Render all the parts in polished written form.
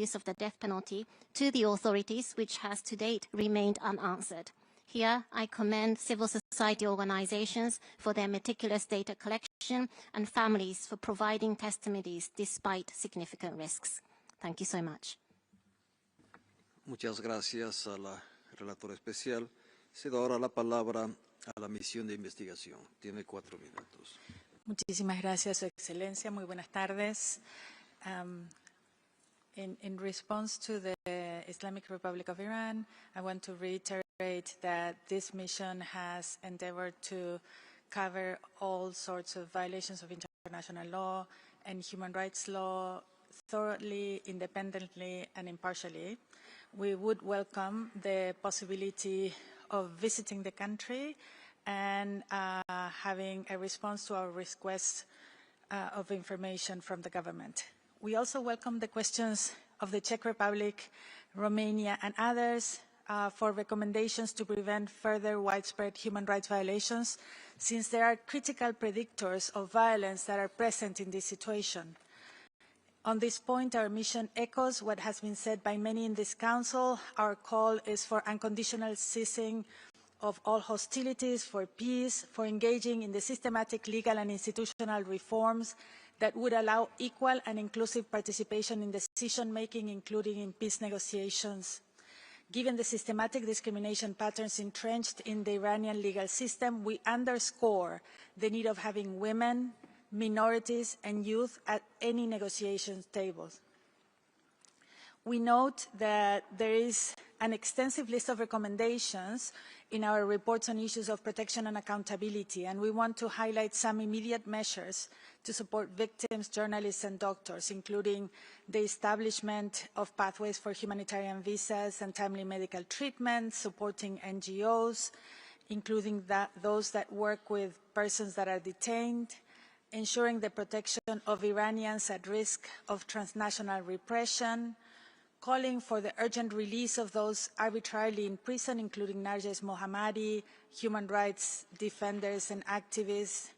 use of the death penalty to the authorities, which has to date remained unanswered. Here, I commend civil society organizations for their meticulous data collection and families for providing testimonies despite significant risks. Thank you so much. Muchas gracias a la relatora especial. Cedo ahora la palabra a la misión de investigación. Tiene 4 minutos. Muchísimas gracias, Su Excelencia. Muy buenas tardes. In response to the Islamic Republic of Iran, I want to reiterate that this mission has endeavored to cover all sorts of violations of international law and human rights law thoroughly, independently, and impartially. We would welcome the possibility of visiting the country and having a response to our requests of information from the government. We also welcome the questions of the Czech Republic, Romania, and others for recommendations to prevent further widespread human rights violations, since there are critical predictors of violence that are present in this situation. On this point, our mission echoes what has been said by many in this Council. Our call is for unconditional ceasing of all hostilities, for peace, for engaging in the systematic legal and institutional reforms that would allow equal and inclusive participation in decision-making, including in peace negotiations. Given the systematic discrimination patterns entrenched in the Iranian legal system, we underscore the need of having women, minorities, and youth at any negotiation tables. We note that there is an extensive list of recommendations in our reports on issues of protection and accountability, and we want to highlight some immediate measures to support victims, journalists, and doctors, including the establishment of pathways for humanitarian visas and timely medical treatment, supporting NGOs, including those that work with persons that are detained, ensuring the protection of Iranians at risk of transnational repression, calling for the urgent release of those arbitrarily in prison, including Narges Mohammadi, human rights defenders and activists,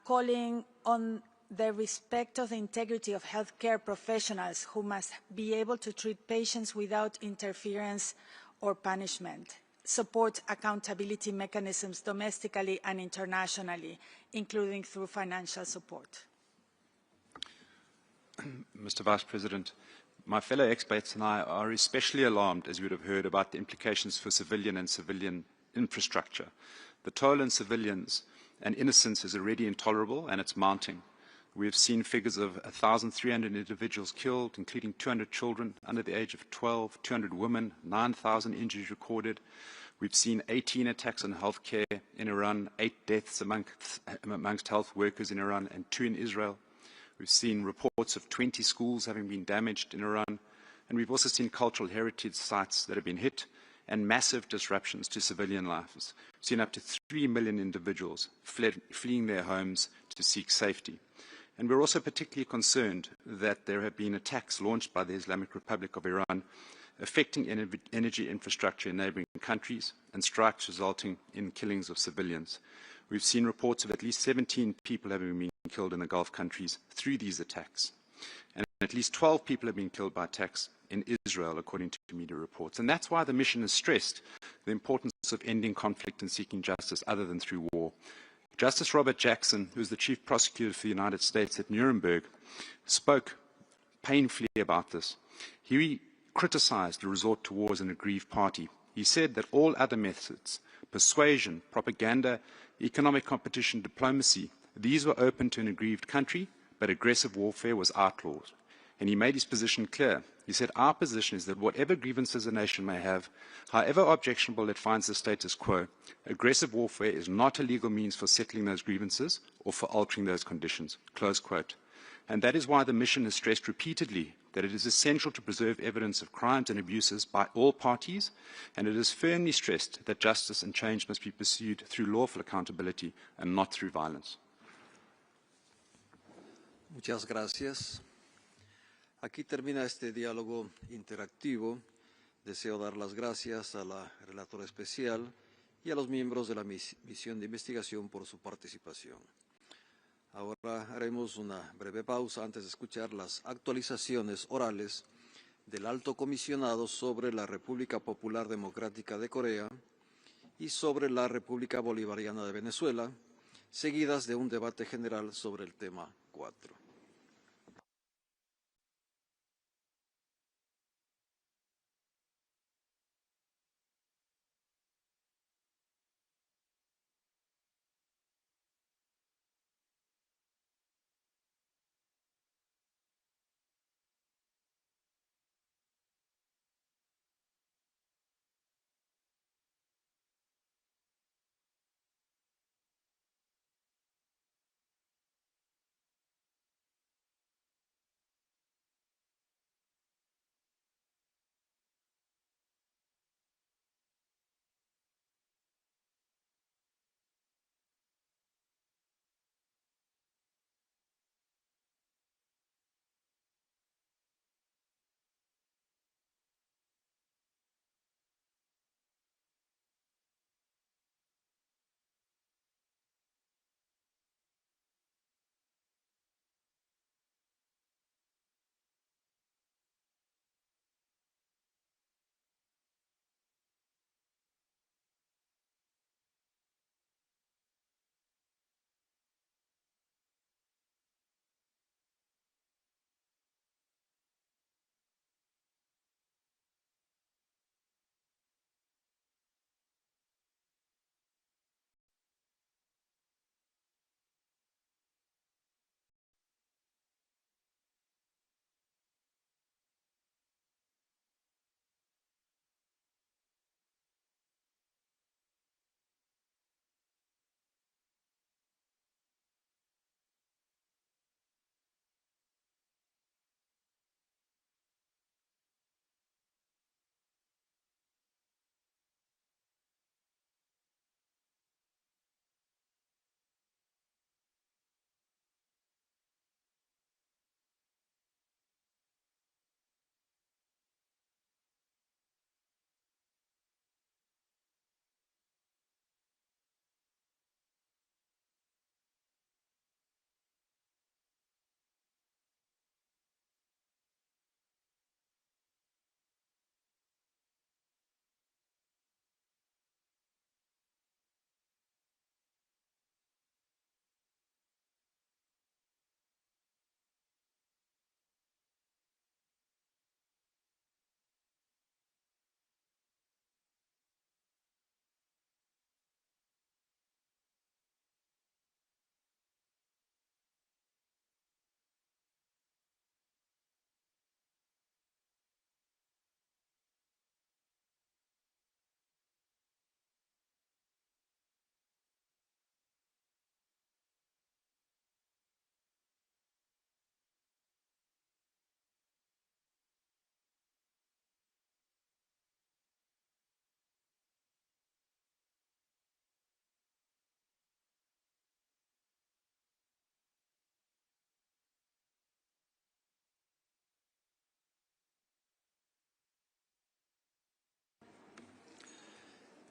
calling on the respect of the integrity of healthcare professionals who must be able to treat patients without interference or punishment, support accountability mechanisms domestically and internationally, including through financial support. Mr. Vice President, my fellow experts and I are especially alarmed, as you would have heard, about the implications for civilian and civilian infrastructure. The toll on civilians and innocents is already intolerable, and it's mounting. We have seen figures of 1,300 individuals killed, including 200 children under the age of 12, 200 women, 9,000 injuries recorded. We've seen 18 attacks on healthcare in Iran, 8 deaths amongst health workers in Iran, and 2 in Israel. We've seen reports of 20 schools having been damaged in Iran, and we've also seen cultural heritage sites that have been hit and massive disruptions to civilian lives. We've seen up to 3 million individuals fleeing their homes to seek safety. And we're also particularly concerned that there have been attacks launched by the Islamic Republic of Iran affecting energy infrastructure in neighboring countries and strikes resulting in killings of civilians. We've seen reports of at least 17 people having been killed in the Gulf countries through these attacks. And at least 12 people have been killed by attacks in Israel, according to media reports. And that's why the mission has stressed the importance of ending conflict and seeking justice other than through war. Justice Robert Jackson, who is the chief prosecutor for the United States at Nuremberg, spoke painfully about this. He criticized the resort to war as an aggrieved party. He said that all other methods, persuasion, propaganda, economic competition, diplomacy, these were open to an aggrieved country, but aggressive warfare was outlawed. And he made his position clear. He said, our position is that whatever grievances a nation may have, however objectionable it finds the status quo, aggressive warfare is not a legal means for settling those grievances or for altering those conditions. Close quote. And that is why the mission has stressed repeatedly that it is essential to preserve evidence of crimes and abuses by all parties, and it has firmly stressed that justice and change must be pursued through lawful accountability and not through violence. Muchas gracias. Aquí termina este diálogo interactivo. Deseo dar las gracias a la relatora especial y a los miembros de la misión de investigación por su participación. Ahora haremos una breve pausa antes de escuchar las actualizaciones orales del Alto Comisionado sobre la República Popular Democrática de Corea y sobre la República Bolivariana de Venezuela, seguidas de un debate general sobre el tema 4.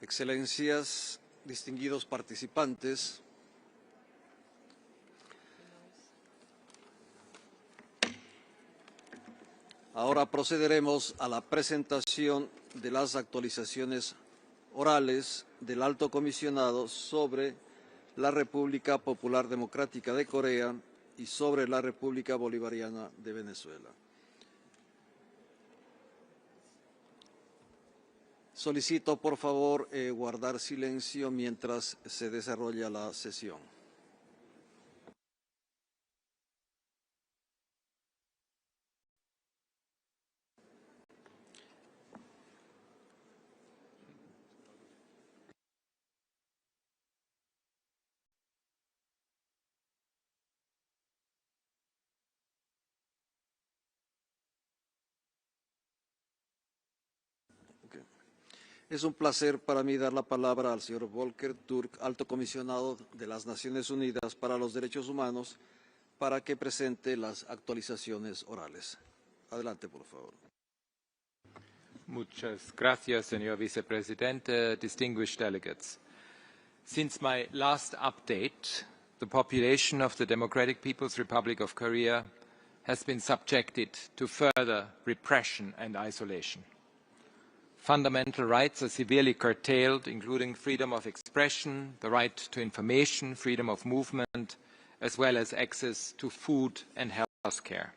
Excelencias, distinguidos participantes, ahora procederemos a la presentación de las actualizaciones orales del Alto Comisionado sobre la República Popular Democrática de Corea y sobre la República Bolivariana de Venezuela. Solicito, por favor, guardar silencio mientras se desarrolla la sesión. Es un placer para mí dar la palabra al señor Volker Turk, Alto Comisionado de las Naciones Unidas para los Derechos Humanos, para que presente las actualizaciones orales. Adelante, por favor. Muchas gracias, señor vicepresidente, distinguished delegates. Since my last update, the population of the Democratic People's Republic of Korea has been subjected to further repression and isolation. Fundamental rights are severely curtailed, including freedom of expression, the right to information, freedom of movement, as well as access to food and health care.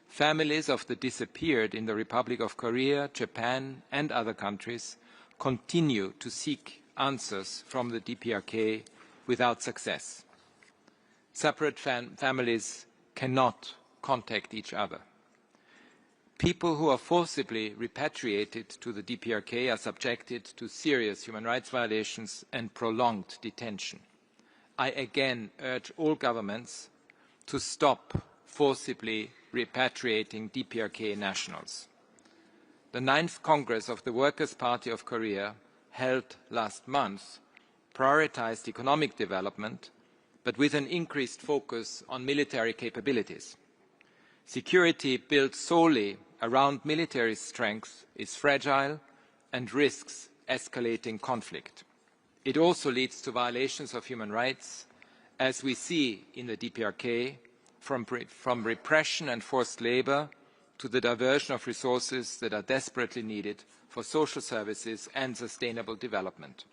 Families of the disappeared in the Republic of Korea, Japan, and other countries continue to seek answers from the DPRK without success. Separate families cannot contact each other. People who are forcibly repatriated to the DPRK are subjected to serious human rights violations and prolonged detention. I again urge all governments to stop forcibly repatriating DPRK nationals. The 9th Congress of the Workers' Party of Korea, held last month, prioritized economic development, but with an increased focus on military capabilities. Security built solely around military strength is fragile and risks escalating conflict. It also leads to violations of human rights, as we see in the DPRK, from repression and forced labor to the diversion of resources that are desperately needed for social services and sustainable development.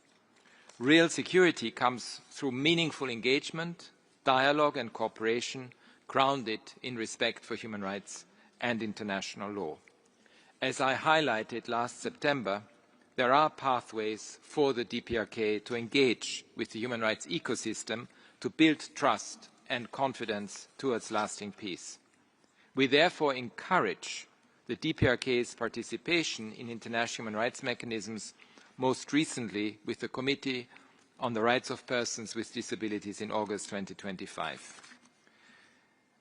Real security comes through meaningful engagement, dialogue and cooperation grounded in respect for human rights and international law. As I highlighted last September, there are pathways for the DPRK to engage with the human rights ecosystem to build trust and confidence towards lasting peace. We therefore encourage the DPRK's participation in international human rights mechanisms, most recently with the Committee on the Rights of Persons with Disabilities in August 2025.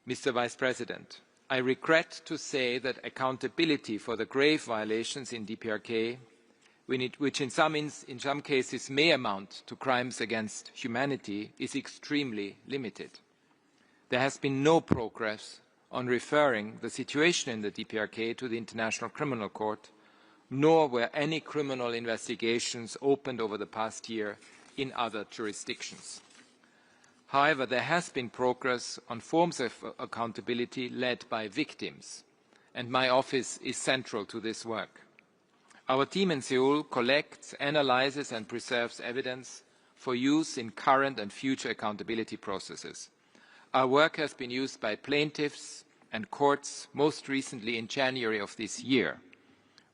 Mr. Vice President, I regret to say that accountability for the grave violations in DPRK, which in some cases may amount to crimes against humanity, is extremely limited. There has been no progress on referring the situation in the DPRK to the International Criminal Court, nor were any criminal investigations opened over the past year in other jurisdictions. However, there has been progress on forms of accountability led by victims, and my office is central to this work. Our team in Seoul collects, analyzes and preserves evidence for use in current and future accountability processes. Our work has been used by plaintiffs and courts, most recently in January of this year,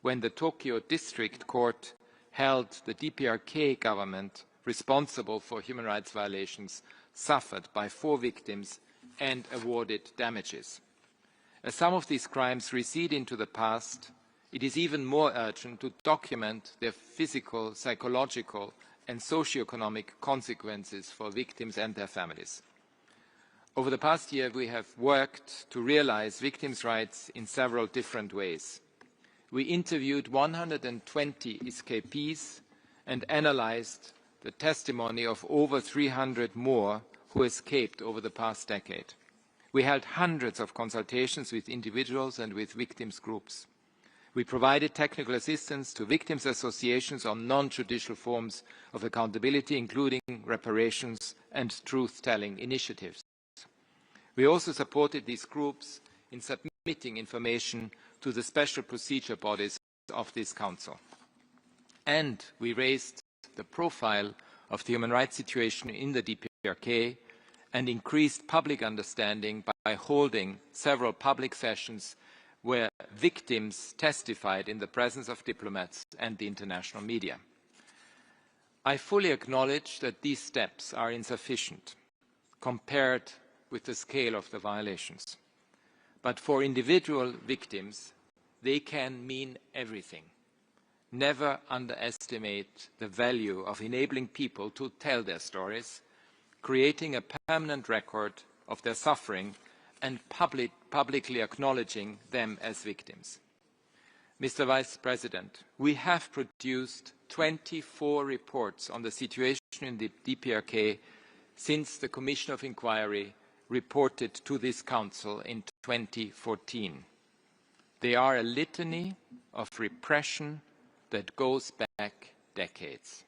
when the Tokyo District Court held the DPRK government responsible for human rights violations suffered by 4 victims and awarded damages. As some of these crimes recede into the past, it is even more urgent to document their physical, psychological and socio-economic consequences for victims and their families. Over the past year, we have worked to realize victims' rights in several different ways. We interviewed 120 escapees and analyzed the testimony of over 300 more who escaped over the past decade. We held hundreds of consultations with individuals and with victims' groups. We provided technical assistance to victims' associations on non-judicial forms of accountability, including reparations and truth-telling initiatives. We also supported these groups in submitting information to the special procedure bodies of this Council. And we raised the profile of the human rights situation in the DPRK and increased public understanding by holding several public sessions where victims testified in the presence of diplomats and the international media. I fully acknowledge that these steps are insufficient compared with the scale of the violations. But for individual victims, they can mean everything. Never underestimate the value of enabling people to tell their stories, creating a permanent record of their suffering, and publicly acknowledging them as victims. Mr. Vice President, we have produced 24 reports on the situation in the DPRK since the Commission of Inquiry reported to this Council in 2014. They are a litany of repression that goes back decades.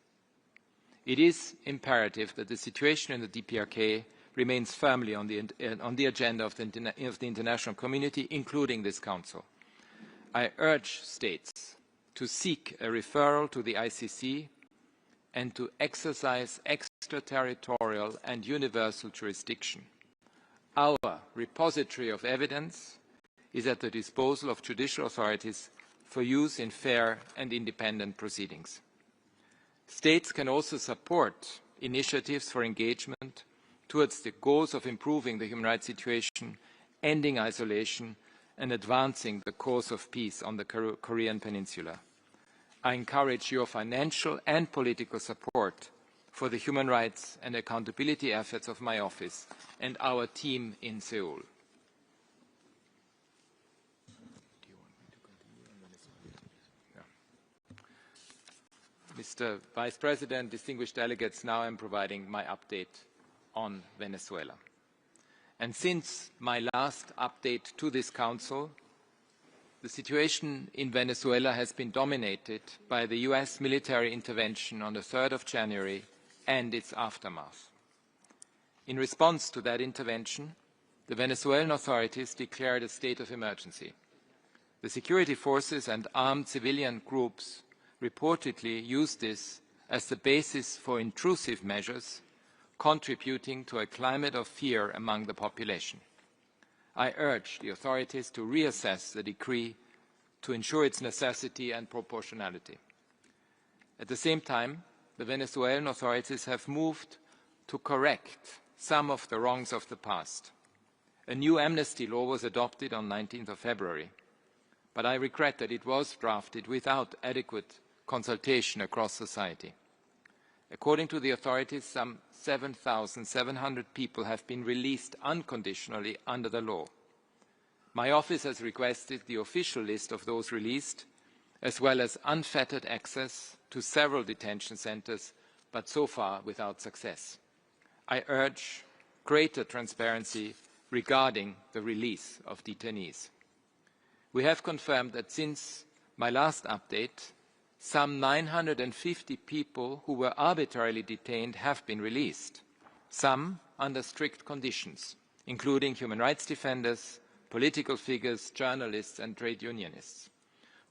It is imperative that the situation in the DPRK remains firmly on the agenda of the international community, including this Council. I urge states to seek a referral to the ICC and to exercise extraterritorial and universal jurisdiction. Our repository of evidence is at the disposal of judicial authorities for use in fair and independent proceedings. States can also support initiatives for engagement towards the goals of improving the human rights situation, ending isolation, and advancing the cause of peace on the Korean Peninsula. I encourage your financial and political support for the human rights and accountability efforts of my office and our team in Seoul. Mr. Vice President, distinguished delegates, now I'm providing my update on Venezuela. And since my last update to this Council, the situation in Venezuela has been dominated by the US military intervention on the 3rd of January and its aftermath. In response to that intervention, the Venezuelan authorities declared a state of emergency. The security forces and armed civilian groups reportedly used this as the basis for intrusive measures, contributing to a climate of fear among the population. I urge the authorities to reassess the decree to ensure its necessity and proportionality. At the same time, the Venezuelan authorities have moved to correct some of the wrongs of the past. A new amnesty law was adopted on 19th of February, but I regret that it was drafted without adequate consultation across society. According to the authorities, some 7,700 people have been released unconditionally under the law. My office has requested the official list of those released, as well as unfettered access to several detention centres, but so far without success. I urge greater transparency regarding the release of detainees. We have confirmed that since my last update, some 950 people who were arbitrarily detained have been released, some under strict conditions, including human rights defenders, political figures, journalists and trade unionists.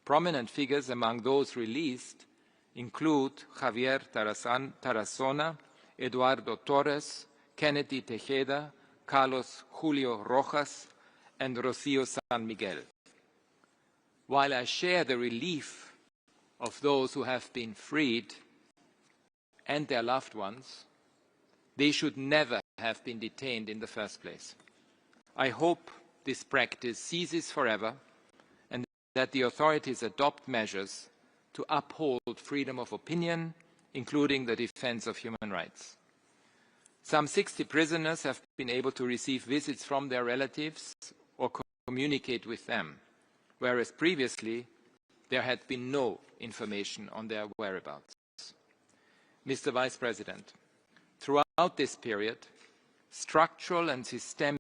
Prominent figures among those released include Javier Tarazona, Eduardo Torres, Kennedy Tejeda, Carlos Julio Rojas and Rocio San Miguel. While I share the relief of those who have been freed and their loved ones, they should never have been detained in the first place. I hope this practice ceases forever and that the authorities adopt measures to uphold freedom of opinion, including the defense of human rights. Some 60 prisoners have been able to receive visits from their relatives or communicate with them, whereas previously there had been no information on their whereabouts. Mr. Vice President, throughout this period, structural and systemic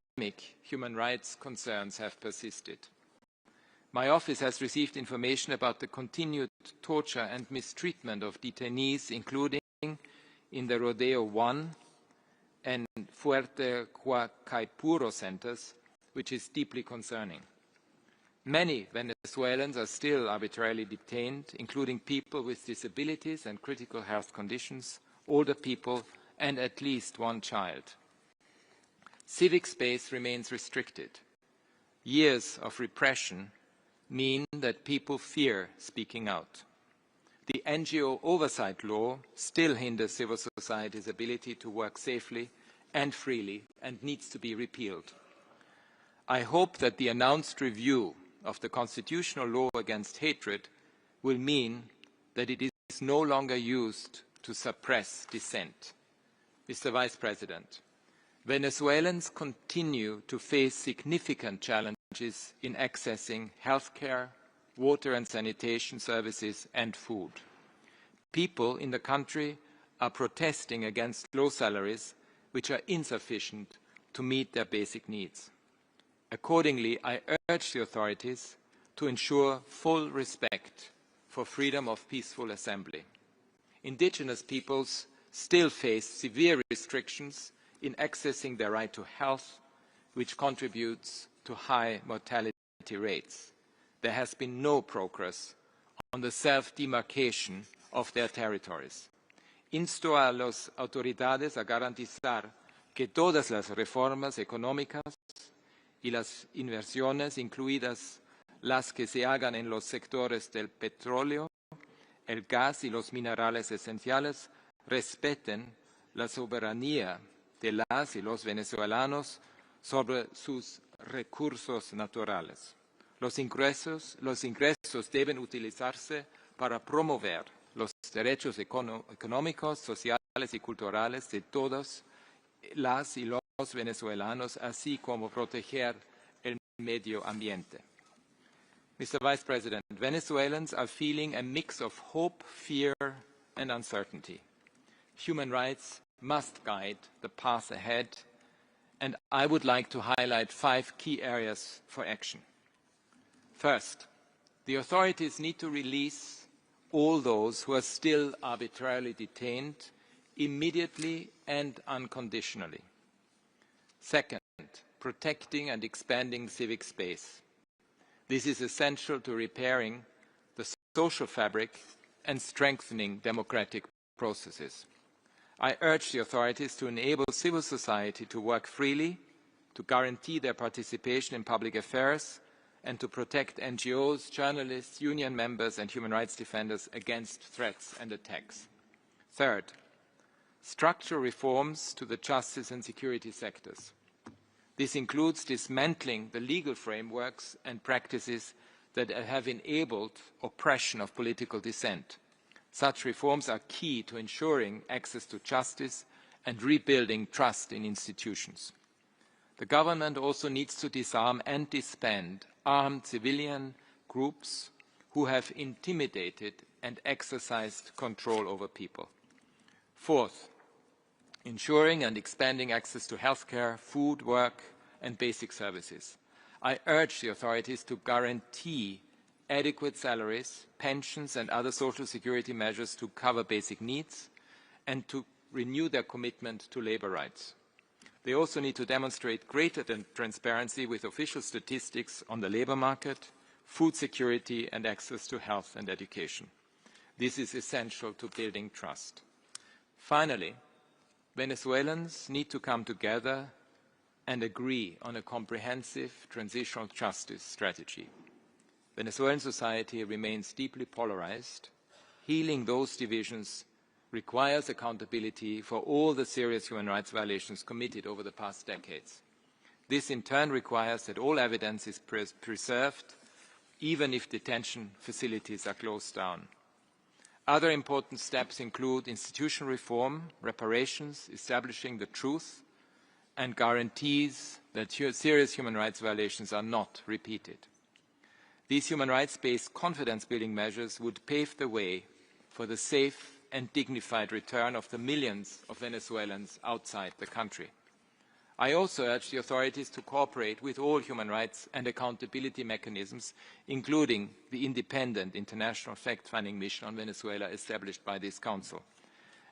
human rights concerns have persisted. My office has received information about the continued torture and mistreatment of detainees, including in the Rodeo 1 and Fuerte Huacaipuro centers, which is deeply concerning. Many Venezuelans are still arbitrarily detained, including people with disabilities and critical health conditions, older people, and at least one child. Civic space remains restricted. Years of repression mean that people fear speaking out. The NGO oversight law still hinders civil society's ability to work safely and freely and needs to be repealed. I hope that the announced review of the constitutional law against hatred will mean that it is no longer used to suppress dissent. Mr. Vice President, Venezuelans continue to face significant challenges in accessing healthcare, water and sanitation services and food. People in the country are protesting against low salaries, which are insufficient to meet their basic needs. Accordingly, I urge the authorities to ensure full respect for freedom of peaceful assembly. Indigenous peoples still face severe restrictions in accessing their right to health, which contributes to high mortality rates. There has been no progress on the self-demarcation of their territories. Insto a las autoridades a garantizar que todas las reformas económicas y las inversiones, incluidas las que se hagan en los sectores del petróleo, el gas y los minerales esenciales, respeten la soberanía de las y los venezolanos sobre sus recursos naturales. Los ingresos deben utilizarse para promover los derechos económicos, sociales y culturales de todas las y los venezolanos, así como proteger el medio ambiente. Mr. Vice President, Venezuelans are feeling a mix of hope, fear, and uncertainty. Human rights must guide the path ahead, and I would like to highlight 5 key areas for action. First, the authorities need to release all those who are still arbitrarily detained immediately and unconditionally. Second, protecting and expanding civic space. This is essential to repairing the social fabric and strengthening democratic processes. I urge the authorities to enable civil society to work freely, to guarantee their participation in public affairs, and to protect NGOs, journalists, union members, and human rights defenders against threats and attacks. Third, structural reforms to the justice and security sectors. This includes dismantling the legal frameworks and practices that have enabled oppression of political dissent. Such reforms are key to ensuring access to justice and rebuilding trust in institutions. The government also needs to disarm and disband armed civilian groups who have intimidated and exercised control over people. Fourth, ensuring and expanding access to healthcare, food, work, and basic services. I urge the authorities to guarantee adequate salaries, pensions, and other social security measures to cover basic needs, and to renew their commitment to labor rights. They also need to demonstrate greater transparency with official statistics on the labor market, food security, and access to health and education. This is essential to building trust. Finally, Venezuelans need to come together and agree on a comprehensive transitional justice strategy. Venezuelan society remains deeply polarized. Healing those divisions requires accountability for all the serious human rights violations committed over the past decades. This in turn requires that all evidence is preserved, even if detention facilities are closed down. Other important steps include institutional reform, reparations, establishing the truth, and guarantees that serious human rights violations are not repeated. These human rights-based confidence-building measures would pave the way for the safe and dignified return of the millions of Venezuelans outside the country. I also urge the authorities to cooperate with all human rights and accountability mechanisms, including the independent international fact-finding mission on Venezuela established by this Council.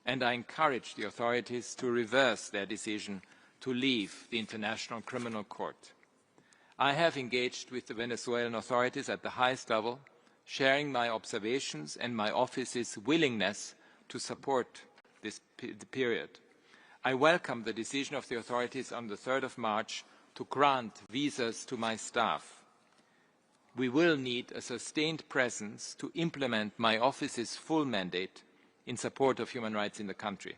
And I encourage the authorities to reverse their decision to leave the International Criminal Court. I have engaged with the Venezuelan authorities at the highest level, sharing my observations and my office's willingness to support this period. I welcome the decision of the authorities on the 3rd of March to grant visas to my staff. We will need a sustained presence to implement my office's full mandate in support of human rights in the country.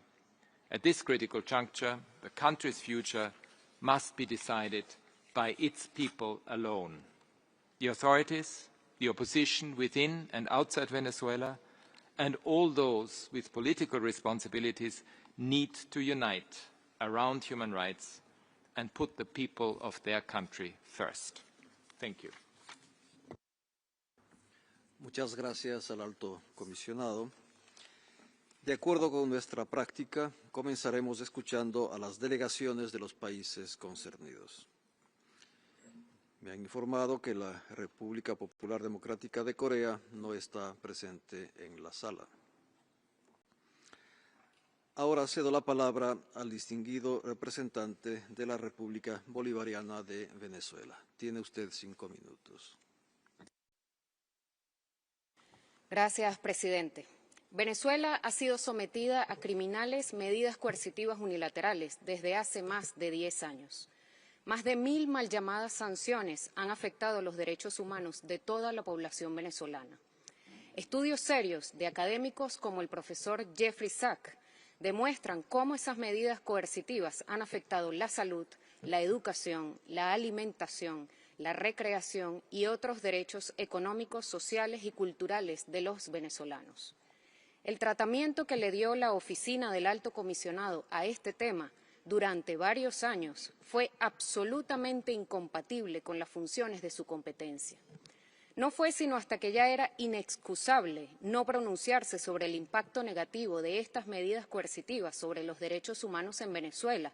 At this critical juncture, the country's future must be decided by its people alone. The authorities, the opposition within and outside Venezuela, and all those with political responsibilities need to unite around human rights and put the people of their country first. Thank you. Muchas gracias al alto comisionado. De acuerdo con nuestra práctica, comenzaremos escuchando a las delegaciones de los países concernidos. Me han informado que la República Popular Democrática de Corea no está presente en la sala. Ahora cedo la palabra al distinguido representante de la República Bolivariana de Venezuela. Tiene usted 5 minutos. Gracias, presidente. Venezuela ha sido sometida a criminales medidas coercitivas unilaterales desde hace más de 10 años. Más de 1000 mal llamadas sanciones han afectado los derechos humanos de toda la población venezolana. Estudios serios de académicos como el profesor Jeffrey Sachs demuestran cómo esas medidas coercitivas han afectado la salud, la educación, la alimentación, la recreación y otros derechos económicos, sociales y culturales de los venezolanos. El tratamiento que le dio la Oficina del Alto Comisionado a este tema durante varios años fue absolutamente incompatible con las funciones de su competencia. No fue sino hasta que ya era inexcusable no pronunciarse sobre el impacto negativo de estas medidas coercitivas sobre los derechos humanos en Venezuela,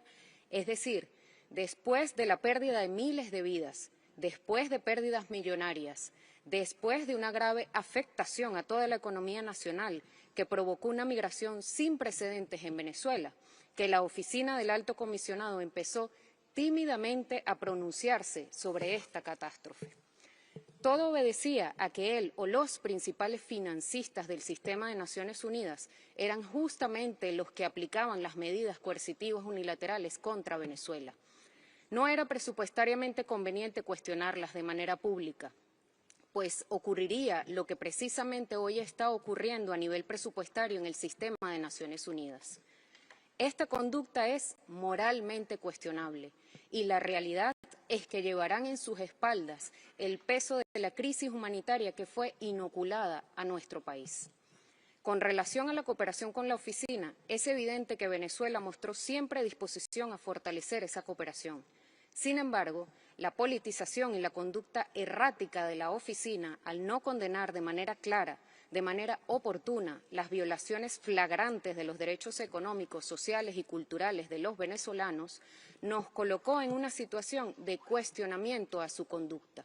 es decir, después de la pérdida de miles de vidas, después de pérdidas millonarias, después de una grave afectación a toda la economía nacional que provocó una migración sin precedentes en Venezuela, que la Oficina del Alto Comisionado empezó tímidamente a pronunciarse sobre esta catástrofe. Todo obedecía a que él o los principales financistas del sistema de Naciones Unidas eran justamente los que aplicaban las medidas coercitivas unilaterales contra Venezuela. No era presupuestariamente conveniente cuestionarlas de manera pública, pues ocurriría lo que precisamente hoy está ocurriendo a nivel presupuestario en el sistema de Naciones Unidas. Esta conducta es moralmente cuestionable y la realidad es que llevarán en sus espaldas el peso de la crisis humanitaria que fue inoculada a nuestro país. Con relación a la cooperación con la oficina, es evidente que Venezuela mostró siempre disposición a fortalecer esa cooperación. Sin embargo, la politización y la conducta errática de la oficina, al no condenar de manera clara, de manera oportuna, las violaciones flagrantes de los derechos económicos, sociales y culturales de los venezolanos, nos colocó en una situación de cuestionamiento a su conducta.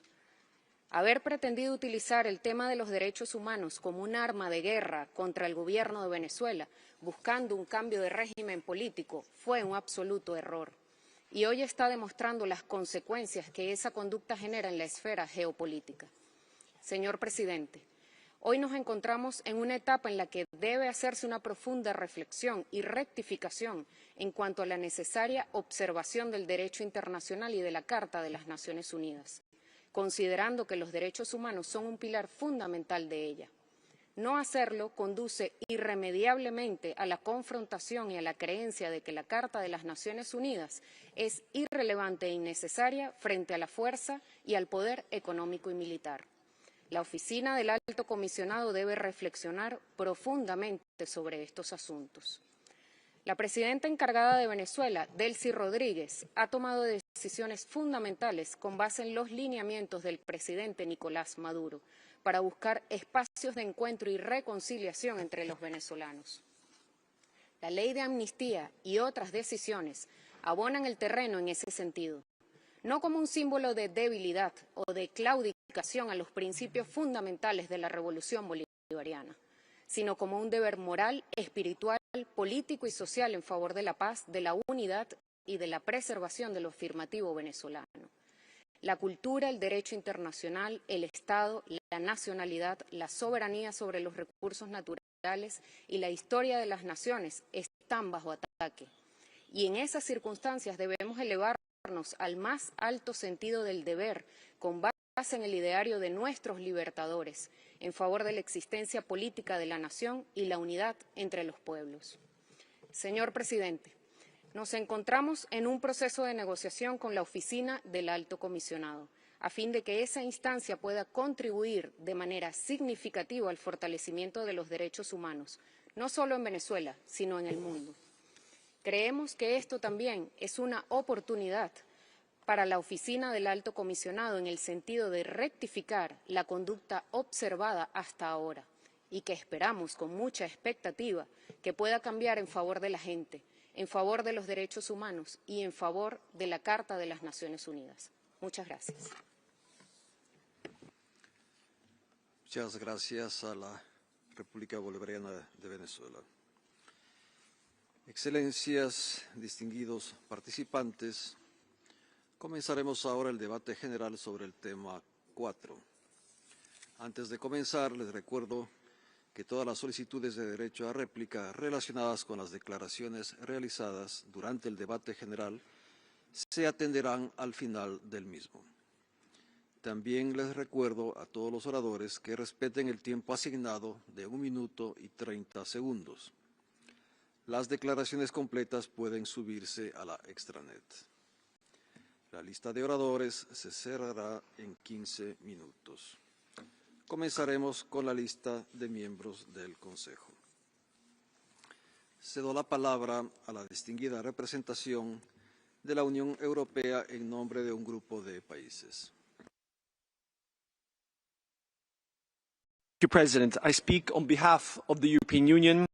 Haber pretendido utilizar el tema de los derechos humanos como un arma de guerra contra el gobierno de Venezuela, buscando un cambio de régimen político, fue un absoluto error. Y hoy está demostrando las consecuencias que esa conducta genera en la esfera geopolítica. Señor presidente, hoy nos encontramos en una etapa en la que debe hacerse una profunda reflexión y rectificación en cuanto a la necesaria observación del derecho internacional y de la Carta de las Naciones Unidas, considerando que los derechos humanos son un pilar fundamental de ella. No hacerlo conduce irremediablemente a la confrontación y a la creencia de que la Carta de las Naciones Unidas es irrelevante e innecesaria frente a la fuerza y al poder económico y militar. La Oficina del Alto Comisionado debe reflexionar profundamente sobre estos asuntos. La presidenta encargada de Venezuela, Delcy Rodríguez, ha tomado decisiones fundamentales con base en los lineamientos del presidente Nicolás Maduro para buscar espacios de encuentro y reconciliación entre los venezolanos. La ley de amnistía y otras decisiones abonan el terreno en ese sentido, no como un símbolo de debilidad o de claudicación a los principios fundamentales de la revolución bolivariana, sino como un deber moral, espiritual, político y social en favor de la paz, de la unidad y de la preservación de lo afirmativo venezolano. La cultura, el derecho internacional, el Estado, la nacionalidad, la soberanía sobre los recursos naturales y la historia de las naciones están bajo ataque. Y en esas circunstancias debemos elevarnos al más alto sentido del deber, con base en el ideario de nuestros libertadores, en favor de la existencia política de la nación y la unidad entre los pueblos. Señor presidente, nos encontramos en un proceso de negociación con la Oficina del Alto Comisionado, a fin de que esa instancia pueda contribuir de manera significativa al fortalecimiento de los derechos humanos, no solo en Venezuela, sino en el mundo. Creemos que esto también es una oportunidad para la Oficina del Alto Comisionado en el sentido de rectificar la conducta observada hasta ahora y que esperamos con mucha expectativa que pueda cambiar en favor de la gente, en favor de los derechos humanos y en favor de la Carta de las Naciones Unidas. Muchas gracias. Muchas gracias a la República Bolivariana de Venezuela. Excelencias, distinguidos participantes, comenzaremos ahora el debate general sobre el tema 4. Antes de comenzar, les recuerdo que todas las solicitudes de derecho a réplica relacionadas con las declaraciones realizadas durante el debate general se atenderán al final del mismo. También les recuerdo a todos los oradores que respeten el tiempo asignado de 1 minuto y 30 segundos. Las declaraciones completas pueden subirse a la extranet. La lista de oradores se cerrará en 15 minutos. Comenzaremos con la lista de miembros del Consejo. Cedo la palabra a la distinguida representación de la Unión Europea en nombre de un grupo de países. Thank you, President. I speak on behalf of the European Union.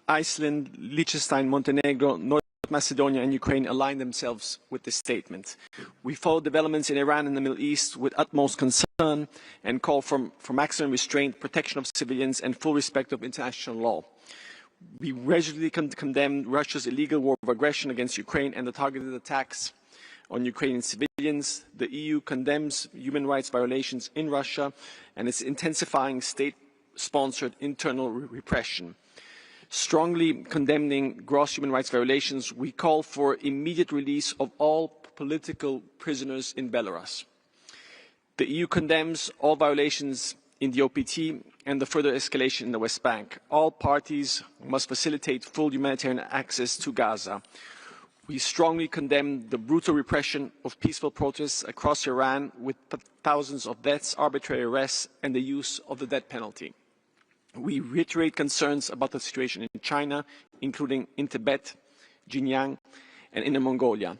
Iceland, Liechtenstein, Montenegro, North Macedonia and Ukraine align themselves with this statement. We follow developments in Iran and the Middle East with utmost concern and call for maximum restraint, protection of civilians and full respect of international law. We resolutely condemn Russia's illegal war of aggression against Ukraine and the targeted attacks on Ukrainian civilians. The EU condemns human rights violations in Russia and is intensifying state-sponsored internal repression. Strongly condemning gross human rights violations, we call for immediate release of all political prisoners in Belarus. The EU condemns all violations in the OPT and the further escalation in the West Bank. All parties must facilitate full humanitarian access to Gaza. We strongly condemn the brutal repression of peaceful protests across Iran with thousands of deaths, arbitrary arrests and the use of the death penalty. We reiterate concerns about the situation in China, including in Tibet, Xinjiang, and Inner Mongolia.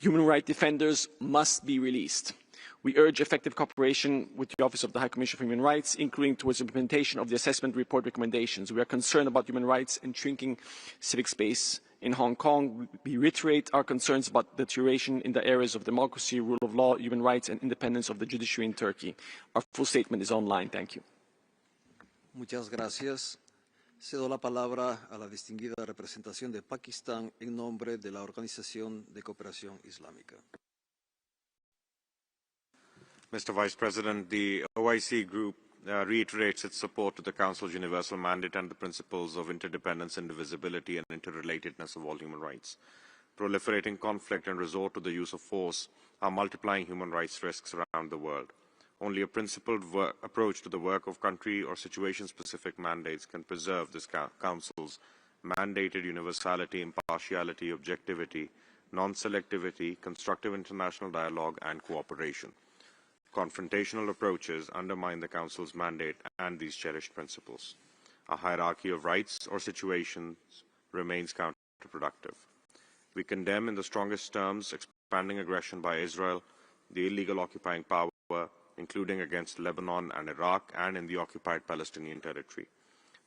Human rights defenders must be released. We urge effective cooperation with the Office of the High Commissioner for Human Rights, including towards implementation of the assessment report recommendations. We are concerned about human rights and shrinking civic space in Hong Kong. We reiterate our concerns about deterioration in the areas of democracy, rule of law, human rights, and independence of the judiciary in Turkey. Our full statement is online. Thank you. Muchas gracias. Cedo la palabra a la distinguida representación de Pakistán en nombre de la Organización de Cooperación Islámica. Mr. Vice President, the OIC Group reiterates its support to the Council's universal mandate and the principles of interdependence, indivisibility, and interrelatedness of all human rights. Proliferating conflict and resort to the use of force are multiplying human rights risks around the world. Only a principled approach to the work of country or situation-specific mandates can preserve this Council's mandated universality, impartiality, objectivity, non-selectivity, constructive international dialogue, and cooperation. Confrontational approaches undermine the Council's mandate and these cherished principles. A hierarchy of rights or situations remains counterproductive. We condemn in the strongest terms expanding aggression by Israel, the illegal occupying power, including against Lebanon and Iraq and in the occupied Palestinian territory.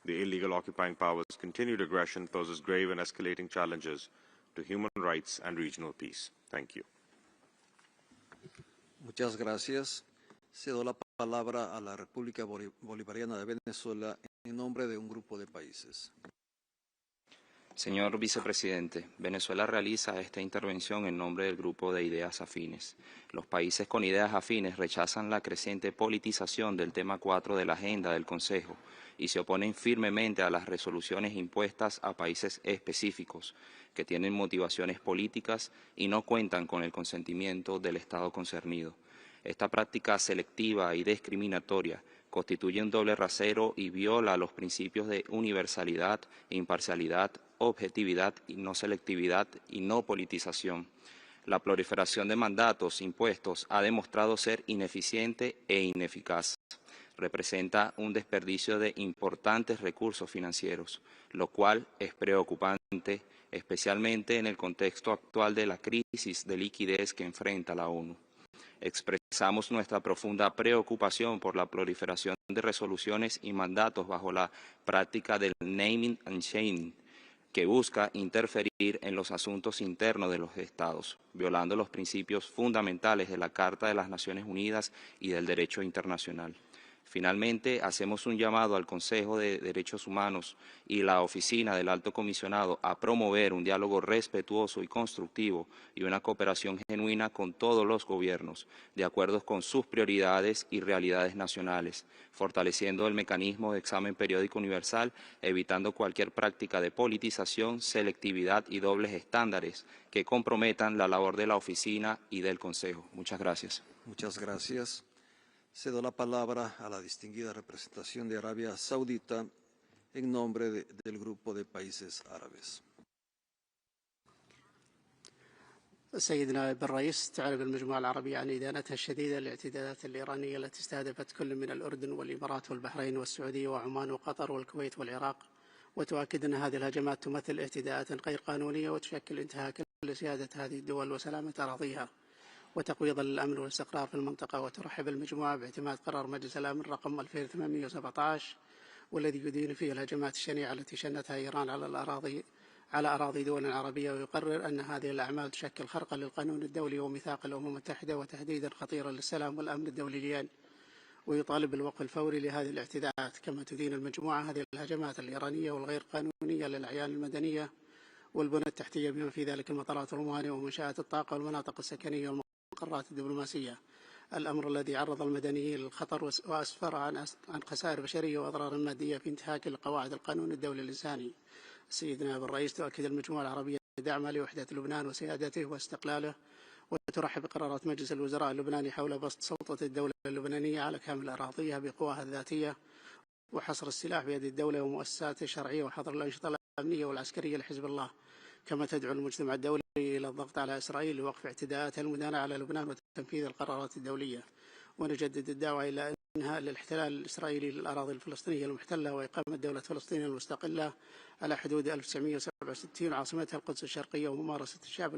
The illegal occupying power's continued aggression poses grave and escalating challenges to human rights and regional peace. Thank you. Muchas gracias. Cedo la palabra a la República Bolivariana de Venezuela en nombre de un grupo de países. Señor Vicepresidente, Venezuela realiza esta intervención en nombre del Grupo de Ideas Afines. Los países con ideas afines rechazan la creciente politización del tema 4 de la agenda del Consejo y se oponen firmemente a las resoluciones impuestas a países específicos que tienen motivaciones políticas y no cuentan con el consentimiento del Estado concernido. Esta práctica selectiva y discriminatoria constituye un doble rasero y viola los principios de universalidad, imparcialidad, objetividad y no selectividad y no politización. La proliferación de mandatos impuestos ha demostrado ser ineficiente e ineficaz. Representa un desperdicio de importantes recursos financieros, lo cual es preocupante, especialmente en el contexto actual de la crisis de liquidez que enfrenta la ONU. Expresamos nuestra profunda preocupación por la proliferación de resoluciones y mandatos bajo la práctica del naming and shaming, que busca interferir en los asuntos internos de los Estados, violando los principios fundamentales de la Carta de las Naciones Unidas y del derecho internacional. Finalmente, hacemos un llamado al Consejo de Derechos Humanos y la Oficina del Alto Comisionado a promover un diálogo respetuoso y constructivo y una cooperación genuina con todos los gobiernos, de acuerdo con sus prioridades y realidades nacionales, fortaleciendo el mecanismo de examen periódico universal, evitando cualquier práctica de politización, selectividad y dobles estándares que comprometan la labor de la Oficina y del Consejo. Muchas gracias. Muchas gracias. Cedo la palabra a la distinguida representación de Arabia Saudita en nombre del Grupo de Países Árabes. سيدنا نائب الرئيس، تعرف المجموعة العربية عن إدانتها الشديدة للاعتداءات الإيرانية التي استهدفت كل من الأردن والإمارات والبحرين والسعودية وعمان وقطر والكويت والعراق، وتؤكد أن هذه الهجمات تمثل اعتداءات غير قانونية وتشكل انتهاكا لسيادة هذه الدول وسلامة أراضيها وتقويضا للأمن والاستقرار في المنطقة. وترحب المجموعة باعتماد قرار مجلس الأمن رقم 2817 والذي يدين فيه الهجمات الشنيعة التي شنتها إيران على أراضي دول عربية، ويقرر أن هذه الأعمال تشكل خرقا للقانون الدولي وميثاق الأمم المتحدة وتهديدا خطيرا للسلام والأمن الدوليين، ويطالب بالوقف الفوري لهذه الاعتداءات. كما تدين المجموعة هذه الهجمات الإيرانية والغير قانونية للأعيان المدنية والبنى التحتية بما في ذلك المطارات والموانئ ومنشآت الطاقة والمناطق السكنية والمقرات الدبلوماسية، الأمر الذي عرض المدنيين للخطر وأسفر عن خسائر بشرية وأضرار مادية في انتهاك لقواعد القانون الدولي الإنساني. سيدنا نائب الرئيس، تؤكد المجموعة العربية دعمها لوحدة لبنان وسيادته واستقلاله، وترحب بقرارات مجلس الوزراء اللبناني حول بسط سلطة الدولة اللبنانية على كامل أراضيها بقواها الذاتية وحصر السلاح بيد الدولة ومؤسساتها الشرعية وحظر الأنشطة الأمنية والعسكرية لحزب الله. كما تدعو المجتمع الدولي إلى الضغط على إسرائيل لوقف اعتداءاتها المدانة على لبنان وتنفيذ القرارات الدولية. ونجدد الدعوة إلى إنهاء الاحتلال الإسرائيلي للأراضي الفلسطينية المحتلة وإقامة دولة فلسطين المستقلة على حدود 1967 وعاصمتها القدس الشرقية، وممارسة الشعب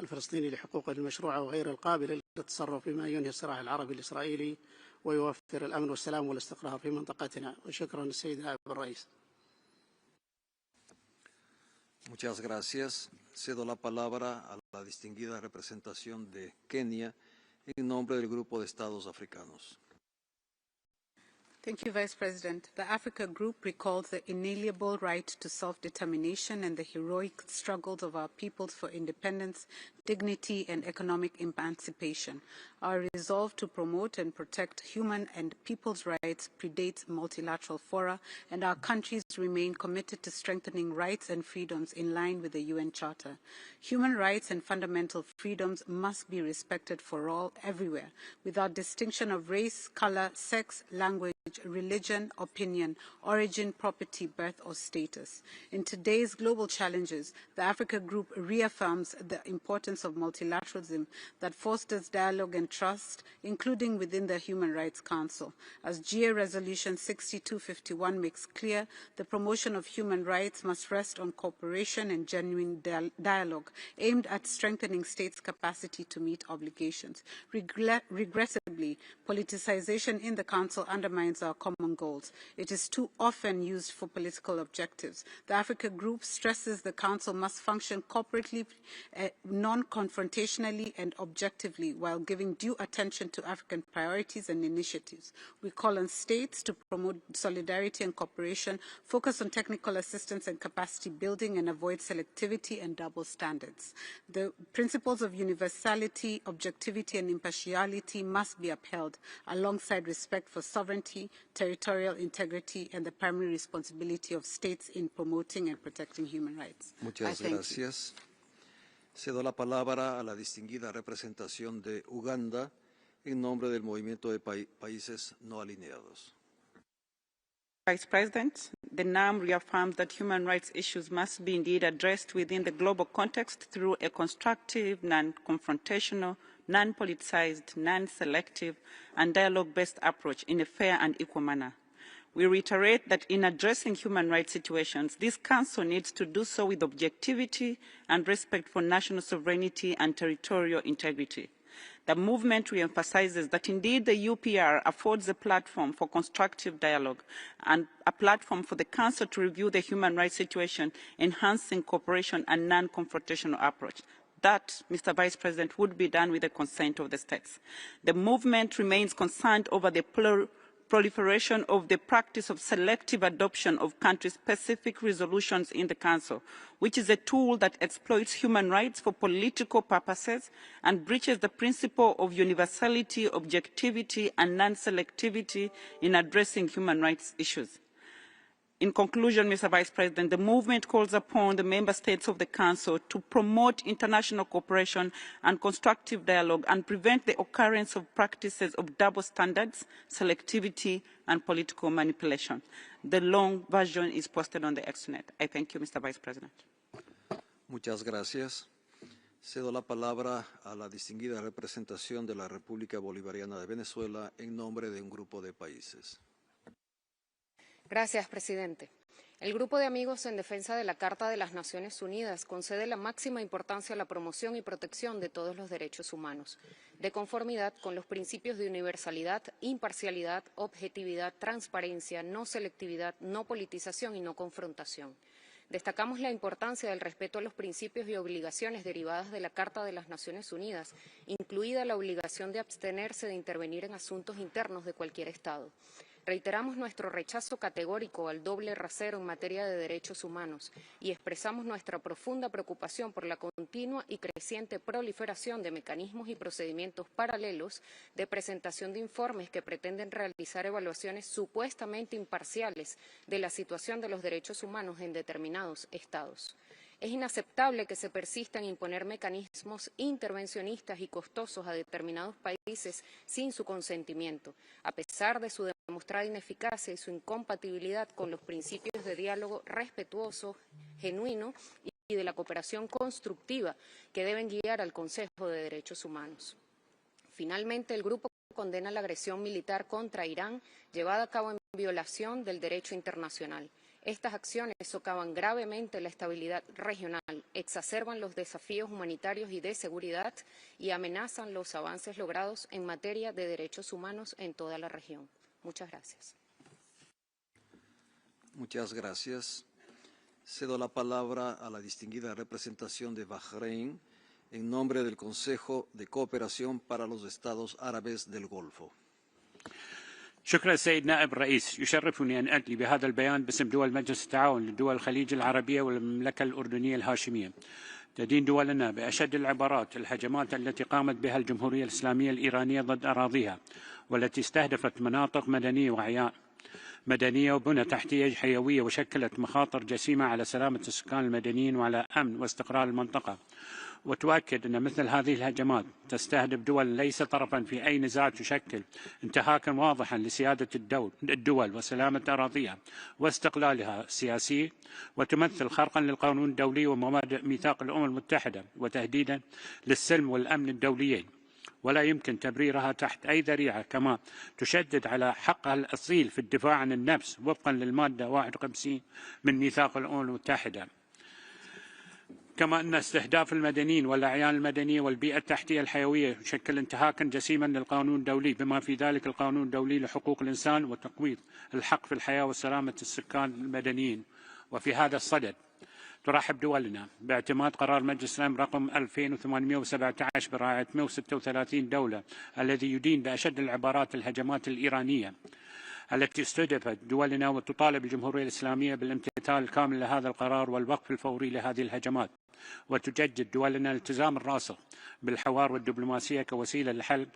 الفلسطيني لحقوقه المشروعة وغير القابلة للتصرف بما ينهي الصراع العربي الإسرائيلي ويوفر الأمن والسلام والاستقرار في منطقتنا. وشكرا السيد نائب الرئيس. Muchas gracias. Cedo la palabra a la distinguida representación de Kenia en nombre del Grupo de Estados Africanos. Thank you, Vice President. The Africa Group recalls the inalienable right to self-determination and the heroic struggles of our peoples for independence, dignity, and economic emancipation. Our resolve to promote and protect human and people's rights predates multilateral fora, and our countries remain committed to strengthening rights and freedoms in line with the UN Charter. Human rights and fundamental freedoms must be respected for all, everywhere, without distinction of race, color, sex, language, religion, opinion, origin, property, birth, or status. In today's global challenges, the Africa Group reaffirms the importance of multilateralism that fosters dialogue and trust, including within the Human Rights Council. As GA Resolution 6251 makes clear, the promotion of human rights must rest on cooperation and genuine dialogue aimed at strengthening states' capacity to meet obligations. Regrettably, politicization in the Council undermines our common goals. It is too often used for political objectives. The Africa Group stresses the Council must function cooperatively, non-confrontationally, and objectively while giving due attention to African priorities and initiatives. We call on states to promote solidarity and cooperation, focus on technical assistance and capacity building, and avoid selectivity and double standards. The principles of universality, objectivity, and impartiality must be upheld alongside respect for sovereignty, territorial integrity, and the primary responsibility of states in promoting and protecting human rights. Muchas gracias. Cedo la palabra a la distinguida representación de Uganda en nombre del Movimiento de Países No Alineados. Vice President, the NAM reaffirms that human rights issues must be indeed addressed within the global context through a constructive, non-confrontational, non-politicized, non-selective, and dialogue-based approach in a fair and equal manner. We reiterate that in addressing human rights situations, this Council needs to do so with objectivity and respect for national sovereignty and territorial integrity. The movement reemphasizes that indeed the UPR affords a platform for constructive dialogue and a platform for the Council to review the human rights situation, enhancing cooperation and non-confrontational approach. That, Mr. Vice President, would be done with the consent of the states. The movement remains concerned over the proliferation of the practice of selective adoption of country-specific resolutions in the Council, which is a tool that exploits human rights for political purposes and breaches the principle of universality, objectivity, and non-selectivity in addressing human rights issues. In conclusion, Mr. Vice President, the movement calls upon the Member States of the Council to promote international cooperation and constructive dialogue and prevent the occurrence of practices of double standards, selectivity, and political manipulation. The long version is posted on the Extranet. I thank you, Mr. Vice President. Muchas gracias. Cedo la palabra a la distinguida representación de la República Bolivariana de Venezuela en nombre de un grupo de países. Gracias, presidente. El Grupo de Amigos en Defensa de la Carta de las Naciones Unidas concede la máxima importancia a la promoción y protección de todos los derechos humanos, de conformidad con los principios de universalidad, imparcialidad, objetividad, transparencia, no selectividad, no politización y no confrontación. Destacamos la importancia del respeto a los principios y obligaciones derivadas de la Carta de las Naciones Unidas, incluida la obligación de abstenerse de intervenir en asuntos internos de cualquier Estado. Reiteramos nuestro rechazo categórico al doble rasero en materia de derechos humanos y expresamos nuestra profunda preocupación por la continua y creciente proliferación de mecanismos y procedimientos paralelos de presentación de informes que pretenden realizar evaluaciones supuestamente imparciales de la situación de los derechos humanos en determinados estados. Es inaceptable que se persista en imponer mecanismos intervencionistas y costosos a determinados países sin su consentimiento, a pesar de su demostrada ineficacia y su incompatibilidad con los principios de diálogo respetuoso, genuino y de la cooperación constructiva que deben guiar al Consejo de Derechos Humanos. Finalmente, el Grupo condena la agresión militar contra Irán llevada a cabo en violación del derecho internacional. Estas acciones socavan gravemente la estabilidad regional, exacerban los desafíos humanitarios y de seguridad y amenazan los avances logrados en materia de derechos humanos en toda la región. Muchas gracias. Muchas gracias. Cedo la palabra a la distinguida representación de Bahrein en nombre del Consejo de Cooperación para los Estados Árabes del Golfo. شكرا سيد نائب الرئيس. يشرفني أن أدلي بهذا البيان باسم دول مجلس التعاون لدول الخليج العربية والمملكة الأردنية الهاشمية. تدين دولنا بأشد العبارات الهجمات التي قامت بها الجمهورية الإسلامية الإيرانية ضد أراضيها والتي استهدفت مناطق مدنية وبنى تحتية حيوية وشكلت مخاطر جسيمة على سلامة السكان المدنيين وعلى أمن واستقرار المنطقة. وتؤكد أن مثل هذه الهجمات تستهدف دول ليس طرفا في أي نزاع تشكل انتهاكا واضحا لسيادة الدول وسلامة أراضيها واستقلالها السياسي وتمثل خرقا للقانون الدولي ومبادئ ميثاق الأمم المتحدة وتهديدا للسلم والأمن الدوليين، ولا يمكن تبريرها تحت أي ذريعة، كما تشدد على حقها الأصيل في الدفاع عن النفس وفقا للمادة 51 من ميثاق الأمم المتحدة. كما أن استهداف المدنيين والأعيان المدنية والبيئة التحتية الحيوية يشكل انتهاكا جسيما للقانون الدولي بما في ذلك القانون الدولي لحقوق الإنسان وتقويض الحق في الحياة وسلامة السكان المدنيين. وفي هذا الصدد ترحب دولنا باعتماد قرار مجلس الأمن رقم 2817 برعاية 136 دولة الذي يدين بأشد العبارات الهجمات الإيرانية التي استهدفت دولنا وتطالب الجمهورية الإسلامية بالامتثال الكامل لهذا القرار والوقف الفوري لهذه الهجمات، وتجدد دولنا الالتزام الراسخ بالحوار والدبلوماسية كوسيلة لحل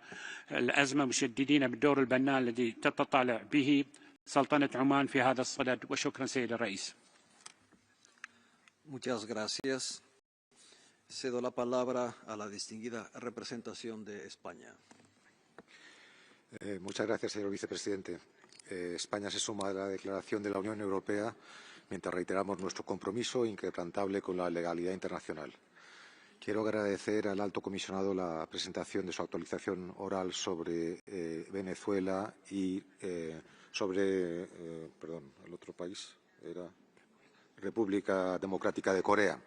الأزمة، مشددين بالدور البناء الذي تتطلع به سلطنة عمان في هذا الصدد. وشكرا سيد الرئيس. Muchas gracias. Cedo la palabra a la distinguida representación de España. Muchas gracias, señor vicepresidente. España se suma a la declaración de la Unión Europea mientras reiteramos nuestro compromiso inquebrantable con la legalidad internacional. Quiero agradecer al Alto Comisionado la presentación de su actualización oral sobre Venezuela y sobre, el otro país era República Democrática de Corea.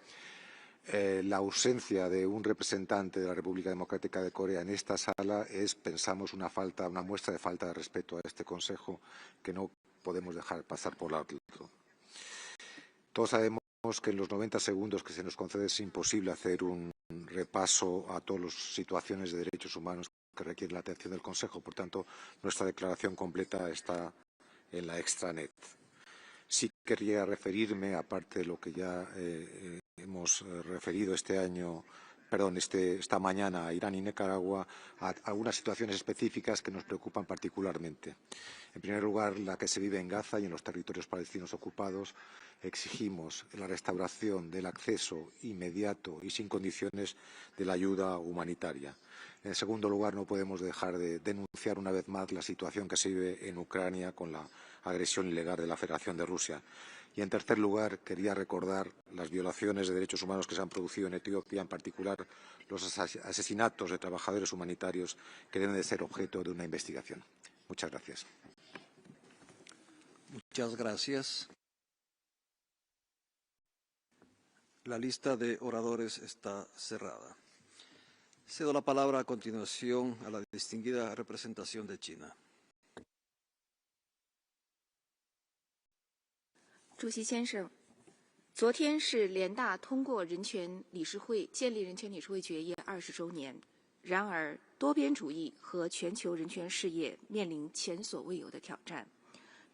La ausencia de un representante de la República Democrática de Corea en esta sala es, pensamos, una muestra de falta de respeto a este Consejo que no podemos dejar pasar por alto. Todos sabemos que en los 90 segundos que se nos concede es imposible hacer un repaso a todas las situaciones de derechos humanos que requieren la atención del Consejo. Por tanto, nuestra declaración completa está en la extranet. Sí querría referirme, aparte de lo que ya hemos referido esta mañana a Irán y Nicaragua, a algunas situaciones específicas que nos preocupan particularmente. En primer lugar, la que se vive en Gaza y en los territorios palestinos ocupados. Exigimos la restauración del acceso inmediato y sin condiciones de la ayuda humanitaria. En segundo lugar, no podemos dejar de denunciar una vez más la situación que se vive en Ucrania con la agresión ilegal de la Federación de Rusia. Y en tercer lugar, quería recordar las violaciones de derechos humanos que se han producido en Etiopía, en particular los asesinatos de trabajadores humanitarios que deben de ser objeto de una investigación. Muchas gracias. Muchas gracias. La lista de oradores está cerrada. Cedo la palabra a continuación a la distinguida representación de China. 主席先生，昨天是联大通过建立人权理事会决议20周年。然而，多边主义和全球人权事业面临前所未有的挑战，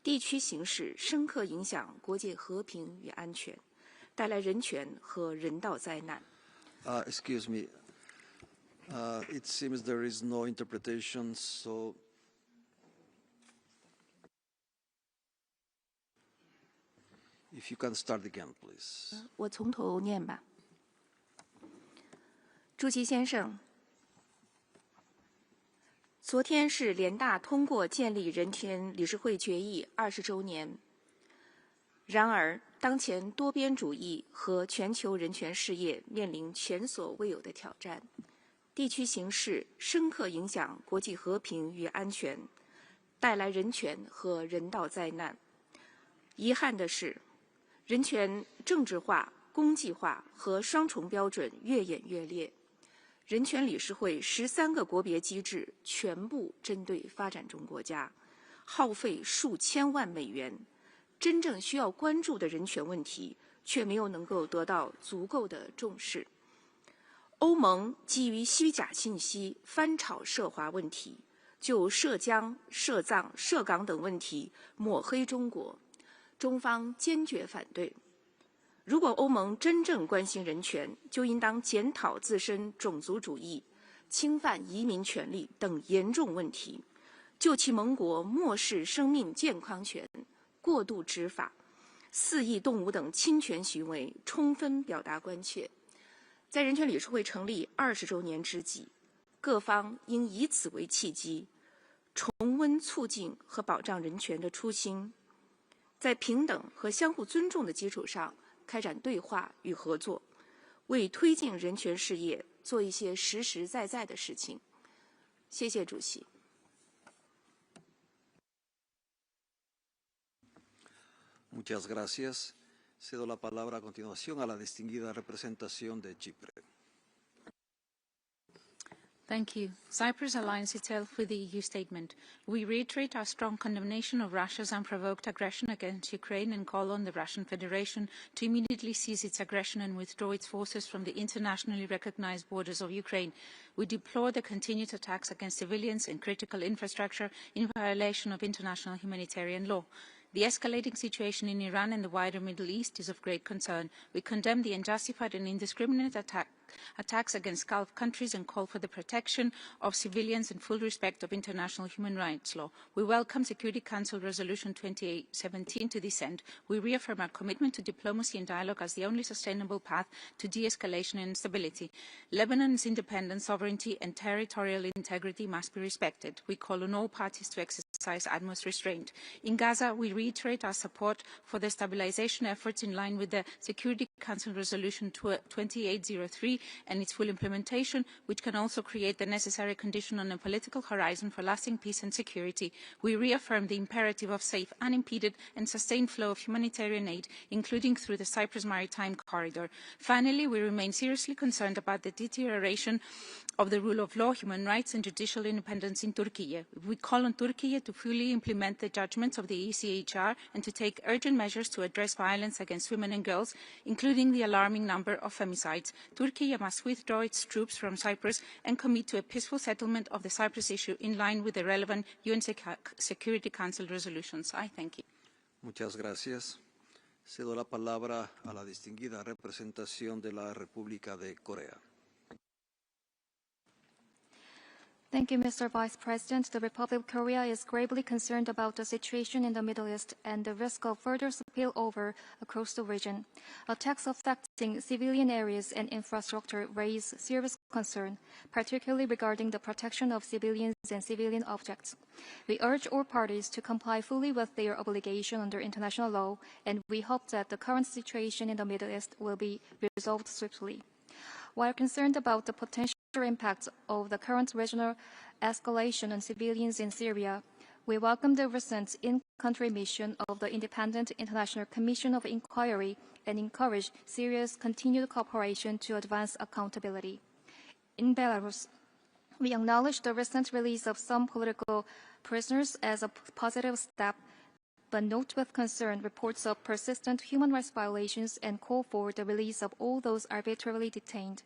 地区形势深刻影响国际和平与安全，带来人权和人道灾难。Excuse me. It seems there is no interpretation, so if you can start again, please. 我从头念吧。主席先生，昨天是联大通过建立人权理事会决议20周年。然而，当前多边主义和全球人权事业面临前所未有的挑战，地区形势深刻影响国际和平与安全，带来人权和人道灾难。遗憾的是，人权政治化、公际化和双重标准越演越烈。人权理事会13个国别机制全部针对发展中国家，耗费数千万美元，真正需要关注的人权问题却没有能够得到足够的重视。欧盟基于虚假信息翻炒涉华问题，就涉疆、涉藏、涉港等问题抹黑中国，中方坚决反对。如果欧盟真正关心人权，就应当检讨自身种族主义、侵犯移民权利等严重问题，就其盟国漠视生命健康权、过度执法、肆意动武等侵权行为充分表达关切。在人权理事会成立20周年之际，各方应以此为契机，重温促进和保障人权的初心，在平等和相互尊重的基础上开展对话与合作，为推进人权事业做一些实实在在的事情。谢谢主席。Muchas gracias. Cedo la palabra a continuación a la distinguida representación de Chipre. Thank you. Cyprus aligns itself with the EU statement. We reiterate our strong condemnation of Russia's unprovoked aggression against Ukraine and call on the Russian Federation to immediately cease its aggression and withdraw its forces from the internationally recognized borders of Ukraine. We deplore the continued attacks against civilians and critical infrastructure in violation of international humanitarian law. The escalating situation in Iran and the wider Middle East is of great concern. We condemn the unjustified and indiscriminate attacks against Gulf countries and call for the protection of civilians and full respect of international human rights law. We welcome Security Council Resolution 2817 to this end. We reaffirm our commitment to diplomacy and dialogue as the only sustainable path to de-escalation and stability. Lebanon's independence, sovereignty and territorial integrity must be respected. We call on all parties to exercise utmost restraint. In Gaza, we reiterate our support for the stabilization efforts in line with the Security Council Resolution 2803 and its full implementation, which can also create the necessary condition on a political horizon for lasting peace and security. We reaffirm the imperative of safe, unimpeded and sustained flow of humanitarian aid, including through the Cyprus Maritime Corridor. Finally, we remain seriously concerned about the deterioration of the rule of law, human rights and judicial independence in Turkey. We call on Turkey to to fully implement the judgments of the ECHR and to take urgent measures to address violence against women and girls, including the alarming number of femicides. Turkey must withdraw its troops from Cyprus and commit to a peaceful settlement of the Cyprus issue in line with the relevant UN Security Council resolutions. I thank you. Muchas gracias. Cedo la palabra a la distinguida representación de la República de Corea. Thank you, Mr. Vice President. The Republic of Korea is gravely concerned about the situation in the Middle East and the risk of further spillover across the region. Attacks affecting civilian areas and infrastructure raise serious concern, particularly regarding the protection of civilians and civilian objects. We urge all parties to comply fully with their obligation under international law, and we hope that the current situation in the Middle East will be resolved swiftly. While concerned about the potential impacts of the current regional escalation on civilians in Syria, we welcome the recent in-country mission of the Independent International Commission of Inquiry and encourage Syria's continued cooperation to advance accountability. In Belarus, we acknowledge the recent release of some political prisoners as a positive step, but note with concern reports of persistent human rights violations and call for the release of all those arbitrarily detained.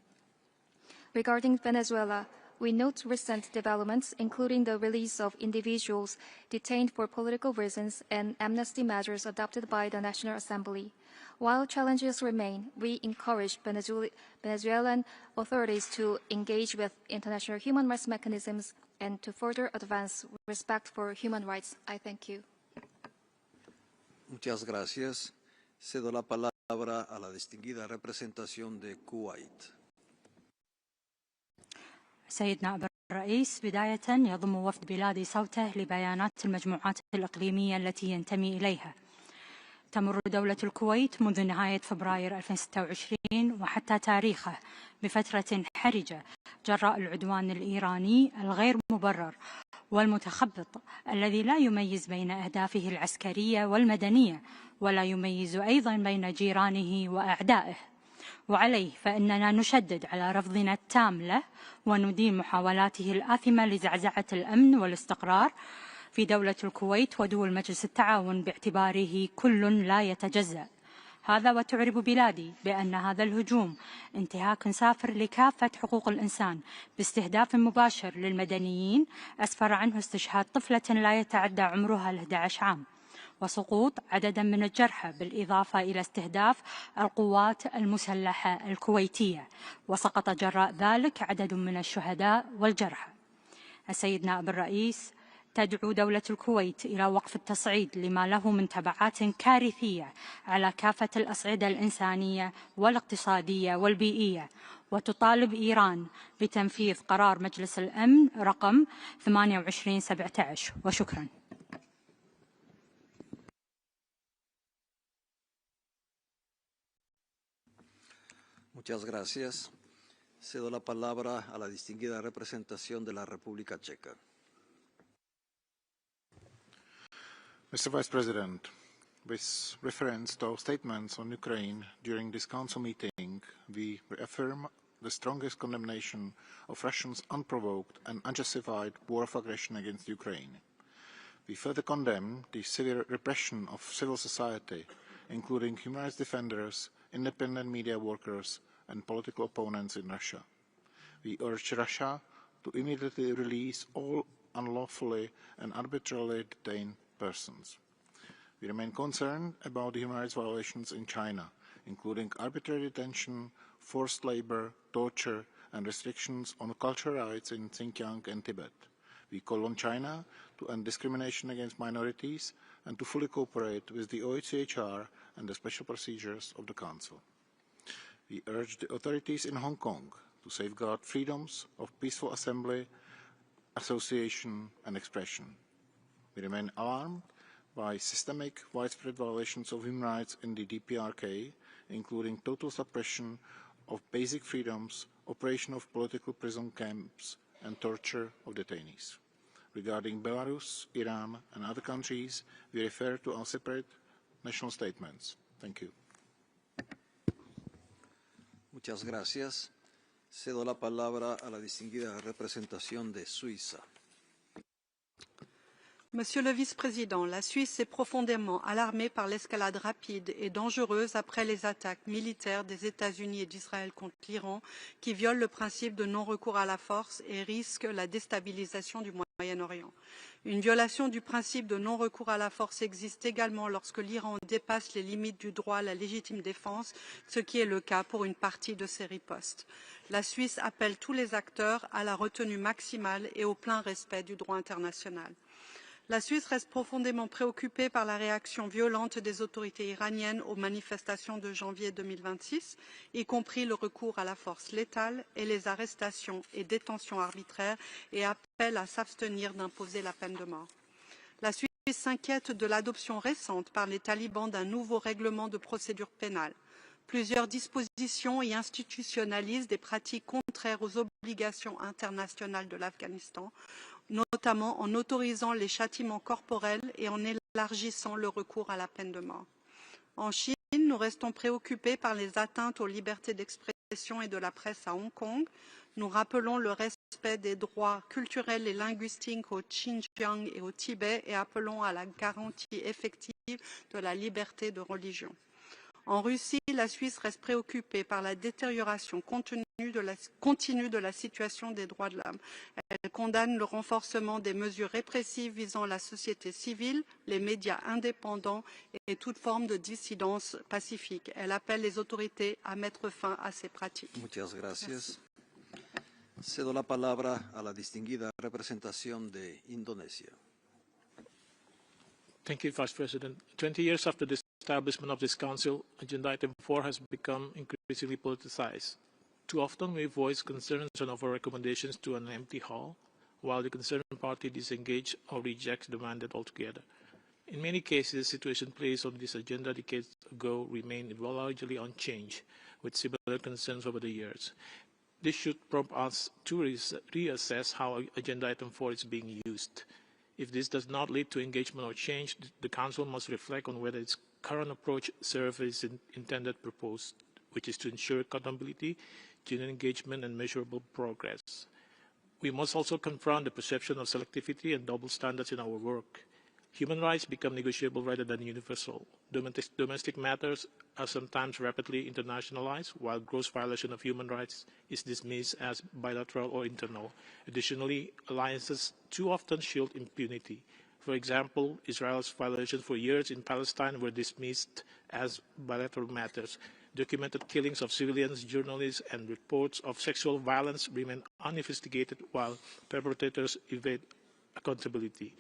Regarding Venezuela, we note recent developments, including the release of individuals detained for political reasons and amnesty measures adopted by the National Assembly. While challenges remain, we encourage Venezuelan authorities to engage with international human rights mechanisms and to further advance respect for human rights. I thank you. Muchas gracias. Cedo la palabra a la distinguida representación de Kuwait. سيد نائب الرئيس، بداية يضم وفد بلادي صوته لبيانات المجموعات الإقليمية التي ينتمي إليها. تمر دولة الكويت منذ نهاية فبراير 2026 وحتى تاريخه بفترة حرجة جراء العدوان الإيراني الغير مبرر والمتخبط الذي لا يميز بين أهدافه العسكرية والمدنية، ولا يميز أيضا بين جيرانه وأعدائه. وعليه فإننا نشدد على رفضنا التام له وندين محاولاته الآثمة لزعزعة الأمن والاستقرار في دولة الكويت ودول مجلس التعاون باعتباره كل لا يتجزأ. هذا وتعرب بلادي بأن هذا الهجوم انتهاك سافر لكافة حقوق الإنسان باستهداف مباشر للمدنيين أسفر عنه استشهاد طفلة لا يتعدى عمرها 11 عام وسقوط عددا من الجرحى، بالإضافة إلى استهداف القوات المسلحة الكويتية، وسقط جراء ذلك عدد من الشهداء والجرحى. السيد نائب الرئيس، تدعو دولة الكويت إلى وقف التصعيد لما له من تبعات كارثية على كافة الأصعدة الإنسانية والاقتصادية والبيئية، وتطالب إيران بتنفيذ قرار مجلس الأمن رقم 2817. وشكرا. Muchas gracias. Cedo la palabra a la distinguida representación de la República Checa. Mr. Vice President, with reference to our statements on Ukraine during this Council meeting, we reaffirm the strongest condemnation of Russia's unprovoked and unjustified war of aggression against Ukraine. We further condemn the severe repression of civil society, including human rights defenders, independent media workers, and political opponents in Russia. We urge Russia to immediately release all unlawfully and arbitrarily detained persons. We remain concerned about the human rights violations in China, including arbitrary detention, forced labor, torture, and restrictions on cultural rights in Xinjiang and Tibet. We call on China to end discrimination against minorities and to fully cooperate with the OHCHR and the special procedures of the Council. We urge the authorities in Hong Kong to safeguard freedoms of peaceful assembly, association, and expression. We remain alarmed by systemic, widespread violations of human rights in the DPRK, including total suppression of basic freedoms, operation of political prison camps, and torture of detainees. Regarding Belarus, Iran, and other countries, we refer to our separate national statements. Thank you. Muchas gracias. Cedo la palabra a la distinguida representación de Suiza. Monsieur le Vice-président, la Suisse est profondément alarmée par l'escalade rapide et dangereuse après les attaques militaires des États-Unis et d'Israël contre l'Iran qui violent le principe de non-recours à la force et risquent la déstabilisation du Moyen-Orient. Une violation du principe de non-recours à la force existe également lorsque l'Iran dépasse les limites du droit à la légitime défense, ce qui est le cas pour une partie de ses ripostes. La Suisse appelle tous les acteurs à la retenue maximale et au plein respect du droit international. La Suisse reste profondément préoccupée par la réaction violente des autorités iraniennes aux manifestations de janvier 2026, y compris le recours à la force létale et les arrestations et détentions arbitraires, et appelle à s'abstenir d'imposer la peine de mort. La Suisse s'inquiète de l'adoption récente par les talibans d'un nouveau règlement de procédure pénale. Plusieurs dispositions y institutionnalisent des pratiques contraires aux obligations internationales de l'Afghanistan, notamment en autorisant les châtiments corporels et en élargissant le recours à la peine de mort. En Chine, nous restons préoccupés par les atteintes aux libertés d'expression et de la presse à Hong Kong. Nous rappelons le respect des droits culturels et linguistiques au Xinjiang et au Tibet et appelons à la garantie effective de la liberté de religion. En Russie, la Suisse reste préoccupée par la détérioration continue de la situation des droits de l'homme. Elle condamne le renforcement des mesures répressives visant la société civile, les médias indépendants et toute forme de dissidence pacifique. Elle appelle les autorités à mettre fin à ces pratiques. Muchas gracias. Cedo la palabra a la distinguida representación de Indonesia. Thank you, Vice President. 20 years after the establishment of this Council, Agenda Item 4 has become increasingly politicized. Too often we voice concerns and offer recommendations to an empty hall, while the concerned party disengages or rejects the mandate altogether. In many cases, the situation placed on this agenda decades ago remained largely unchanged, with similar concerns over the years. This should prompt us to reassess how Agenda Item 4 is being used. If this does not lead to engagement or change, the Council must reflect on whether its current approach serves its intended purpose, which is to ensure accountability, genuine engagement, and measurable progress. We must also confront the perception of selectivity and double standards in our work. Human rights become negotiable rather than universal. Domestic matters are sometimes rapidly internationalized, while gross violation of human rights is dismissed as bilateral or internal. Additionally, alliances too often shield impunity. For example, Israel's violations for years in Palestine were dismissed as bilateral matters. Documented killings of civilians, journalists, and reports of sexual violence remain uninvestigated while perpetrators evade accountability.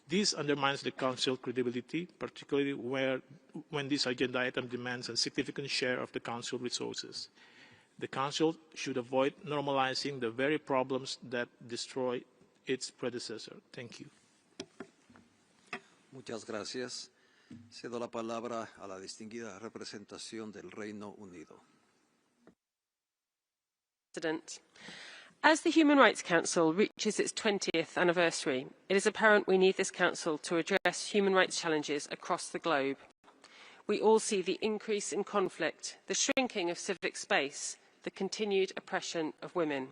This undermines the Council's credibility, particularly when this agenda item demands a significant share of the Council resources. The Council should avoid normalizing the very problems that destroy its predecessor. Thank you. Muchas gracias. Cedo la palabra a la distinguida representación del Reino Unido. President. As the Human Rights Council reaches its 20th anniversary, it is apparent we need this Council to address human rights challenges across the globe. We all see the increase in conflict, the shrinking of civic space, the continued oppression of women,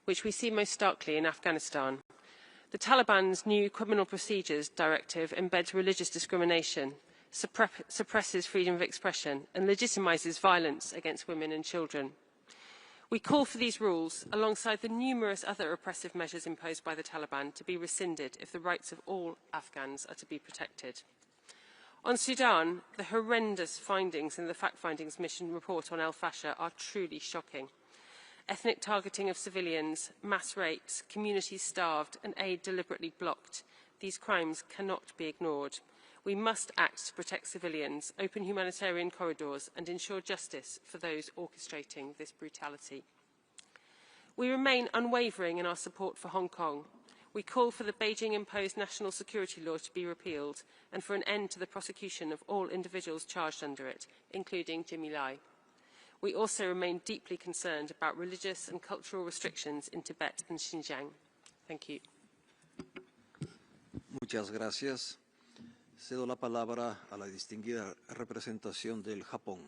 which we see most starkly in Afghanistan. The Taliban's new Criminal Procedures Directive embeds religious discrimination, suppresses freedom of expression, and legitimises violence against women and children. We call for these rules, alongside the numerous other oppressive measures imposed by the Taliban, to be rescinded if the rights of all Afghans are to be protected. On Sudan, the horrendous findings in the Fact Findings Mission report on El Fasher are truly shocking. Ethnic targeting of civilians, mass rapes, communities starved, and aid deliberately blocked. These crimes cannot be ignored. We must act to protect civilians, open humanitarian corridors, and ensure justice for those orchestrating this brutality. We remain unwavering in our support for Hong Kong. We call for the Beijing-imposed national security law to be repealed and for an end to the prosecution of all individuals charged under it, including Jimmy Lai. We also remain deeply concerned about religious and cultural restrictions in Tibet and Xinjiang. Thank you. Muchas gracias. Cedo la palabra a la distinguida representación del Japón.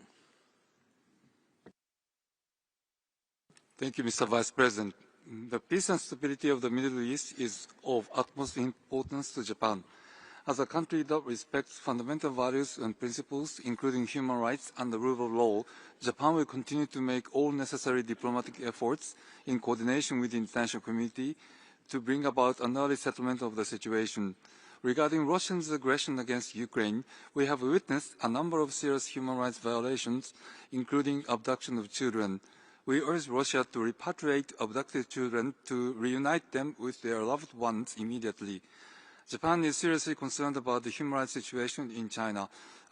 Thank you, Mr. Vice President. The peace and stability of the Middle East is of utmost importance to Japan. As a country that respects fundamental values and principles, including human rights and the rule of law, Japan will continue to make all necessary diplomatic efforts in coordination with the international community to bring about an early settlement of the situation. Regarding Russia's aggression against Ukraine, we have witnessed a number of serious human rights violations, including abduction of children. We urge Russia to repatriate abducted children to reunite them with their loved ones immediately. Japan is seriously concerned about the human rights situation in China.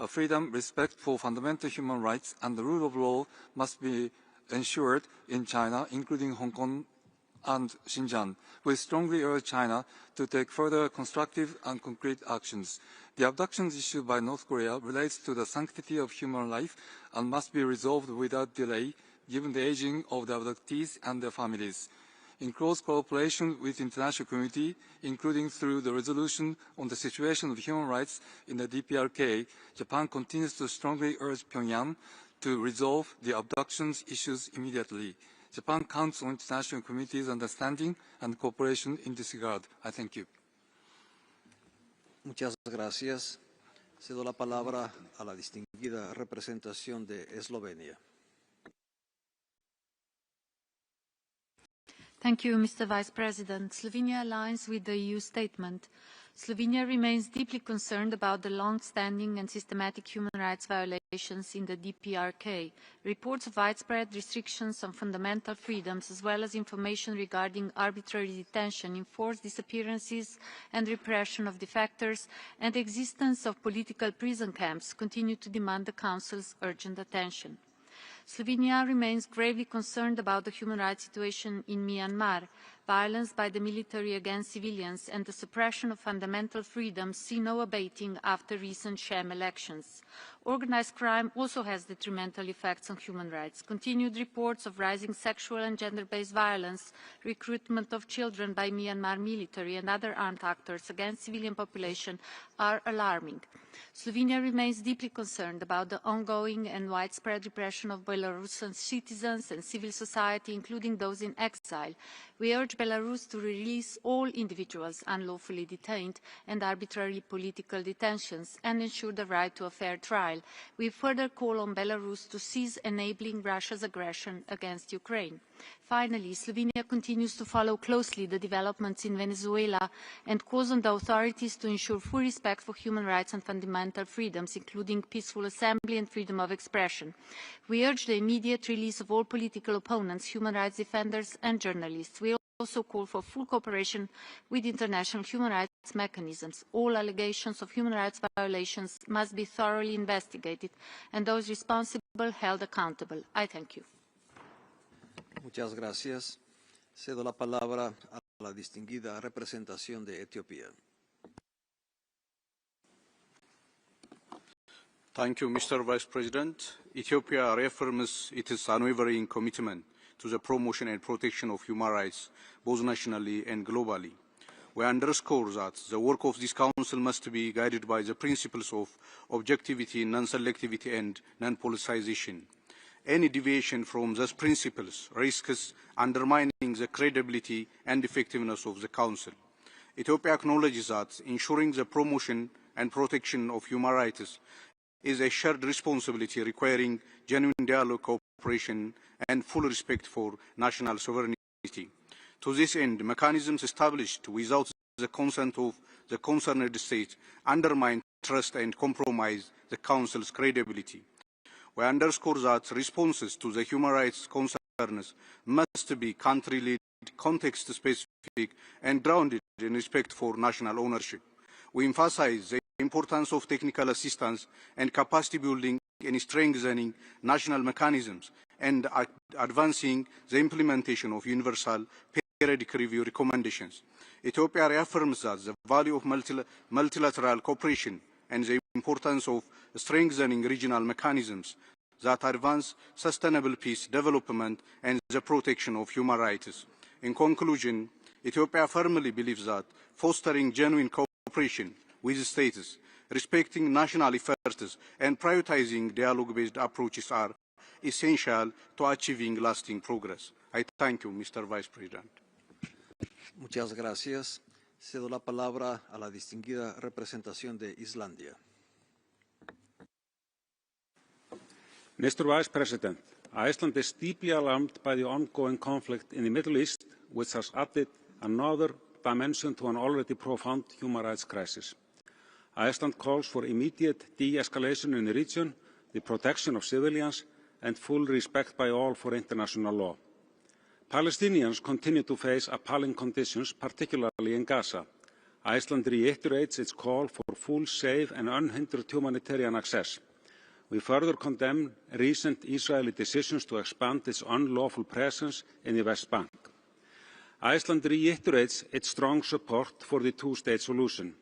Freedom, respect for fundamental human rights, and the rule of law must be ensured in China, including Hong Kong and Xinjiang. We strongly urge China to take further constructive and concrete actions. The abductions issued by North Korea relates to the sanctity of human life and must be resolved without delay, given the aging of the abductees and their families. In close cooperation with the international community, including through the resolution on the situation of human rights in the DPRK, Japan continues to strongly urge Pyongyang to resolve the abductions issues immediately. Japan counts on international community's understanding and cooperation in this regard. I thank you. Muchas gracias. Cedo la palabra a la distinguida representación de Eslovenia. Thank you, Mr. Vice President. Slovenia aligns with the EU statement. Slovenia remains deeply concerned about the long-standing and systematic human rights violations in the DPRK. Reports of widespread restrictions on fundamental freedoms, as well as information regarding arbitrary detention, enforced disappearances and repression of defectors, and the existence of political prison camps, continue to demand the Council's urgent attention. Slovenia remains gravely concerned about the human rights situation in Myanmar. Violence by the military against civilians and the suppression of fundamental freedoms see no abating after recent sham elections. Organised crime also has detrimental effects on human rights. Continued reports of rising sexual and gender-based violence, recruitment of children by Myanmar military and other armed actors against civilian population are alarming. Slovenia remains deeply concerned about the ongoing and widespread repression of Belarusian citizens and civil society, including those in exile. We urge Belarus to release all individuals unlawfully detained and arbitrary political detentions and ensure the right to a fair trial. We further call on Belarus to cease enabling Russia's aggression against Ukraine. Finally, Slovenia continues to follow closely the developments in Venezuela and calls on the authorities to ensure full respect for human rights and fundamental freedoms, including peaceful assembly and freedom of expression. We urge the immediate release of all political opponents, human rights defenders and journalists. We also call for full cooperation with international human rights mechanisms. All allegations of human rights violations must be thoroughly investigated and those responsible held accountable. I thank you. Muchas gracias. Cedo la palabra a la distinguida representación de Etiopía. Thank you, Mr. Vice President. Ethiopia reaffirms its unwavering commitment to the promotion and protection of human rights, both nationally and globally. We underscore that the work of this Council must be guided by the principles of objectivity, non-selectivity and non-politicization. Any deviation from those principles risks undermining the credibility and effectiveness of the Council. Ethiopia acknowledges that ensuring the promotion and protection of human rights is a shared responsibility requiring genuine dialogue, cooperation and full respect for national sovereignty. To this end, mechanisms established without the consent of the concerned state undermine trust and compromise the Council's credibility. We underscore that responses to the human rights concerns must be country-led, context-specific, and grounded in respect for national ownership. We emphasize the importance of technical assistance and capacity building in strengthening national mechanisms and advancing the implementation of universal periodic review recommendations. Ethiopia reaffirms that the value of multilateral cooperation and the importance of strengthening regional mechanisms that advance sustainable peace, development, and the protection of human rights. In conclusion, Ethiopia firmly believes that fostering genuine cooperation with states, respecting national efforts, and prioritizing dialogue-based approaches are essential to achieving lasting progress. I thank you, Mr. Vice President. Muchas gracias. Cedo la palabra a la distinguida representación de Islandia. Mr. Vice President, Iceland is deeply alarmed by the ongoing conflict in the Middle East, which has added another dimension to an already profound human rights crisis. Iceland calls for immediate de-escalation in the region, the protection of civilians, and full respect by all for international law. Palestinians continue to face appalling conditions, particularly in Gaza. Iceland reiterates its call for full, safe and unhindered humanitarian access. We further condemn recent Israeli decisions to expand its unlawful presence in the West Bank. Iceland reiterates its strong support for the two-state solution.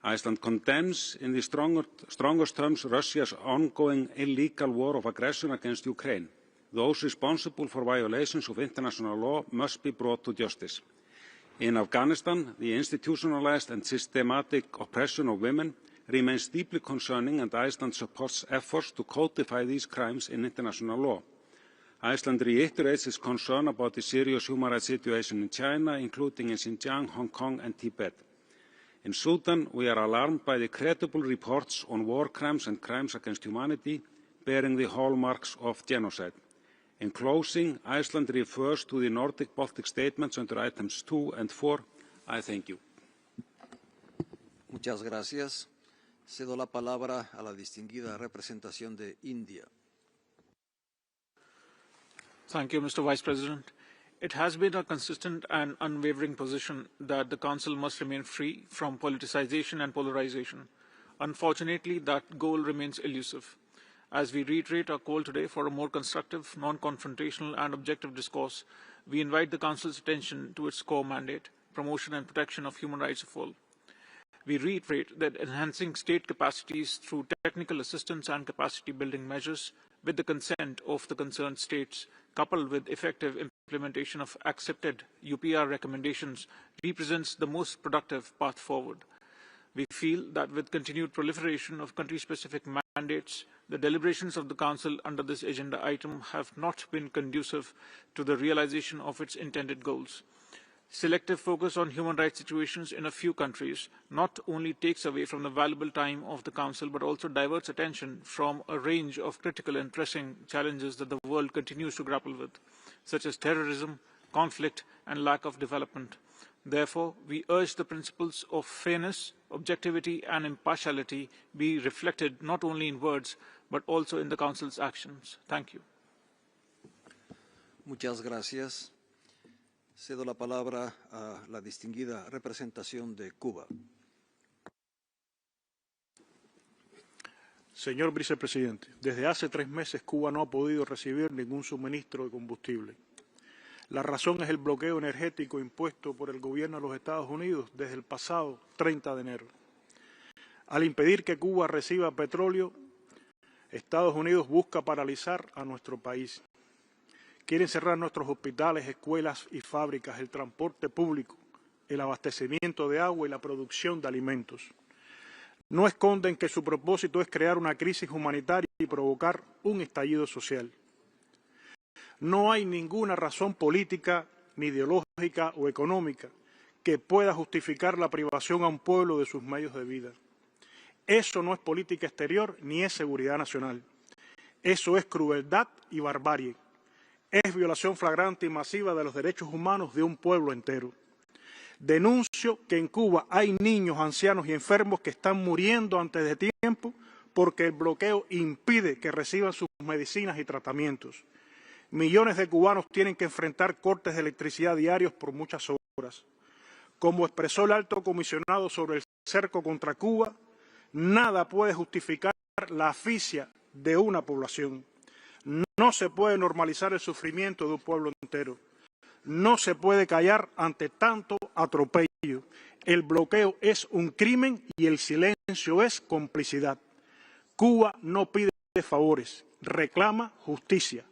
Iceland condemns in the strongest terms Russia's ongoing illegal war of aggression against Ukraine. Those responsible for violations of international law must be brought to justice. In Afghanistan, the institutionalized and systematic oppression of women remains deeply concerning, and Iceland supports efforts to codify these crimes in international law. Iceland reiterates its concern about the serious human rights situation in China, including in Xinjiang, Hong Kong and Tibet. In Sudan, we are alarmed by the credible reports on war crimes and crimes against humanity bearing the hallmarks of genocide. In closing, Iceland refers to the Nordic-Baltic statements under items 2 and 4. I thank you. Muchas gracias. Cedo la palabra a la distinguida representación de India. Thank you, Mr. Vice President. It has been a consistent and unwavering position that the Council must remain free from politicization and polarization. Unfortunately, that goal remains elusive. As we reiterate our call today for a more constructive, non-confrontational and objective discourse, we invite the Council's attention to its core mandate, promotion and protection of human rights of all. We reiterate that enhancing state capacities through technical assistance and capacity-building measures with the consent of the concerned states, coupled with effective implementation of accepted UPR recommendations, represents the most productive path forward. We feel that with continued proliferation of country-specific mandates, the deliberations of the Council under this agenda item have not been conducive to the realization of its intended goals. Selective focus on human rights situations in a few countries not only takes away from the valuable time of the Council, but also diverts attention from a range of critical and pressing challenges that the world continues to grapple with, such as terrorism, conflict, and lack of development. Therefore, we urge the principles of fairness, objectivity, and impartiality be reflected not only in words, but also in the Council's actions. Thank you. Muchas gracias. Cedo la palabra a la distinguida representación de Cuba. Señor Vicepresidente, desde hace 3 meses Cuba no ha podido recibir ningún suministro de combustible. La razón es el bloqueo energético impuesto por el gobierno de los Estados Unidos desde el pasado 30 de enero. Al impedir que Cuba reciba petróleo, Estados Unidos busca paralizar a nuestro país. Quieren cerrar nuestros hospitales, escuelas y fábricas, el transporte público, el abastecimiento de agua y la producción de alimentos. No esconden que su propósito es crear una crisis humanitaria y provocar un estallido social. No hay ninguna razón política, ni ideológica o económica que pueda justificar la privación a un pueblo de sus medios de vida. Eso no es política exterior ni es seguridad nacional. Eso es crueldad y barbarie. Es violación flagrante y masiva de los derechos humanos de un pueblo entero. Denuncio que en Cuba hay niños, ancianos y enfermos que están muriendo antes de tiempo porque el bloqueo impide que reciban sus medicinas y tratamientos. Millones de cubanos tienen que enfrentar cortes de electricidad diarios por muchas horas. Como expresó el alto comisionado sobre el cerco contra Cuba, nada puede justificar la asfixia de una población. No se puede normalizar el sufrimiento de un pueblo entero. No se puede callar ante tanto atropello. El bloqueo es un crimen y el silencio es complicidad. Cuba no pide favores, reclama justicia.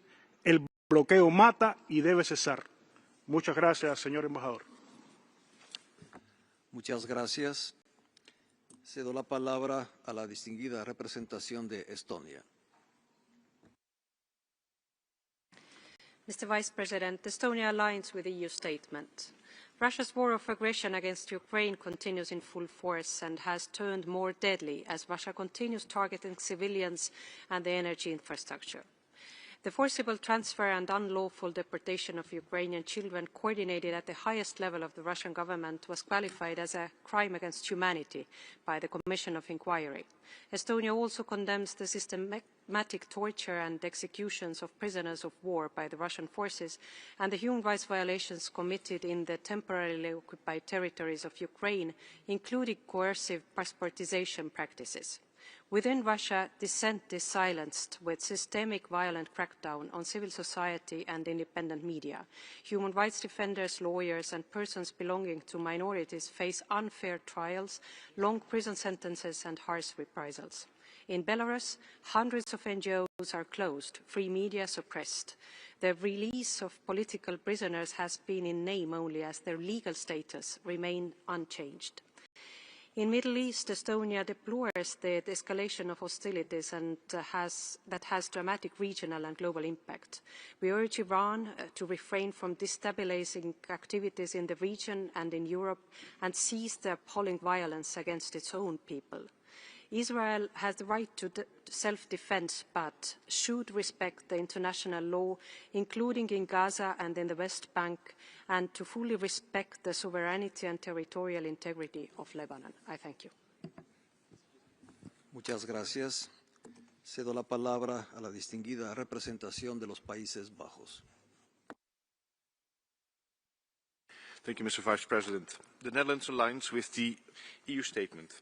El bloqueo mata y debe cesar. Muchas gracias, señor embajador. Muchas gracias. Cedo la palabra a la distinguida representación de Estonia. Mr. Vice President, Estonia aligns with the EU statement. Russia's war of aggression against Ukraine continues in full force and has turned more deadly as Russia continues targeting civilians and the energy infrastructure. The forcible transfer and unlawful deportation of Ukrainian children coordinated at the highest level of the Russian government was qualified as a crime against humanity by the Commission of Inquiry. Estonia also condemns the systematic torture and executions of prisoners of war by the Russian forces and the human rights violations committed in the temporarily occupied territories of Ukraine, including coercive passportization practices. Within Russia, dissent is silenced with systemic violent crackdown on civil society and independent media. Human rights defenders, lawyers and persons belonging to minorities face unfair trials, long prison sentences and harsh reprisals. In Belarus, hundreds of NGOs are closed, free media suppressed. The release of political prisoners has been in name only as their legal status remained unchanged. In the Middle East, Estonia deplores the escalation of hostilities and that has dramatic regional and global impact. We urge Iran to refrain from destabilizing activities in the region and in Europe and cease the appalling violence against its own people. Israel has the right to self-defense, but should respect the international law, including in Gaza and in the West Bank, and to fully respect the sovereignty and territorial integrity of Lebanon. I thank you. Muchas gracias. Cedo la palabra a la distinguida representación de los Países Bajos. Thank you, Mr. Vice President. The Netherlands aligns with the EU statement.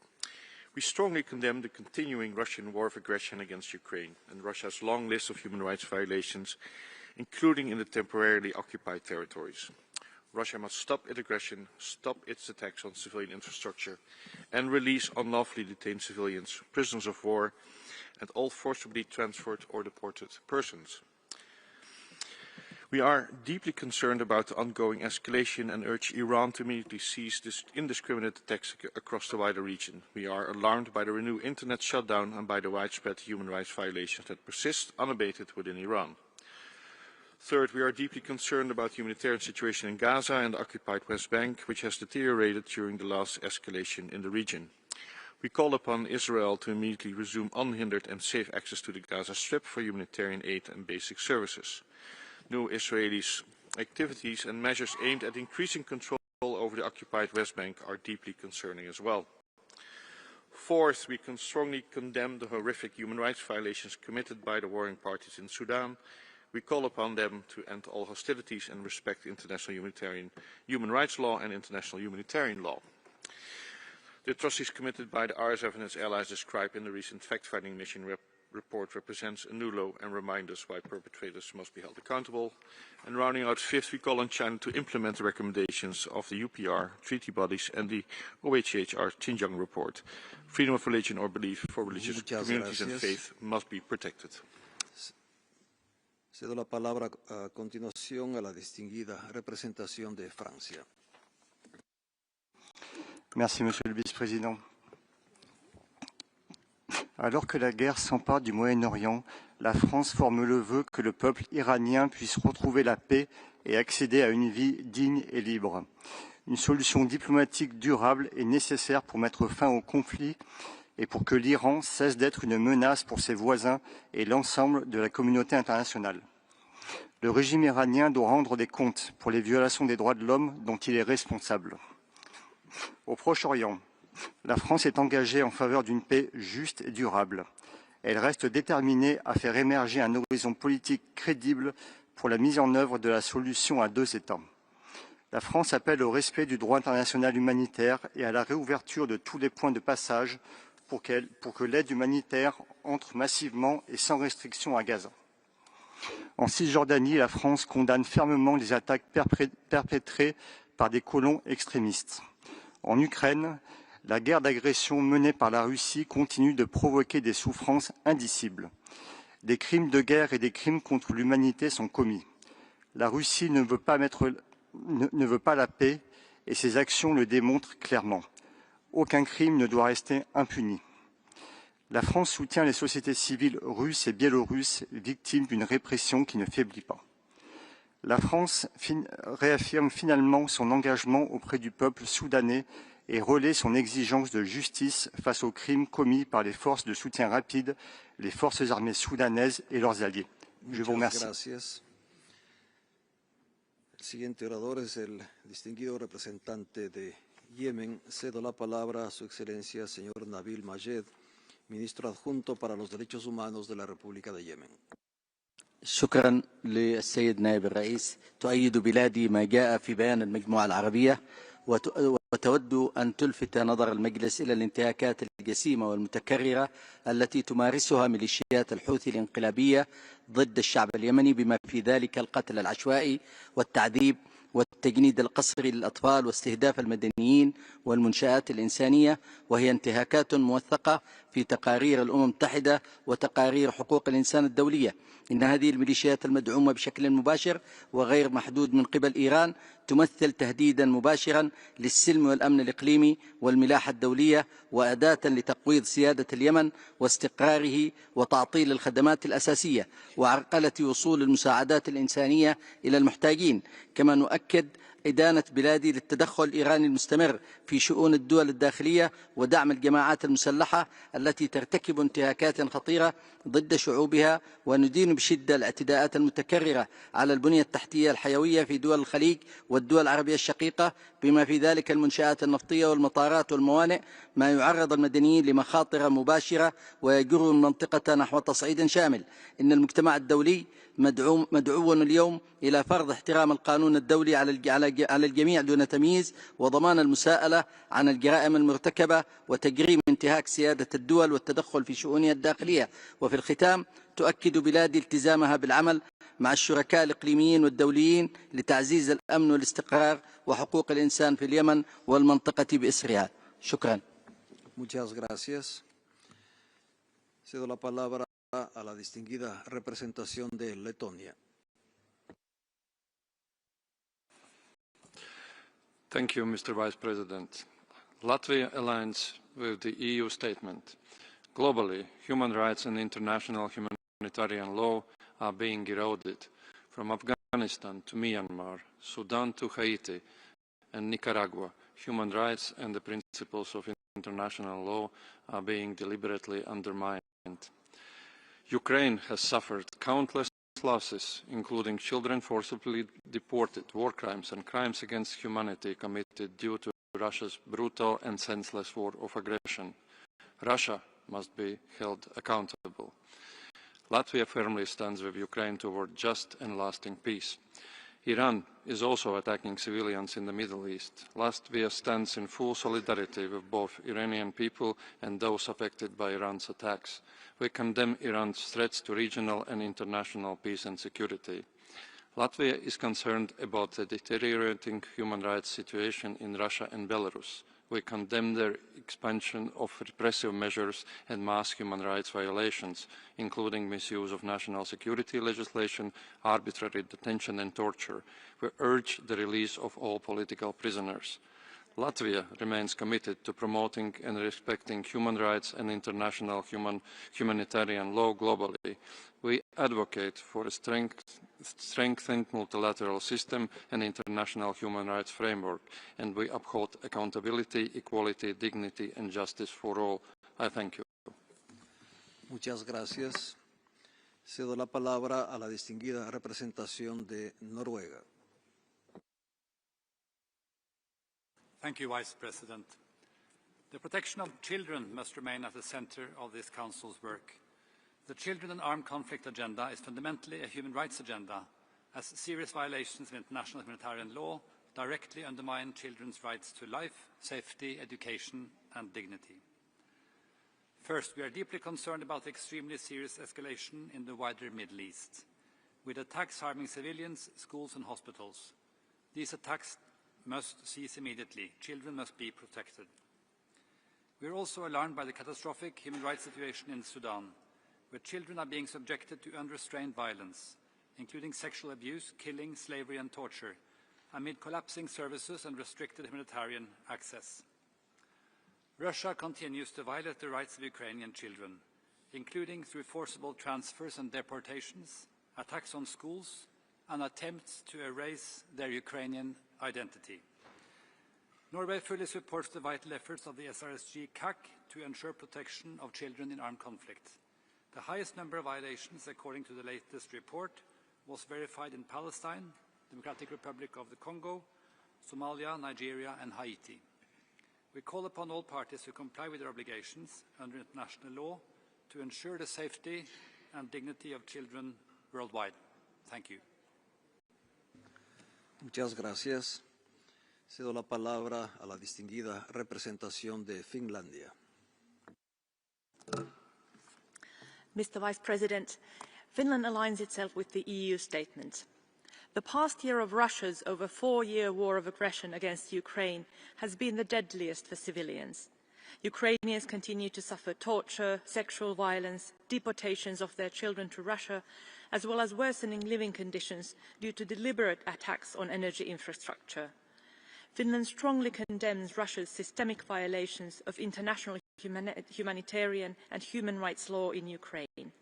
We strongly condemn the continuing Russian war of aggression against Ukraine and Russia's long list of human rights violations, including in the temporarily occupied territories. Russia must stop its aggression, stop its attacks on civilian infrastructure, and release unlawfully detained civilians, prisoners of war, and all forcibly transferred or deported persons. We are deeply concerned about the ongoing escalation and urge Iran to immediately cease this indiscriminate attacks across the wider region. We are alarmed by the renewed internet shutdown and by the widespread human rights violations that persist unabated within Iran. Third, we are deeply concerned about the humanitarian situation in Gaza and the occupied West Bank, which has deteriorated during the last escalation in the region. We call upon Israel to immediately resume unhindered and safe access to the Gaza Strip for humanitarian aid and basic services. New Israeli activities and measures aimed at increasing control over the occupied West Bank are deeply concerning as well. Fourth, we can strongly condemn the horrific human rights violations committed by the warring parties in Sudan. We call upon them to end all hostilities and respect international human rights law and international humanitarian law. The atrocities committed by the RSF and its allies described in the recent fact-finding mission report represents a new low and reminds us why perpetrators must be held accountable. And rounding out fifth, we call on China to implement the recommendations of the UPR, treaty bodies and the OHHR Xinjiang report. Freedom of religion or belief for religious communities and faith must be protected. Cedo la palabra a continuación a la distinguida representación de Francia. Merci, Monsieur le Vice-président. Alors que la guerre s'empare du Moyen-Orient, la France forme le vœu que le peuple iranien puisse retrouver la paix et accéder à une vie digne et libre. Une solution diplomatique durable est nécessaire pour mettre fin au conflit et pour que l'Iran cesse d'être une menace pour ses voisins et l'ensemble de la communauté internationale. Le régime iranien doit rendre des comptes pour les violations des droits de l'homme dont il est responsable. Au Proche-Orient, la France est engagée en faveur d'une paix juste et durable. Elle reste déterminée à faire émerger un horizon politique crédible pour la mise en œuvre de la solution à deux États. La France appelle au respect du droit international humanitaire et à la réouverture de tous les points de passage pour que l'aide humanitaire entre massivement et sans restriction à Gaza. En Cisjordanie, la France condamne fermement les attaques perpétrées par des colons extrémistes. En Ukraine, la guerre d'agression menée par la Russie continue de provoquer des souffrances indicibles. Des crimes de guerre et des crimes contre l'humanité sont commis. La Russie ne veut pas la paix et ses actions le démontrent clairement. Aucun crime ne doit rester impuni. La France soutient les sociétés civiles russes et biélorusses victimes d'une répression qui ne faiblit pas. La France réaffirme finalement son engagement auprès du peuple soudanais et relaie son exigence de justice face aux crimes commis par les forces de soutien rapide, les forces armées soudanaises et leurs alliés. Je vous remercie. Gracias. El siguiente orador es el distinguido representante de Yemen. Cedo la palabra a su excelencia, señor Nabil Majed, ministro adjunto para los derechos humanos de la República de Yemen. شكرا للسيد نائب الرئيس. تؤيد بلادي ما جاء في بيان المجموعة العربية وتود أن تلفت نظر المجلس إلى الانتهاكات الجسيمة والمتكررة التي تمارسها ميليشيات الحوثي الانقلابية ضد الشعب اليمني، بما في ذلك القتل العشوائي والتعذيب والتجنيد القسري للأطفال واستهداف المدنيين والمنشآت الإنسانية، وهي انتهاكات موثقة في تقارير الأمم المتحدة وتقارير حقوق الإنسان الدولية. إن هذه الميليشيات المدعومة بشكل مباشر وغير محدود من قبل إيران تمثل تهديدا مباشرا للسلم والأمن الإقليمي والملاحة الدولية، وأداة لتقويض سيادة اليمن واستقراره وتعطيل الخدمات الأساسية وعرقلة وصول المساعدات الإنسانية إلى المحتاجين. كما نؤكد إدانة بلادي للتدخل الإيراني المستمر في شؤون الدول الداخلية ودعم الجماعات المسلحة التي ترتكب انتهاكات خطيرة ضد شعوبها، وندين بشدة الاعتداءات المتكررة على البنية التحتية الحيوية في دول الخليج والدول العربية الشقيقة، بما في ذلك المنشآت النفطية والمطارات والموانئ، ما يعرض المدنيين لمخاطر مباشرة ويجر المنطقة نحو تصعيد شامل. إن المجتمع الدولي مدعو اليوم إلى فرض احترام القانون الدولي على الجميع دون تمييز، وضمان المساءلة عن الجرائم المرتكبة وتجريم انتهاك سيادة الدول والتدخل في شؤونها الداخلية. وفي الختام تؤكد بلادي التزامها بالعمل مع الشركاء الإقليميين والدوليين لتعزيز الأمن والاستقرار وحقوق الإنسان في اليمن والمنطقة بأسرها. شكرا. Muchas gracias. Cedo la palabra a la distinguida representación de Letonia. Thank you, Mr. Vice President. Latvia aligns with the EU statement. Globally, human rights and international humanitarian law are being eroded. From Afghanistan to Myanmar, Sudan to Haiti and Nicaragua, human rights and the principles of international law are being deliberately undermined. Ukraine has suffered countless losses, including children forcibly deported, war crimes and crimes against humanity committed due to Russia's brutal and senseless war of aggression. Russia must be held accountable. Latvia firmly stands with Ukraine toward just and lasting peace. Iran is also attacking civilians in the Middle East. Latvia stands in full solidarity with both Iranian people and those affected by Iran's attacks. We condemn Iran's threats to regional and international peace and security. Latvia is concerned about the deteriorating human rights situation in Russia and Belarus. We condemn their expansion of repressive measures and mass human rights violations, including misuse of national security legislation, arbitrary detention and torture. We urge the release of all political prisoners. Latvia remains committed to promoting and respecting human rights and international humanitarian law globally. We advocate for a strengthened multilateral system and international human rights framework, and we uphold accountability, equality, dignity, and justice for all. I thank you. Muchas gracias. Cedo la palabra a la distinguida representación de Noruega. Thank you, Vice President. The protection of children must remain at the center of this Council's work. The Children and Armed Conflict agenda is fundamentally a human rights agenda, as serious violations of international humanitarian law directly undermine children's rights to life, safety, education, and dignity. First, we are deeply concerned about the extremely serious escalation in the wider Middle East, with attacks harming civilians, schools, and hospitals. These attacks must cease immediately. Children must be protected. We are also alarmed by the catastrophic human rights situation in Sudan, where children are being subjected to unrestrained violence, including sexual abuse, killing, slavery, and torture, amid collapsing services and restricted humanitarian access. Russia continues to violate the rights of Ukrainian children, including through forcible transfers and deportations, attacks on schools, and attempts to erase their Ukrainian identity. Norway fully supports the vital efforts of the SRSG CAC to ensure protection of children in armed conflict. The highest number of violations, according to the latest report, was verified in Palestine, Democratic Republic of the Congo, Somalia, Nigeria, and Haiti. We call upon all parties to comply with their obligations under international law to ensure the safety and dignity of children worldwide. Thank you. Muchas gracias. Cedo la palabra a la distinguida representación de Finlandia. Mr. Vice President, Finland aligns itself with the EU statement. The past year of Russia's over 4-year war of aggression against Ukraine has been the deadliest for civilians. Ukrainians continue to suffer torture, sexual violence, deportations of their children to Russia, as well as worsening living conditions due to deliberate attacks on energy infrastructure. Finland strongly condemns Russia's systemic violations of international humanitarian and human rights law in Ukraine.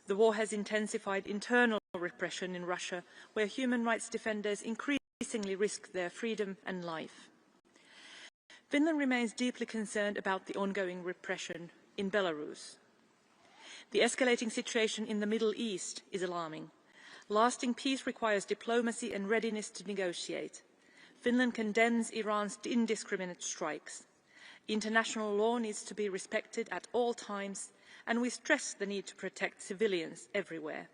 The war has intensified internal repression in Russia, where human rights defenders increasingly risk their freedom and life. Finland remains deeply concerned about the ongoing repression in Belarus. The escalating situation in the Middle East is alarming. Lasting peace requires diplomacy and readiness to negotiate. Finland condemns Iran's indiscriminate strikes. International law needs to be respected at all times, and we stress the need to protect civilians everywhere.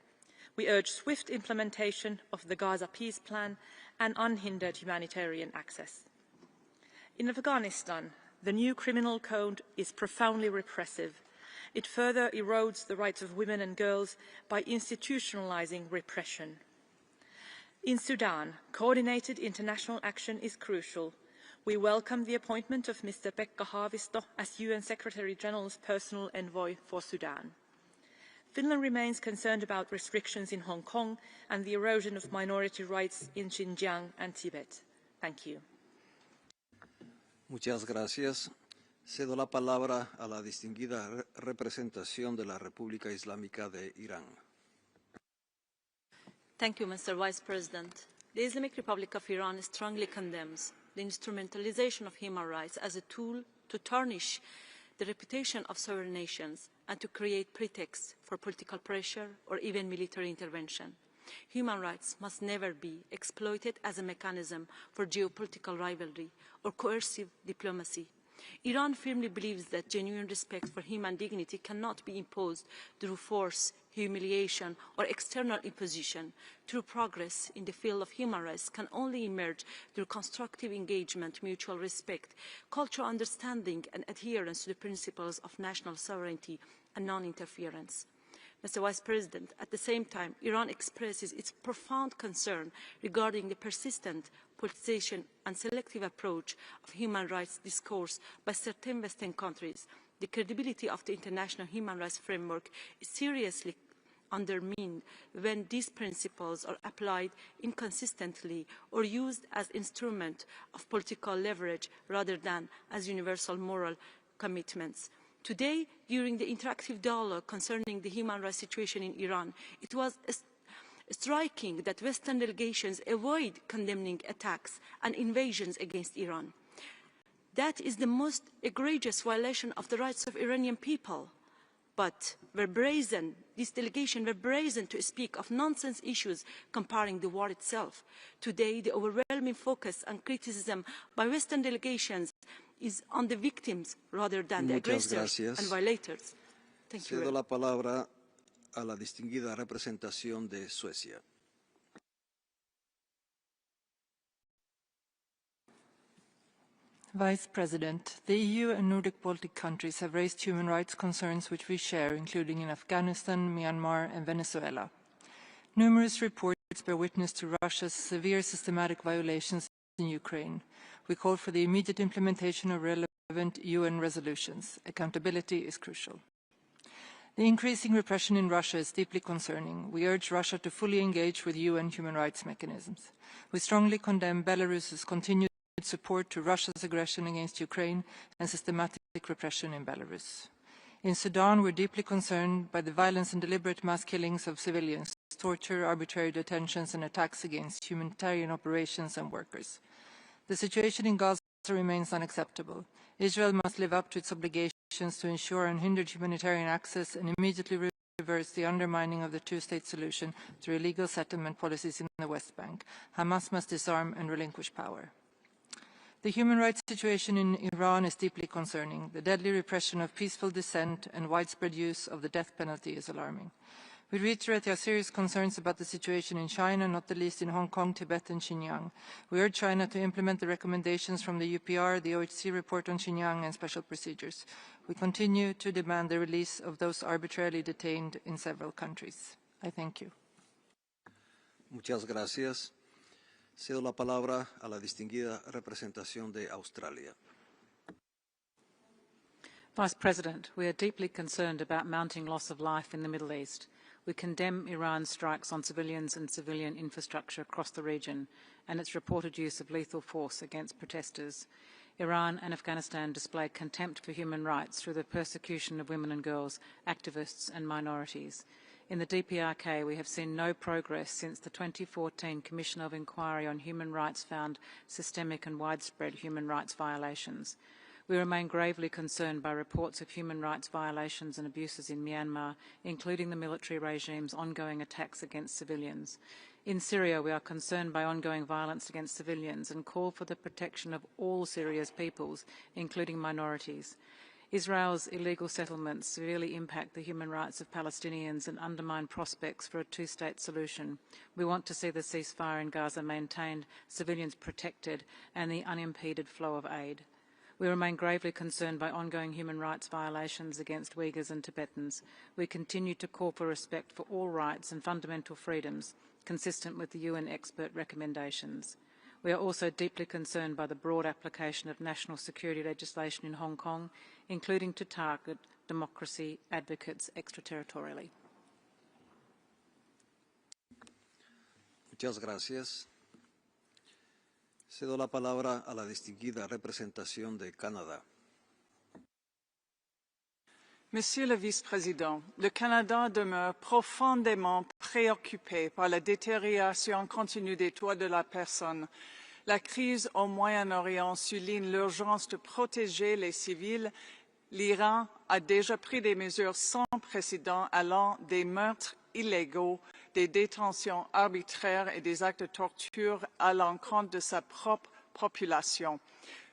We urge swift implementation of the Gaza peace plan and unhindered humanitarian access. In Afghanistan, the new criminal code is profoundly repressive. It further erodes the rights of women and girls by institutionalizing repression. In Sudan, coordinated international action is crucial. We welcome the appointment of Mr. Pekka Haavisto as UN Secretary-General's personal envoy for Sudan. Finland remains concerned about restrictions in Hong Kong and the erosion of minority rights in Xinjiang and Tibet. Thank you. Muchas gracias. Cedo la palabra a la distinguida representación de la República Islámica de Irán. Thank you, Mr. Vice President. The Islamic Republic of Iran strongly condemns the instrumentalization of human rights as a tool to tarnish the reputation of sovereign nations and to create pretexts for political pressure or even military intervention. Human rights must never be exploited as a mechanism for geopolitical rivalry or coercive diplomacy. Iran firmly believes that genuine respect for human dignity cannot be imposed through force, humiliation, or external imposition. True progress in the field of human rights can only emerge through constructive engagement, mutual respect, cultural understanding, and adherence to the principles of national sovereignty and non-interference. Mr. Vice President, at the same time, Iran expresses its profound concern regarding the persistent politicization and selective approach of human rights discourse by certain Western countries. The credibility of the international human rights framework is seriously undermined when these principles are applied inconsistently or used as instruments of political leverage rather than as universal moral commitments. Today, during the interactive dialogue concerning the human rights situation in Iran, it was striking that Western delegations avoid condemning attacks and invasions against Iran. That is the most egregious violation of the rights of Iranian people. But these delegations were brazen to speak of nonsense issues comparing the war itself. Today, the overwhelming focus and criticism by Western delegations is on the victims rather than the aggressors and violators. Thank you. Cedo la palabra a la distinguida representación de Suecia. Vice President, the EU and Nordic Baltic countries have raised human rights concerns which we share, including in Afghanistan, Myanmar and Venezuela. Numerous reports bear witness to Russia's severe systematic violations in Ukraine. We call for the immediate implementation of relevant UN resolutions. Accountability is crucial. The increasing repression in Russia is deeply concerning. We urge Russia to fully engage with UN human rights mechanisms. We strongly condemn Belarus's continued support to Russia's aggression against Ukraine and systematic repression in Belarus. In Sudan, we're deeply concerned by the violence and deliberate mass killings of civilians against torture, arbitrary detentions, and attacks against humanitarian operations and workers. The situation in Gaza remains unacceptable. Israel must live up to its obligations to ensure unhindered humanitarian access and immediately reverse the undermining of the two-state solution through illegal settlement policies in the West Bank. Hamas must disarm and relinquish power. The human rights situation in Iran is deeply concerning. The deadly repression of peaceful dissent and widespread use of the death penalty is alarming. We reiterate our serious concerns about the situation in China, not the least in Hong Kong, Tibet and Xinjiang. We urge China to implement the recommendations from the UPR, the OHC report on Xinjiang and special procedures. We continue to demand the release of those arbitrarily detained in several countries. I thank you. Muchas gracias. Cedo la palabra a la distinguida representación de Australia. Vice President, we are deeply concerned about mounting loss of life in the Middle East. We condemn Iran's strikes on civilians and civilian infrastructure across the region and its reported use of lethal force against protesters. Iran and Afghanistan display contempt for human rights through the persecution of women and girls, activists and minorities. In the DPRK, we have seen no progress since the 2014 Commission of Inquiry on Human Rights found systemic and widespread human rights violations. We remain gravely concerned by reports of human rights violations and abuses in Myanmar, including the military regime's ongoing attacks against civilians. In Syria, we are concerned by ongoing violence against civilians and call for the protection of all Syria's peoples, including minorities. Israel's illegal settlements severely impact the human rights of Palestinians and undermine prospects for a two-state solution. We want to see the ceasefire in Gaza maintained, civilians protected, and the unimpeded flow of aid. We remain gravely concerned by ongoing human rights violations against Uyghurs and Tibetans. We continue to call for respect for all rights and fundamental freedoms, consistent with the UN expert recommendations. We are also deeply concerned by the broad application of national security legislation in Hong Kong, including to target democracy advocates extraterritorially. Muchas gracias. Cedo la palabra a la distinguida representación de Canadá. Monsieur le Vice-président, le Canada demeure profondément préoccupé par la détérioration continue des droits de la personne. La crise au Moyen-Orient souligne l'urgence de protéger les civils. L'Iran a déjà pris des mesures sans précédent allant des meurtres illégaux, des détentions arbitraires et des actes de torture à l'encontre de sa propre population.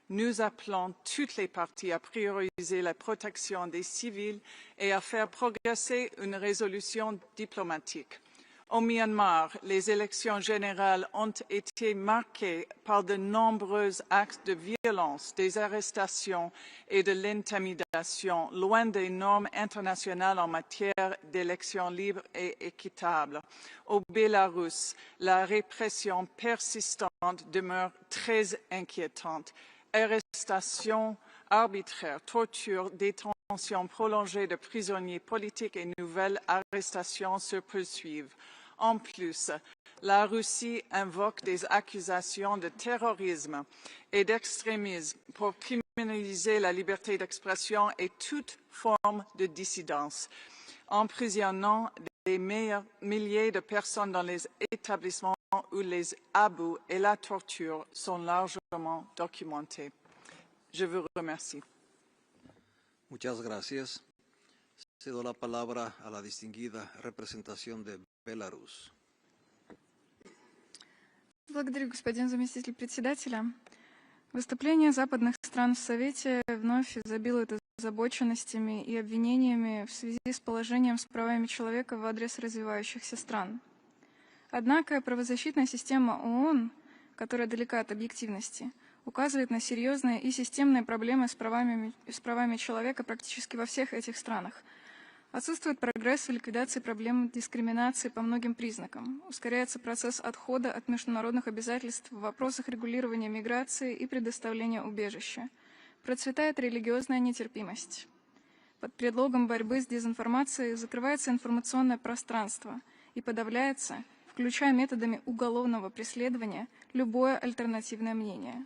Nous appelons toutes les parties à prioriser la protection des civils et à faire progresser une résolution diplomatique. Au Myanmar, les élections générales ont été marquées par de nombreux actes de violence, des arrestations et de l'intimidation, loin des normes internationales en matière d'élections libres et équitables. Au Bélarus, la répression persistante demeure très inquiétante. Arrestations arbitraires, torture, détention prolongée de prisonniers politiques et nouvelles arrestations se poursuivent. En plus, la Russie invoque des accusations de terrorisme et d'extrémisme pour criminaliser la liberté d'expression et toute forme de dissidence, emprisonnant des milliers de personnes dans les établissements où les abus et la torture sont largement documentés. Je vous remercie. Muchas gracias. Cedo la palabra a la distinguida representación de Беларусь. Благодарю, господин заместитель председателя. Выступление западных стран в Совете вновь изобилует озабоченностями и обвинениями в связи с положением с правами человека в адрес развивающихся стран. Однако правозащитная система ООН, которая далека от объективности, указывает на серьезные и системные проблемы с правами человека практически во всех этих странах. Отсутствует прогресс в ликвидации проблем дискриминации по многим признакам. Ускоряется процесс отхода от международных обязательств в вопросах регулирования миграции и предоставления убежища. Процветает религиозная нетерпимость. Под предлогом борьбы с дезинформацией закрывается информационное пространство и подавляется, включая методами уголовного преследования, любое альтернативное мнение.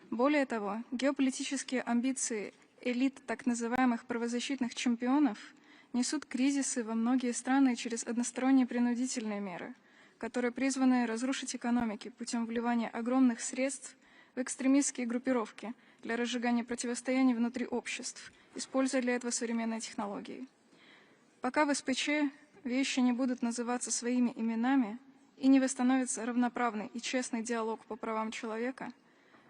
Более того, геополитические амбиции элит так называемых правозащитных чемпионов несут кризисы во многие страны через односторонние принудительные меры, которые призваны разрушить экономики путем вливания огромных средств в экстремистские группировки для разжигания противостояний внутри обществ, используя для этого современные технологии. Пока в СПЧ вещи не будут называться своими именами и не восстановится равноправный и честный диалог по правам человека,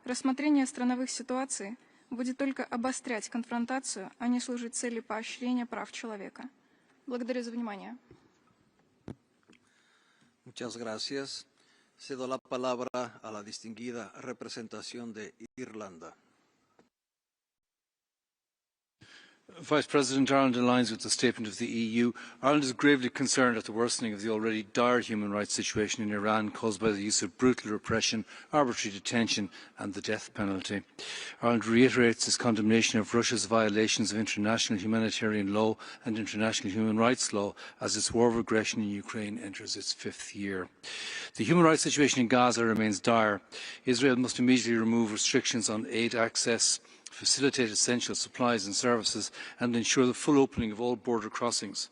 рассмотрение страновых ситуаций будет только обострять конфронтацию, а не служить цели поощрения прав человека. Благодарю за внимание. Muchas gracias. Cedo la palabra a la distinguida representación de Irlanda. Vice President, Ireland aligns with the statement of the EU. Ireland is gravely concerned at the worsening of the already dire human rights situation in Iran caused by the use of brutal repression, arbitrary detention and the death penalty. Ireland reiterates its condemnation of Russia's violations of international humanitarian law and international human rights law as its war of aggression in Ukraine enters its 5th year. The human rights situation in Gaza remains dire. Israel must immediately remove restrictions on aid access, facilitate essential supplies and services and ensure the full opening of all border crossings.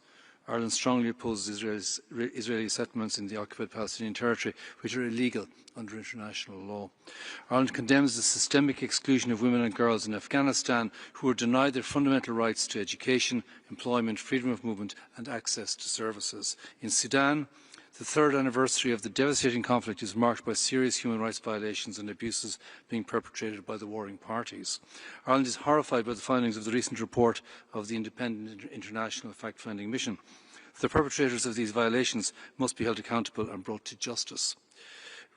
Ireland strongly opposes Israeli settlements in the occupied Palestinian territory, which are illegal under international law. Ireland condemns the systemic exclusion of women and girls in Afghanistan who are denied their fundamental rights to education, employment, freedom of movement and access to services. In Sudan, the 3rd anniversary of the devastating conflict is marked by serious human rights violations and abuses being perpetrated by the warring parties. Ireland is horrified by the findings of the recent report of the Independent International Fact-Finding Mission. The perpetrators of these violations must be held accountable and brought to justice.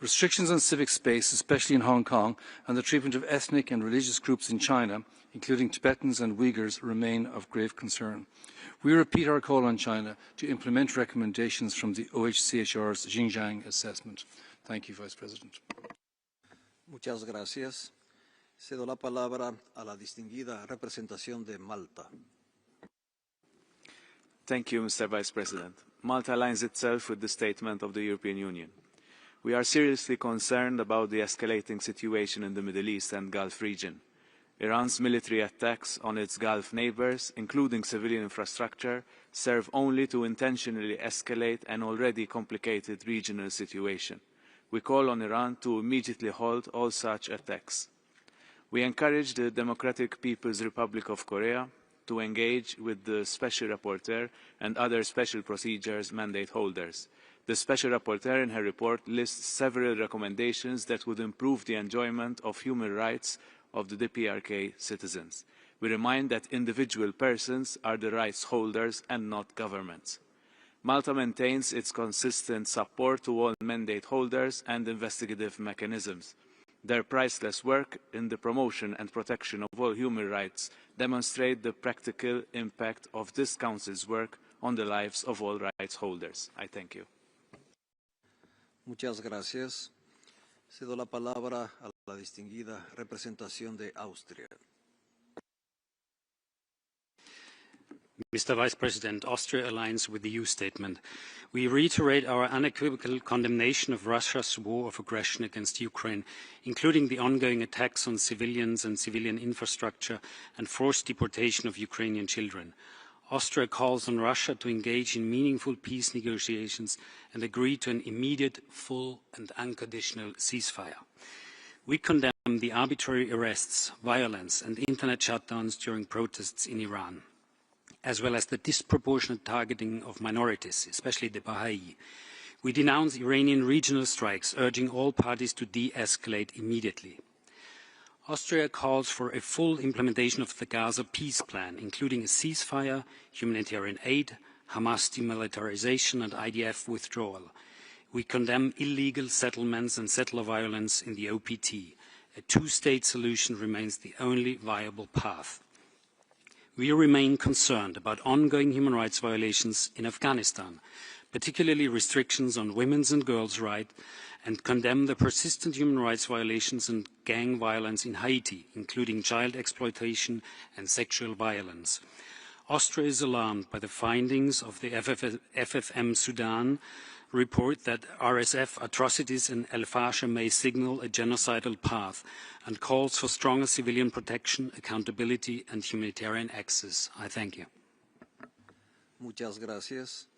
Restrictions on civic space, especially in Hong Kong, and the treatment of ethnic and religious groups in China, including Tibetans and Uyghurs, remain of grave concern. We repeat our call on China to implement recommendations from the OHCHR's Xinjiang assessment. Thank you, Vice President. Muchas gracias. Cedo la palabra a la distinguida representación de Malta. Thank you, Mr. Vice President. Malta aligns itself with the statement of the European Union. We are seriously concerned about the escalating situation in the Middle East and Gulf region. Iran's military attacks on its Gulf neighbours, including civilian infrastructure, serve only to intentionally escalate an already complicated regional situation. We call on Iran to immediately halt all such attacks. We encourage the Democratic People's Republic of Korea to engage with the Special Rapporteur and other special procedures mandate holders. The Special Rapporteur in her report lists several recommendations that would improve the enjoyment of human rights of the DPRK citizens. We remind that individual persons are the rights holders and not governments. Malta maintains its consistent support to all mandate holders and investigative mechanisms. Their priceless work in the promotion and protection of all human rights demonstrate the practical impact of this Council's work on the lives of all rights holders. I thank you. Muchas gracias. Cedo la palabra a la distinguida representación de Austria. Mr. Vice President, Austria aligns with the EU statement. We reiterate our unequivocal condemnation of Russia's war of aggression against Ukraine, including the ongoing attacks on civilians and civilian infrastructure and forced deportation of Ukrainian children. Austria calls on Russia to engage in meaningful peace negotiations and agree to an immediate, full and unconditional ceasefire. We condemn the arbitrary arrests, violence and internet shutdowns during protests in Iran, as well as the disproportionate targeting of minorities, especially the Baha'i. We denounce Iranian regional strikes, urging all parties to de-escalate immediately. Austria calls for a full implementation of the Gaza peace plan, including a ceasefire, humanitarian aid, Hamas demilitarization and IDF withdrawal. We condemn illegal settlements and settler violence in the OPT. A two-state solution remains the only viable path. We remain concerned about ongoing human rights violations in Afghanistan, particularly restrictions on women's and girls' rights, and condemn the persistent human rights violations and gang violence in Haiti, including child exploitation and sexual violence. Austria is alarmed by the findings of the FFM Sudan report that RSF atrocities in El Fasher may signal a genocidal path and calls for stronger civilian protection, accountability and humanitarian access. I thank you. Muchas gracias.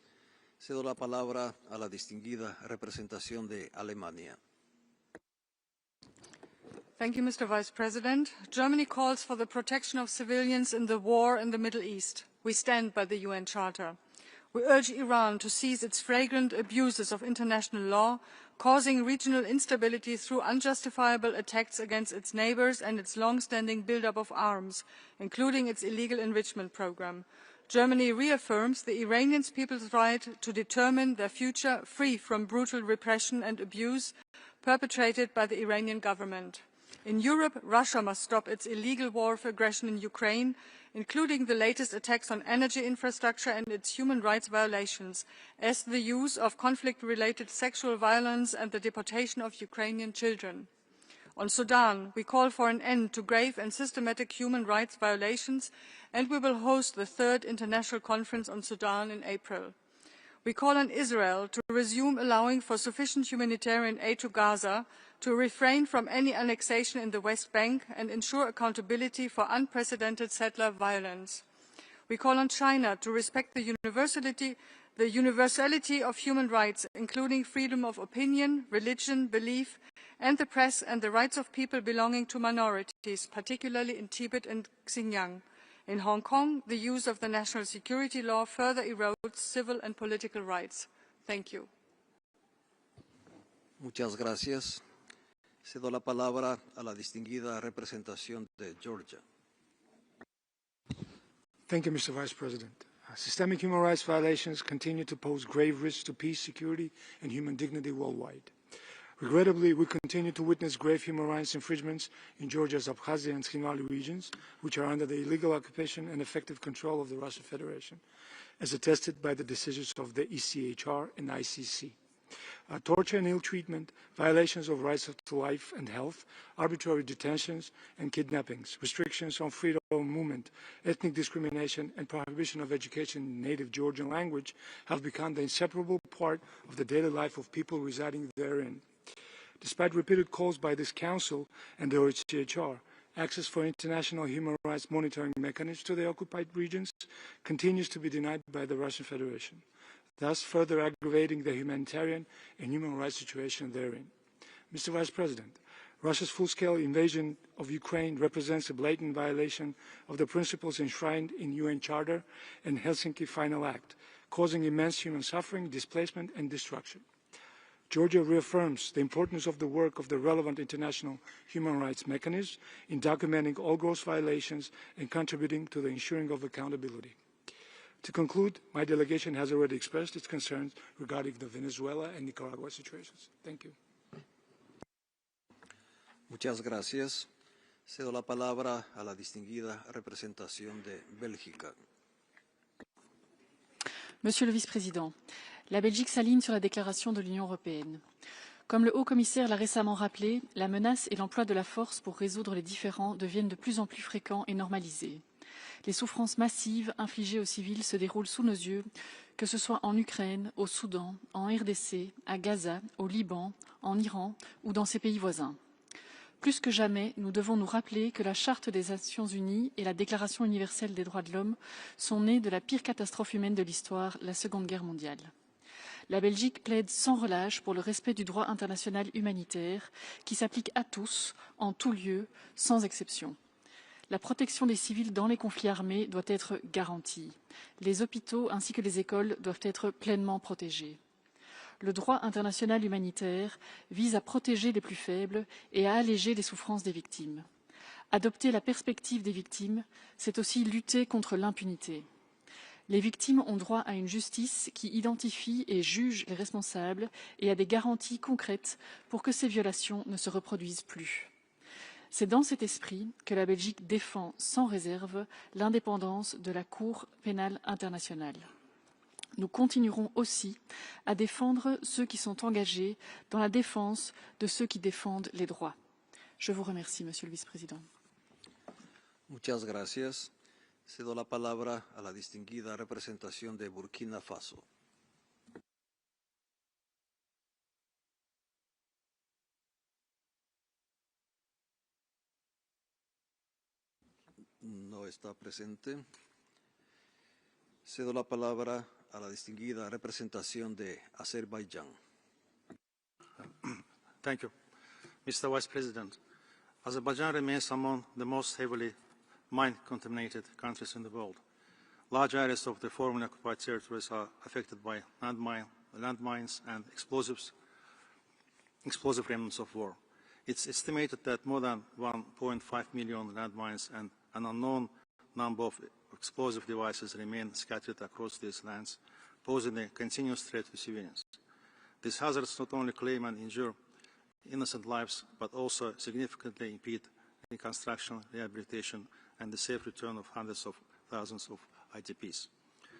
Cedo la palabra a la distinguida representación de Alemania. Thank you, Mr. Vice President. Germany calls for the protection of civilians in the war in the Middle East. We stand by the UN Charter. We urge Iran to cease its flagrant abuses of international law, causing regional instability through unjustifiable attacks against its neighbours and its long-standing build-up of arms, including its illegal enrichment programme. Germany reaffirms the Iranian people's right to determine their future free from brutal repression and abuse perpetrated by the Iranian government. In Europe, Russia must stop its illegal war of aggression in Ukraine, including the latest attacks on energy infrastructure and its human rights violations, as the use of conflict-related sexual violence and the deportation of Ukrainian children. On Sudan, we call for an end to grave and systematic human rights violations, and we will host the third International Conference on Sudan in April. We call on Israel to resume allowing for sufficient humanitarian aid to Gaza, to refrain from any annexation in the West Bank and ensure accountability for unprecedented settler violence. We call on China to respect the universality of human rights, including freedom of opinion, religion, belief, and the press, and the rights of people belonging to minorities, particularly in Tibet and Xinjiang. In Hong Kong, the use of the national security law further erodes civil and political rights. Thank you. Muchas gracias. Cedo la palabra a la distinguida representación de Georgia. Thank you, Mr. Vice President. Systemic human rights violations continue to pose grave risks to peace, security, and human dignity worldwide. Regrettably, we continue to witness grave human rights infringements in Georgia's Abkhazia and Tskhinvali regions, which are under the illegal occupation and effective control of the Russian Federation, as attested by the decisions of the ECHR and ICC. Torture and ill treatment, violations of rights to life and health, arbitrary detentions and kidnappings, restrictions on freedom of movement, ethnic discrimination and prohibition of education in native Georgian language have become the inseparable part of the daily life of people residing therein. Despite repeated calls by this Council and the OHCHR, access for international human rights monitoring mechanisms to the occupied regions continues to be denied by the Russian Federation, thus further aggravating the humanitarian and human rights situation therein. Mr. Vice President, Russia's full-scale invasion of Ukraine represents a blatant violation of the principles enshrined in UN Charter and Helsinki Final Act, causing immense human suffering, displacement and destruction. Georgia reaffirms the importance of the work of the relevant international human rights mechanisms in documenting all gross violations and contributing to the ensuring of accountability. To conclude, my delegation has already expressed its concerns regarding the Venezuela and Nicaragua situations. Thank you. Muchas gracias. Cedo la palabra a la distinguida representación de Bélgica. Monsieur le Vice-président, la Belgique s'aligne sur la déclaration de l'Union européenne. Comme le haut-commissaire l'a récemment rappelé, la menace et l'emploi de la force pour résoudre les différends deviennent de plus en plus fréquents et normalisés. Les souffrances massives infligées aux civils se déroulent sous nos yeux, que ce soit en Ukraine, au Soudan, en RDC, à Gaza, au Liban, en Iran ou dans ses pays voisins. Plus que jamais, nous devons nous rappeler que la Charte des Nations Unies et la Déclaration universelle des droits de l'homme sont nées de la pire catastrophe humaine de l'histoire, la Seconde Guerre mondiale. La Belgique plaide sans relâche pour le respect du droit international humanitaire qui s'applique à tous, en tout lieu, sans exception. La protection des civils dans les conflits armés doit être garantie. Les hôpitaux ainsi que les écoles doivent être pleinement protégés. Le droit international humanitaire vise à protéger les plus faibles et à alléger les souffrances des victimes. Adopter la perspective des victimes, c'est aussi lutter contre l'impunité. Les victimes ont droit à une justice qui identifie et juge les responsables et à des garanties concrètes pour que ces violations ne se reproduisent plus. C'est dans cet esprit que la Belgique défend sans réserve l'indépendance de la Cour pénale internationale. Nous continuerons aussi à défendre ceux qui sont engagés dans la défense de ceux qui défendent les droits. Je vous remercie, Monsieur le Vice-président. Muchas gracias. Cedo la palabra a la distinguida representación de Burkina Faso. No está presente. Cedo la palabra a la distinguida representación de Azerbaiyán. Thank you. Mr. Vice President, Azerbaijan remains among the most heavily mine-contaminated countries in the world. Large areas of the formerly occupied territories are affected by landmines and explosive remnants of war. It's estimated that more than 1.5 million landmines and an unknown number of explosive devices remain scattered across these lands, posing a continuous threat to civilians. These hazards not only claim and injure innocent lives, but also significantly impede reconstruction, rehabilitation, and the safe return of hundreds of thousands of IDPs.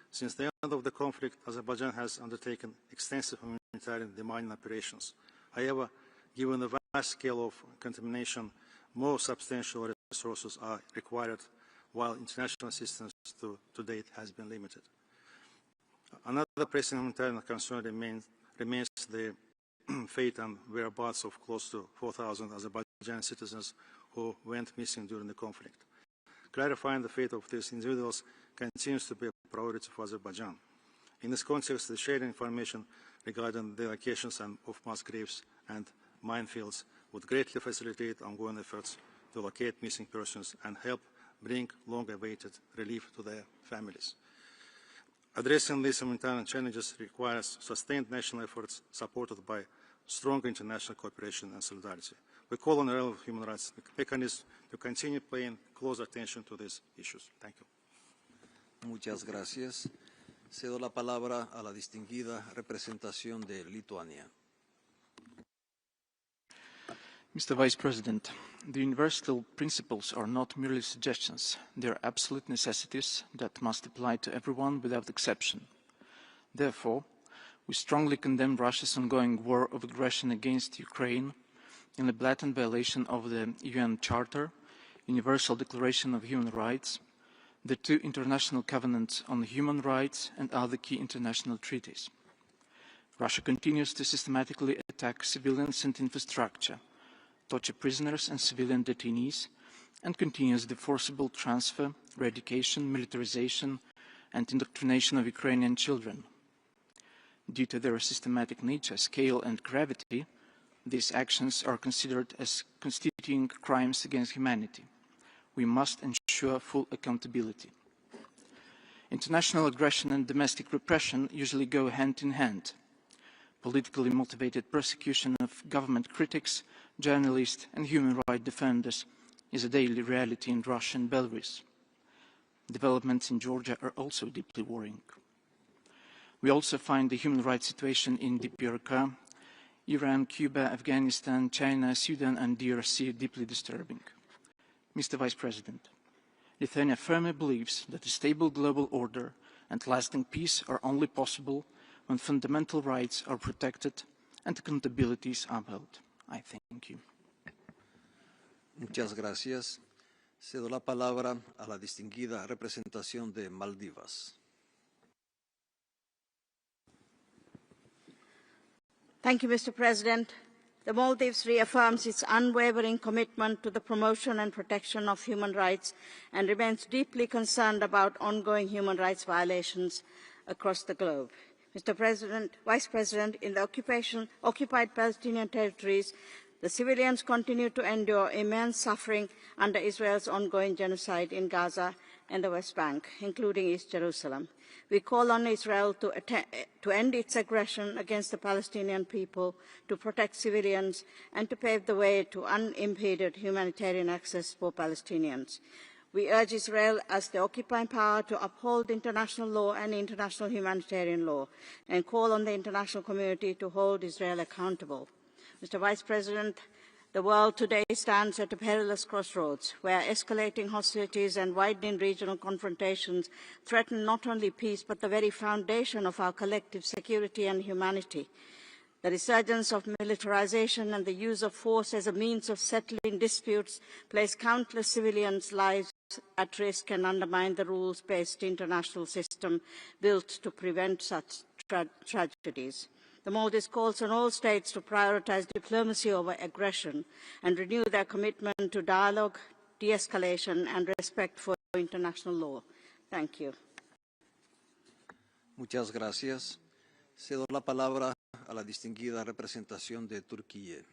Since the end of the conflict, Azerbaijan has undertaken extensive humanitarian demining operations. However, given the vast scale of contamination, more substantial resources are required, while international assistance to date has been limited. Another pressing humanitarian concern remains the fate and whereabouts of close to 4,000 Azerbaijani citizens who went missing during the conflict. Clarifying the fate of these individuals continues to be a priority for Azerbaijan. In this context, the sharing information regarding the locations of mass graves and minefields would greatly facilitate ongoing efforts to locate missing persons and help bring long-awaited relief to their families. Addressing these humanitarian challenges requires sustained national efforts supported by strong international cooperation and solidarity. We call on the relevant human rights mechanisms to continue paying close attention to these issues. Thank you. Muchas gracias. Cedo la palabra a la distinguida representación de Lituania. Mr. Vice President, the universal principles are not merely suggestions. They are absolute necessities that must apply to everyone without exception. Therefore, we strongly condemn Russia's ongoing war of aggression against Ukraine in a blatant violation of the UN Charter, Universal Declaration of Human Rights, the two international covenants on human rights and other key international treaties. Russia continues to systematically attack civilians and infrastructure, torture prisoners and civilian detainees, and continues the forcible transfer, eradication, militarization, and indoctrination of Ukrainian children. Due to their systematic nature, scale, and gravity, these actions are considered as constituting crimes against humanity. We must ensure full accountability. International aggression and domestic repression usually go hand in hand. Politically motivated persecution of government critics, journalists, and human rights defenders is a daily reality in Russia and Belarus. Developments in Georgia are also deeply worrying. We also find the human rights situation in DPRK, Iran, Cuba, Afghanistan, China, Sudan, and DRC deeply disturbing. Mr. Vice President, Lithuania firmly believes that a stable global order and lasting peace are only possible when fundamental rights are protected and accountability is upheld. I thank you. Muchas gracias. Cedo la palabra a la distinguida representación de Maldivas. Thank you, Mr. President. The Maldives reaffirms its unwavering commitment to the promotion and protection of human rights and remains deeply concerned about ongoing human rights violations across the globe. Mr. President, Vice President, in the occupied Palestinian territories, the civilians continue to endure immense suffering under Israel's ongoing genocide in Gaza and the West Bank, including East Jerusalem. We call on Israel to end its aggression against the Palestinian people, to protect civilians, and to pave the way to unimpeded humanitarian access for Palestinians. We urge Israel as the occupying power to uphold international law and international humanitarian law, and call on the international community to hold Israel accountable. Mr. Vice President, the world today stands at a perilous crossroads, where escalating hostilities and widening regional confrontations threaten not only peace, but the very foundation of our collective security and humanity. The resurgence of militarization and the use of force as a means of settling disputes place countless civilians' lives at risk and undermine the rules-based international system built to prevent such tragedies. The Maldives calls on all states to prioritize diplomacy over aggression and renew their commitment to dialogue, de-escalation and respect for international law. Thank you. Muchas gracias. Cedo la palabra a la distinguida representación de Turquía.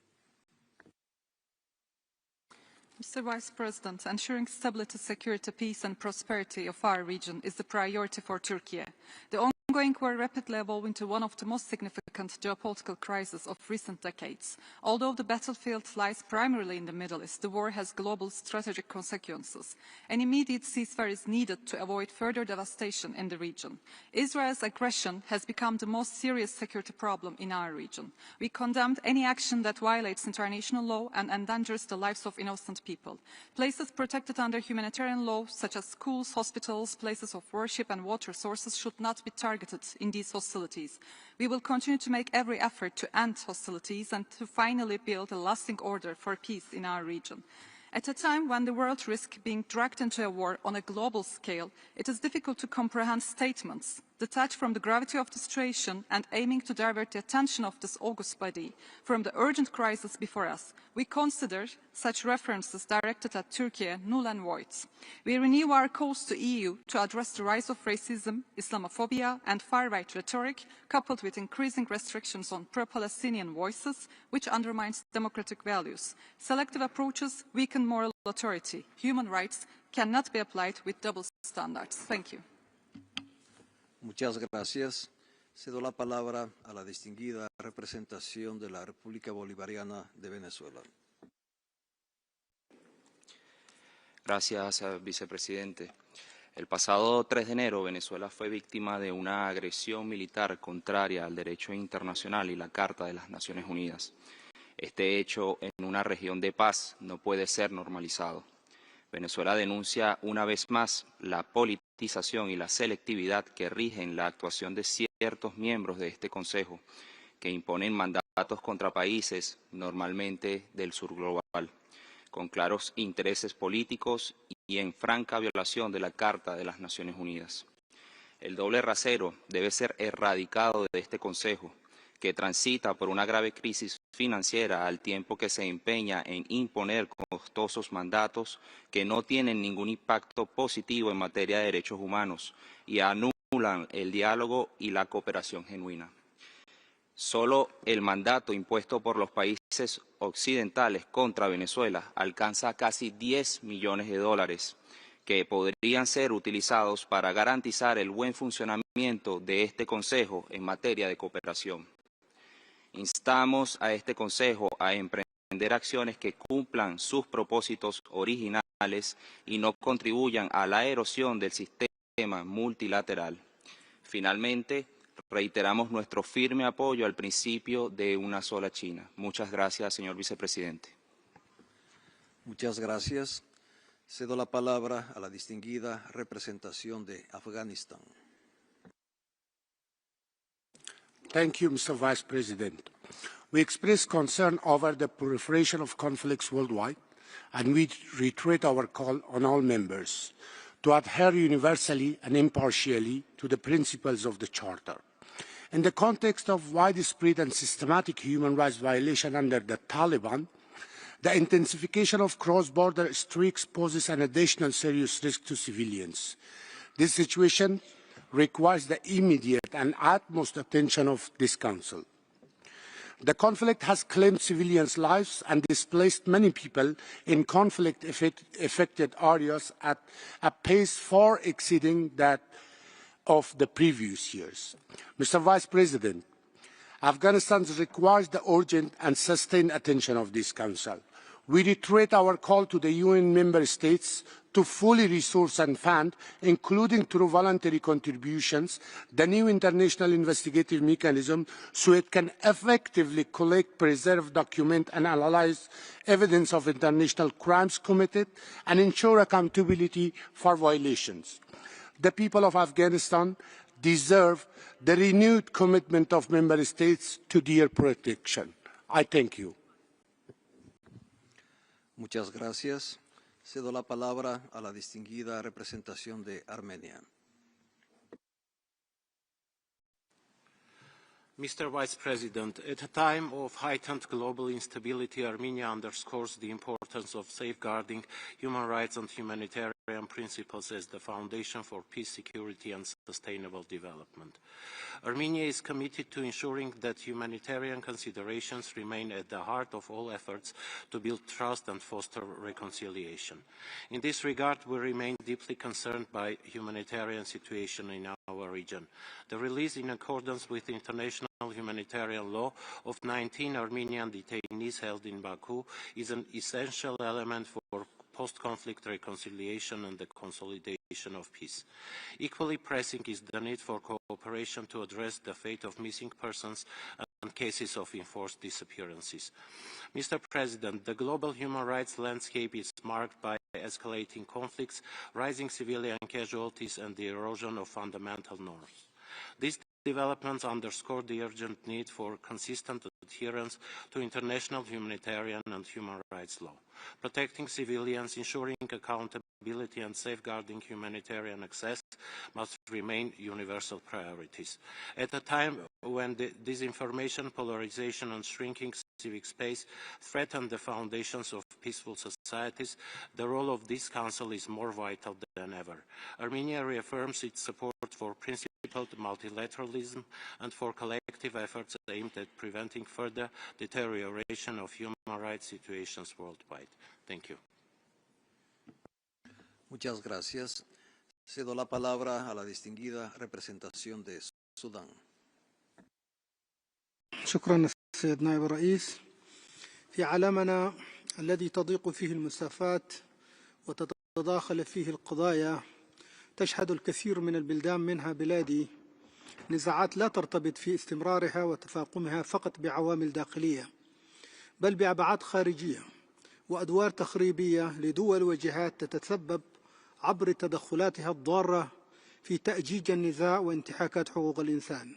Mr. Vice President, ensuring stability, security, peace and prosperity of our region is the priority for Turkey. The ongoing war rapidly evolving into one of the most significant geopolitical crises of recent decades. Although the battlefield lies primarily in the Middle East, the war has global strategic consequences. An immediate ceasefire is needed to avoid further devastation in the region. Israel's aggression has become the most serious security problem in our region. We condemned any action that violates international law and endangers the lives of innocent people. Places protected under humanitarian law, such as schools, hospitals, places of worship and water sources, should not be targeted in these hostilities. We will continue to make every effort to end hostilities and to finally build a lasting order for peace in our region. At a time when the world risks being dragged into a war on a global scale, it is difficult to comprehend statements detached from the gravity of the situation and aiming to divert the attention of this august body from the urgent crisis before us. We consider such references directed at Turkey null and void. We renew our calls to the EU to address the rise of racism, Islamophobia and far-right rhetoric, coupled with increasing restrictions on pro-Palestinian voices, which undermines democratic values. Selective approaches weaken moral authority. Human rights cannot be applied with double standards. Thank you. Muchas gracias. Cedo la palabra a la distinguida representación de la República Bolivariana de Venezuela. Gracias, vicepresidente. El pasado 3 de enero, Venezuela fue víctima de una agresión militar contraria al derecho internacional y la Carta de las Naciones Unidas. Este hecho en una región de paz no puede ser normalizado. Venezuela denuncia una vez más la politización y la selectividad que rigen la actuación de ciertos miembros de este Consejo, que imponen mandatos contra países, normalmente del sur global, con claros intereses políticos y en franca violación de la Carta de las Naciones Unidas. El doble rasero debe ser erradicado de este Consejo, que transita por una grave crisis financiera al tiempo que se empeña en imponer costosos mandatos que no tienen ningún impacto positivo en materia de derechos humanos y anulan el diálogo y la cooperación genuina. Solo el mandato impuesto por los países occidentales contra Venezuela alcanza casi $10 millones que podrían ser utilizados para garantizar el buen funcionamiento de este Consejo en materia de cooperación. Instamos a este Consejo a emprender acciones que cumplan sus propósitos originales y no contribuyan a la erosión del sistema multilateral. Finalmente, reiteramos nuestro firme apoyo al principio de una sola China. Muchas gracias, señor vicepresidente. Muchas gracias. Cedo la palabra a la distinguida representación de Afganistán. Thank you, Mr. Vice President. We express concern over the proliferation of conflicts worldwide, and we reiterate our call on all members to adhere universally and impartially to the principles of the Charter. In the context of widespread and systematic human rights violations under the Taliban, the intensification of cross-border streaks poses an additional serious risk to civilians. This situation requires the immediate and utmost attention of this Council. The conflict has claimed civilians' lives and displaced many people in conflict-affected areas at a pace far exceeding that of the previous years. Mr. Vice President, Afghanistan requires the urgent and sustained attention of this Council. We reiterate our call to the UN member states to fully resource and fund, including through voluntary contributions, the new international investigative mechanism so it can effectively collect, preserve, document and analyze evidence of international crimes committed and ensure accountability for violations. The people of Afghanistan deserve the renewed commitment of member states to their protection. I thank you. Muchas gracias. Cedo la palabra a la distinguida representación de Armenia. Mr. Vice President, at a time of heightened global instability, Armenia underscores the importance of safeguarding human rights and humanitarian principles as the foundation for peace, security, and sustainable development. Armenia is committed to ensuring that humanitarian considerations remain at the heart of all efforts to build trust and foster reconciliation. In this regard, we remain deeply concerned by the humanitarian situation in our region. The release, in accordance with international humanitarian law, of 19 Armenian detainees held in Baku is an essential element for post-conflict reconciliation and the consolidation of peace. Equally pressing is the need for cooperation to address the fate of missing persons and cases of enforced disappearances. Mr. President, the global human rights landscape is marked by escalating conflicts, rising civilian casualties, and the erosion of fundamental norms. These developments underscore the urgent need for consistent adherence to international humanitarian and human rights law. Protecting civilians, ensuring accountability, and safeguarding humanitarian access must remain universal priorities. At a time when disinformation, polarization, and shrinking civic space threaten the foundations of peaceful societies, the role of this Council is more vital than ever. Armenia reaffirms its support for principled multilateralism and for collective efforts aimed at preventing further deterioration of human rights situations worldwide. Thank you. Muchas gracias. Cedo la palabra a la distinguida representación de Sudán. شكرا سيد نائب الرئيس. في عالمنا الذي تضيق فيه المسافات وتتداخل فيه القضايا تشهد الكثير من البلدان منها بلادي نزاعات لا ترتبط في استمرارها وتفاقمها فقط بعوامل داخلية بل بأبعاد خارجية وأدوار تخريبية لدول وجهات تتسبب عبر تدخلاتها الضارة في تأجيج النزاع وانتهاكات حقوق الإنسان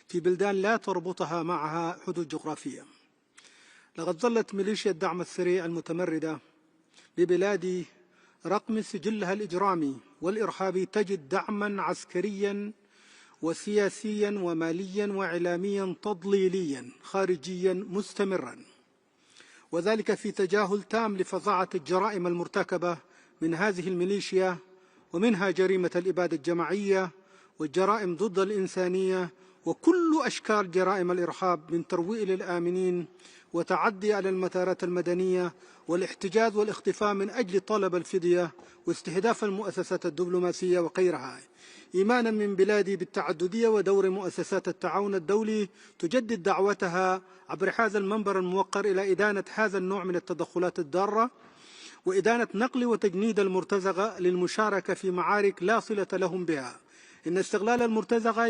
في بلدان لا تربطها معها حدود جغرافية. لقد ظلت ميليشيا الدعم السريع المتمردة ببلادي رغم سجلها الإجرامي والإرهابي تجد دعما عسكريا وسياسيا وماليا وإعلاميا تضليليا خارجيا مستمرا، وذلك في تجاهل تام لفظاعة الجرائم المرتكبة من هذه الميليشيا، ومنها جريمة الإبادة الجماعية والجرائم ضد الإنسانية وكل أشكال جرائم الإرهاب من ترويع الآمنين وتعدي على المطارات المدنية والاحتجاز والاختفاء من أجل طلب الفدية واستهداف المؤسسات الدبلوماسية وغيرها. إيمانا من بلادي بالتعددية ودور مؤسسات التعاون الدولي تجدد دعوتها عبر هذا المنبر الموقر إلى إدانة هذا النوع من التدخلات الضارة وإدانة نقل وتجنيد المرتزقة للمشاركة في معارك لا صلة لهم بها. إن استغلال المرتزقة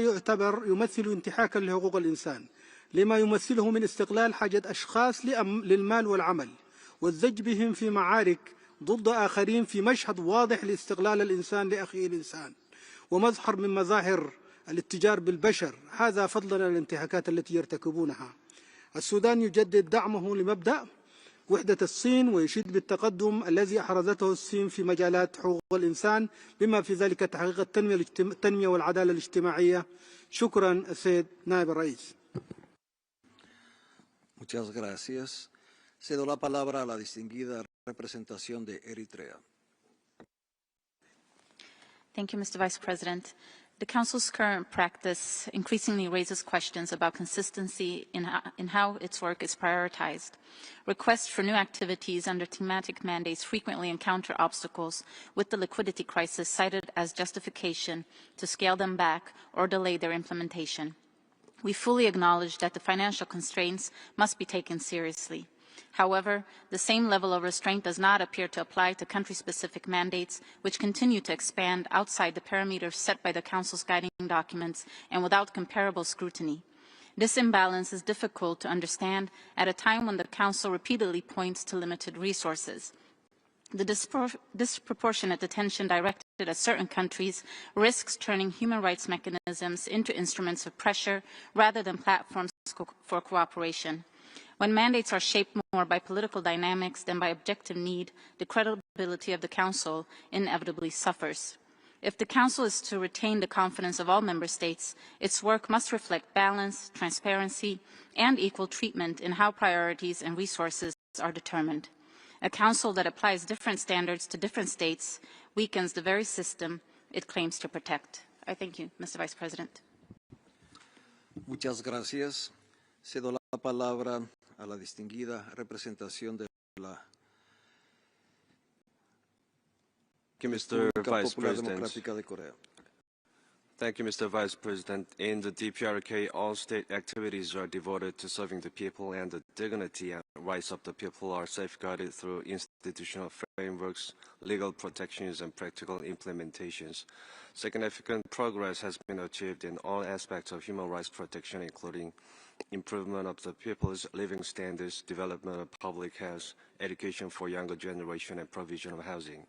يمثل انتهاكا لحقوق الإنسان لما يمثله من استغلال حاجة أشخاص للمال والعمل والزج بهم في معارك ضد آخرين في مشهد واضح لاستغلال الإنسان لأخيه الإنسان ومظهر من مظاهر الاتجار بالبشر، هذا فضلا عن الانتهاكات التي يرتكبونها. السودان يجدد دعمه لمبدأ وحدة الصين ويشيد بالتقدم الذي أحرزته الصين في مجالات حقوق الإنسان بما في ذلك تحقيق التنمية والعدالة الاجتماعية. شكرا السيد نائب الرئيس. Muchas gracias. Cedo la palabra a la distinguida representación de Eritrea. Thank you, Mr. Vice President. The Council's current practice increasingly raises questions about consistency in how its work is prioritized. Requests for new activities under thematic mandates frequently encounter obstacles, with the liquidity crisis cited as justification to scale them back or delay their implementation. We fully acknowledge that the financial constraints must be taken seriously. However, the same level of restraint does not appear to apply to country-specific mandates, which continue to expand outside the parameters set by the Council's guiding documents and without comparable scrutiny. This imbalance is difficult to understand at a time when the Council repeatedly points to limited resources. The disproportionate attention directed at certain countries risks turning human rights mechanisms into instruments of pressure rather than platforms for cooperation. When mandates are shaped more by political dynamics than by objective need, the credibility of the Council inevitably suffers. If the Council is to retain the confidence of all Member States, its work must reflect balance, transparency, and equal treatment in how priorities and resources are determined. A Council that applies different standards to different states weakens the very system it claims to protect. I thank you, Mr. Vice President. Muchas gracias. Cedo la palabra a la distinguida representación de la Mr. República Vice Popular President. Democrática de Corea. Thank you, Mr. Vice President. In the DPRK, all state activities are devoted to serving the people, and the dignity and rights of the people are safeguarded through institutional frameworks, legal protections, and practical implementations. Significant progress has been achieved in all aspects of human rights protection, including improvement of the people's living standards, development of public health, education for younger generation, and provision of housing.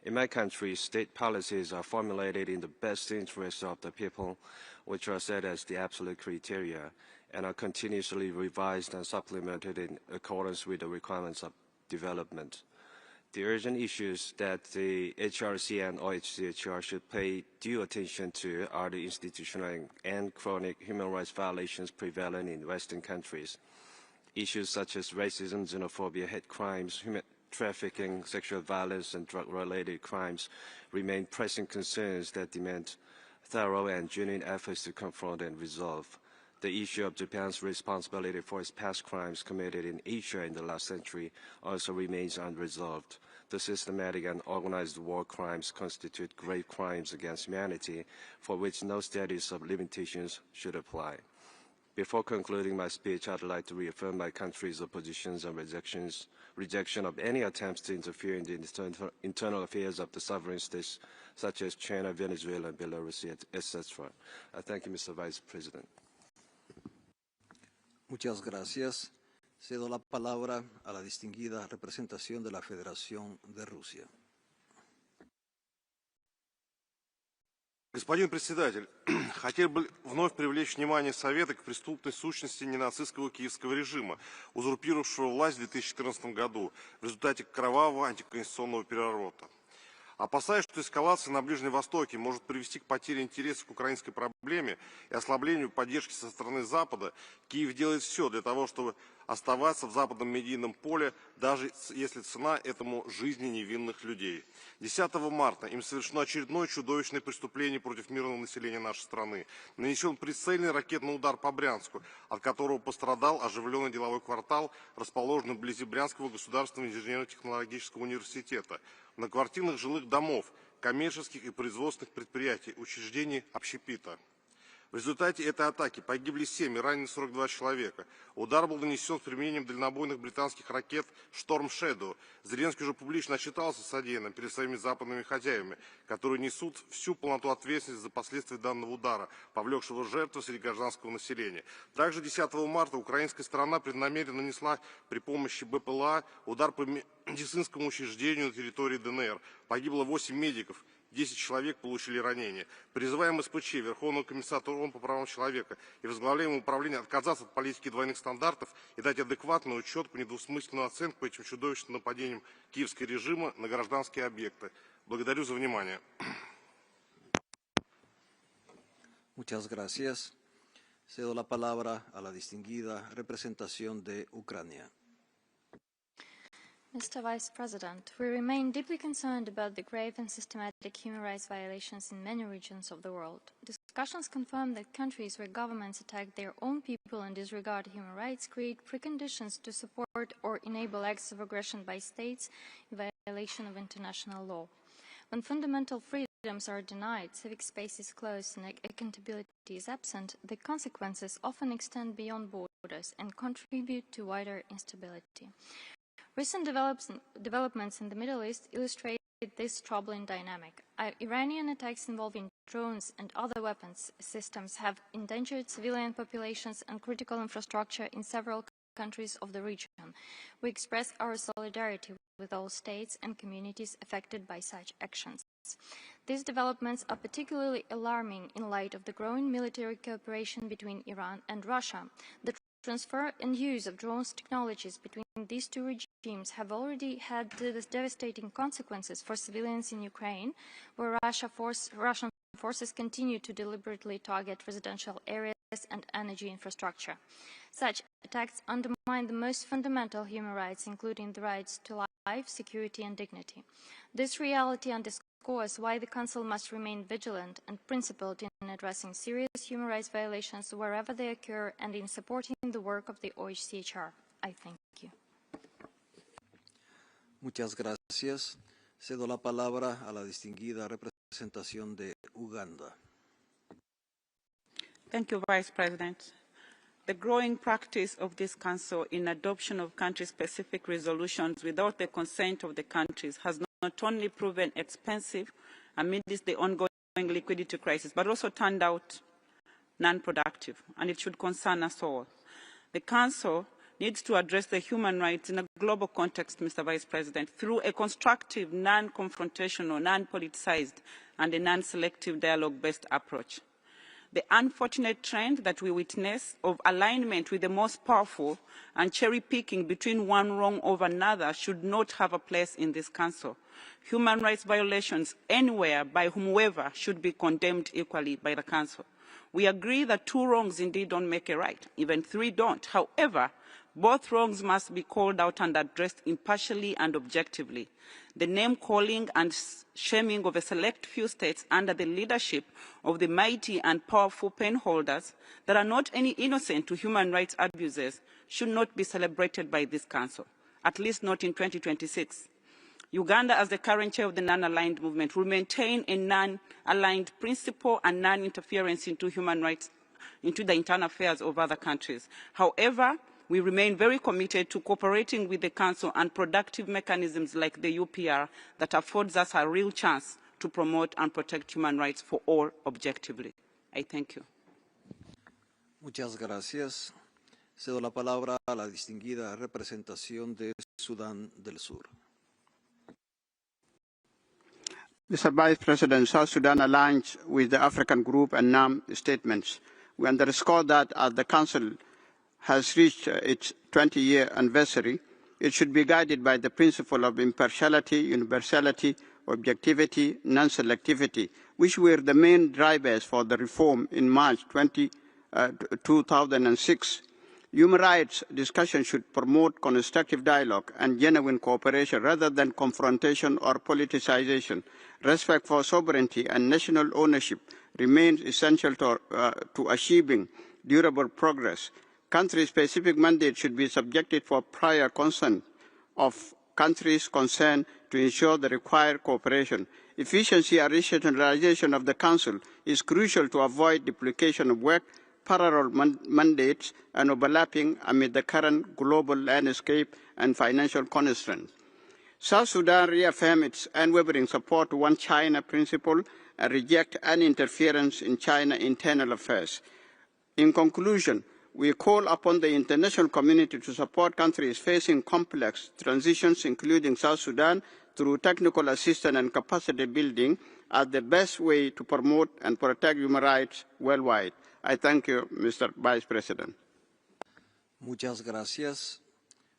In my country, state policies are formulated in the best interest of the people, which are set as the absolute criteria, and are continuously revised and supplemented in accordance with the requirements of development. The urgent issues that the HRC and OHCHR should pay due attention to are the institutional and chronic human rights violations prevalent in Western countries. Issues such as racism, xenophobia, hate crimes, human trafficking, sexual violence, and drug-related crimes remain pressing concerns that demand thorough and genuine efforts to confront and resolve. The issue of Japan's responsibility for its past crimes committed in Asia in the last century also remains unresolved. The systematic and organized war crimes constitute grave crimes against humanity for which no status of limitations should apply. Before concluding my speech, I'd like to reaffirm my country's oppositions and rejection of any attempts to interfere in the internal affairs of the sovereign states such as China, Venezuela, and Belarus, etc. I thank you, Mr. Vice President. Muchas gracias. Cedo la palabra a la distinguida representación de la Federación de Rusia. Господин председатель, хотел бы вновь привлечь внимание Совета к преступной сущности ненацистского киевского режима, узурпировавшего власть в 2014 году в результате кровавого антиконституционного переворота. Опасаясь, что эскалация на Ближнем Востоке может привести к потере интереса к украинской проблеме и ослаблению поддержки со стороны Запада, Киев делает все для того, чтобы оставаться в западном медийном поле, даже если цена этому жизни невинных людей. 10 марта им совершено очередное чудовищное преступление против мирного населения нашей страны. Нанесен прицельный ракетный удар по Брянску, от которого пострадал оживленный деловой квартал, расположенный вблизи Брянского государственного инженерно-технологического университета, многоквартирных жилых домов, коммерческих и производственных предприятий, учреждений общепита. В результате этой атаки погибли 7 и ранены 42 человека. Удар был нанесен с применением дальнобойных британских ракет «Шторм Shadow». Зеленский уже публично отчитался содеянным перед своими западными хозяевами, которые несут всю полноту ответственности за последствия данного удара, повлекшего жертвы среди гражданского населения. Также 10 марта украинская сторона преднамеренно нанесла при помощи БПЛА удар по медицинскому учреждению на территории ДНР. Погибло 8 медиков. 10 человек получили ранения. Призываем СПЧ, Верховного комиссара ООН по правам человека и возглавляемое управление отказаться от политики двойных стандартов и дать адекватную, четкую, недвусмысленную оценку этим чудовищным нападениям киевского режима на гражданские объекты. Благодарю за внимание. Muchas gracias. Cedo la palabra a la distinguida representación de Ucrania. Mr. Vice President, we remain deeply concerned about the grave and systematic human rights violations in many regions of the world. Discussions confirm that countries where governments attack their own people and disregard human rights create preconditions to support or enable acts of aggression by states in violation of international law. When fundamental freedoms are denied, civic space is closed and accountability is absent, the consequences often extend beyond borders and contribute to wider instability. Recent developments in the Middle East illustrate this troubling dynamic. Iranian attacks involving drones and other weapons systems have endangered civilian populations and critical infrastructure in several countries of the region. We express our solidarity with all states and communities affected by such actions. These developments are particularly alarming in light of the growing military cooperation between Iran and Russia. The transfer and use of drones technologies between these two regimes have already had devastating consequences for civilians in Ukraine, where Russian forces continue to deliberately target residential areas and energy infrastructure. Such attacks undermine the most fundamental human rights, including the rights to life, security, and dignity. This reality underscores underscores why the Council must remain vigilant and principled in addressing serious human rights violations wherever they occur and in supporting the work of the OHCHR. I thank you. Muchas gracias. Cedo la palabra a la distinguida representación de Uganda. Thank you, Vice President. The growing practice of this Council in adoption of country-specific resolutions without the consent of the countries has not only proven expensive amidst the ongoing liquidity crisis, but also turned out non-productive, and it should concern us all. The Council needs to address the human rights in a global context, Mr. Vice President, through a constructive, non-confrontational, non-politicized, and a non-selective dialogue-based approach. The unfortunate trend that we witness of alignment with the most powerful and cherry-picking between one wrong over another should not have a place in this Council. Human rights violations anywhere by whomever should be condemned equally by the Council. We agree that 2 wrongs indeed don't make a right, even 3 don't. However, both wrongs must be called out and addressed impartially and objectively. The name-calling and shaming of a select few states under the leadership of the mighty and powerful penholders that are not any innocent to human rights abuses should not be celebrated by this Council, at least not in 2026. Uganda, as the current chair of the non-aligned movement, will maintain a non-aligned principle and non-interference into human rights, into the internal affairs of other countries. However, we remain very committed to cooperating with the Council and productive mechanisms like the UPR that affords us a real chance to promote and protect human rights for all objectively. I thank you. Muchas gracias. Cedo la palabra a la distinguida representación de Sudán del Sur. Mr. Vice President, South Sudan aligns with the African Group and NAM statements. We underscore that as the Council has reached its 20-year anniversary, it should be guided by the principle of impartiality, universality, objectivity, non-selectivity, which were the main drivers for the reform in March 2006. Human rights discussion should promote constructive dialogue and genuine cooperation rather than confrontation or politicization. Respect for sovereignty and national ownership remains essential to achieving durable progress. Country-specific mandates should be subjected for prior consent of countries concerned to ensure the required cooperation. Efficiency and rationalization of the Council is crucial to avoid duplication of work, parallel mandates, and overlapping amid the current global landscape and financial constraints. South Sudan reaffirmed its unwavering support to One China principle and reject any interference in China's internal affairs. In conclusion, we call upon the international community to support countries facing complex transitions, including South Sudan, through technical assistance and capacity building as the best way to promote and protect human rights worldwide. I thank you, Mr. Vice President. Muchas gracias.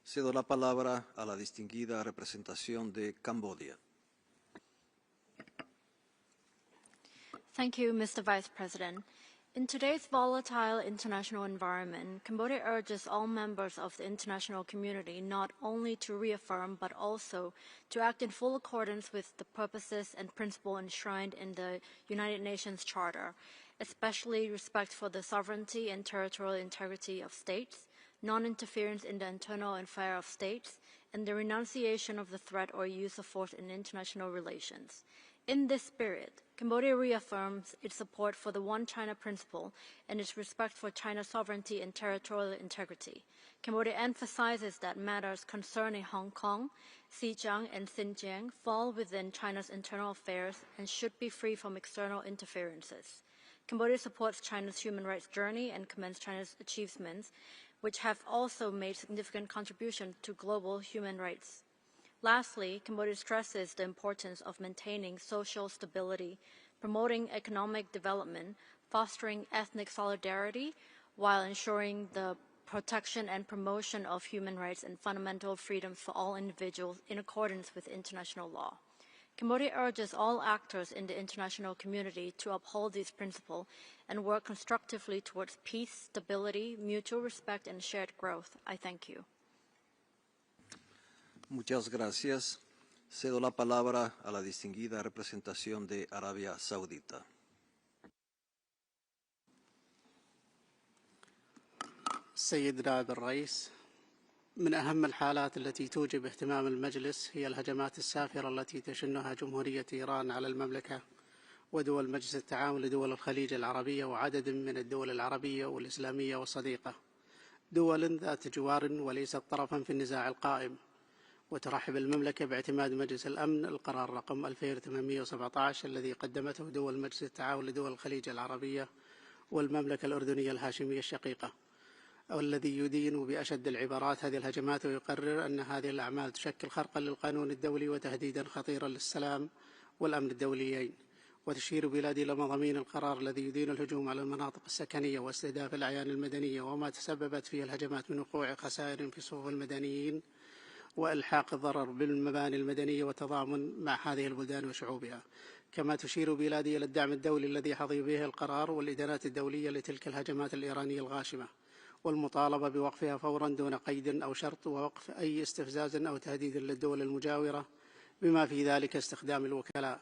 Cedo la palabra a la distinguida representación de Cambodia. Thank you, Mr. Vice President. In today's volatile international environment, Cambodia urges all members of the international community not only to reaffirm but also to act in full accordance with the purposes and principles enshrined in the United Nations Charter, especially respect for the sovereignty and territorial integrity of states, non-interference in the internal affairs of states, and the renunciation of the threat or use of force in international relations. In this spirit, Cambodia reaffirms its support for the One China principle and its respect for China's sovereignty and territorial integrity. Cambodia emphasizes that matters concerning Hong Kong, Xinjiang, and Xinjiang fall within China's internal affairs and should be free from external interferences. Cambodia supports China's human rights journey and commends China's achievements, which have also made significant contributions to global human rights. Lastly, Cambodia stresses the importance of maintaining social stability, promoting economic development, fostering ethnic solidarity, while ensuring the protection and promotion of human rights and fundamental freedoms for all individuals in accordance with international law. Cambodia urges all actors in the international community to uphold these principles and work constructively towards peace, stability, mutual respect, and shared growth. I thank you. Muchas gracias. Cedo la palabra a la distinguida representación de Arabia Saudita. سيد نائب الرئيس، من أهم الحالات التي توجب اهتمام المجلس هي الهجمات السافرة التي تشنها جمهورية إيران على المملكة ودول مجلس التعاون لدول الخليج العربية وعدد من الدول العربية والإسلامية والصديقة، دول ذات جوار وليست طرفا في النزاع القائم. وترحب المملكة باعتماد مجلس الأمن القرار رقم 2817 الذي قدمته دول مجلس التعاون لدول الخليج العربية والمملكة الأردنية الهاشمية الشقيقة، والذي يدين بأشد العبارات هذه الهجمات ويقرر أن هذه الأعمال تشكل خرقا للقانون الدولي وتهديدا خطيرا للسلام والأمن الدوليين. وتشير بلادي إلى مضامين القرار الذي يدين الهجوم على المناطق السكنية واستهداف الأعيان المدنية وما تسببت فيه الهجمات من وقوع خسائر في صفوف المدنيين وإلحاق الضرر بالمباني المدنية والتضامن مع هذه البلدان وشعوبها. كما تشير بلادي إلى الدعم الدولي الذي يحظي به القرار والإدانات الدولية لتلك الهجمات الإيرانية الغاشمة، والمطالبة بوقفها فورا دون قيد أو شرط، ووقف أي استفزاز أو تهديد للدول المجاورة بما في ذلك استخدام الوكلاء.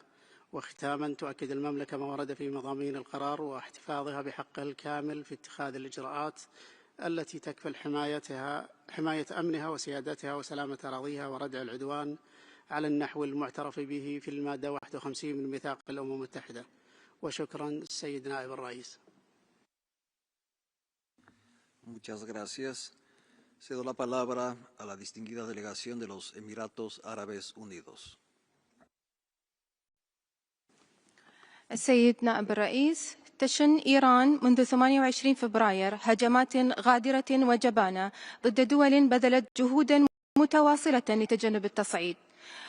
وختاما، تؤكد المملكة ما ورد في مضامين القرار واحتفاظها بحقها الكامل في اتخاذ الإجراءات التي تكفل حماية أمنها وسيادتها وسلامة أراضيها وردع العدوان على النحو المعترف به في المادة 51 من ميثاق الأمم المتحدة. وشكرا السيد نائب الرئيس. Muchas gracias. Cedo la palabra a la distinguida delegación de los Emiratos Árabes Unidos. السيد نائب الرئيس، تشن إيران منذ 28 فبراير هجمات غادرة وجبانة ضد دول بذلت جهودا متواصلة لتجنب التصعيد،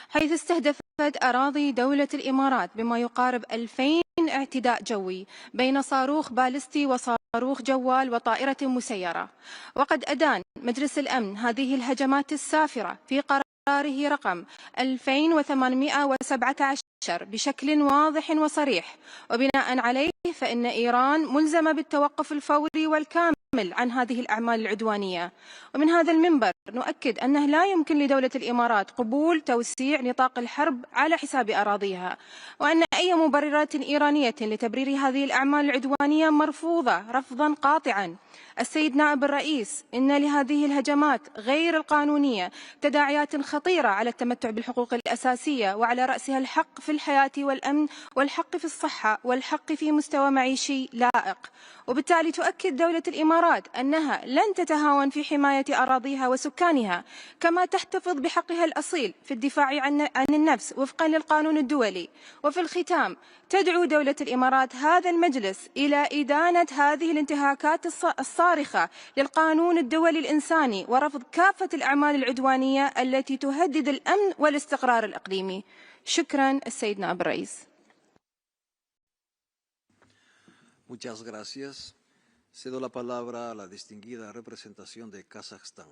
حيث استهدفت أراضي دولة الإمارات بما يقارب 2000 اعتداء جوي بين صاروخ باليستي وصاروخ جوال وطائرة مسيرة. وقد أدان مجلس الأمن هذه الهجمات السافرة في قراره رقم 2817 بشكل واضح وصريح، وبناء عليه فإن إيران ملزمة بالتوقف الفوري والكامل عن هذه الأعمال العدوانية. ومن هذا المنبر نؤكد أنه لا يمكن لدولة الإمارات قبول توسيع نطاق الحرب على حساب أراضيها، وأن أي مبررات إيرانية لتبرير هذه الأعمال العدوانية مرفوضة رفضا قاطعا. السيد نائب الرئيس، إن لهذه الهجمات غير القانونية تداعيات خطيرة على التمتع بالحقوق الأساسية، وعلى رأسها الحق في الحياة والأمن والحق في الصحة والحق في مستوى معيشي لائق. وبالتالي تؤكد دولة الإمارات أنها لن تتهاون في حماية أراضيها وسكانها، كما تحتفظ بحقها الأصيل في الدفاع عن النفس وفقا للقانون الدولي. وفي الختام، تدعو دولة الإمارات هذا المجلس إلى إدانة هذه الانتهاكات الصارخة للقانون الدولي الإنساني ورفض كافة الأعمال العدوانية التي تهدد الأمن والاستقرار الإقليمي. شكرا السيد نائب الرئيس. Muchas gracias. Cedo la palabra a la distinguida representación de Kazajstán.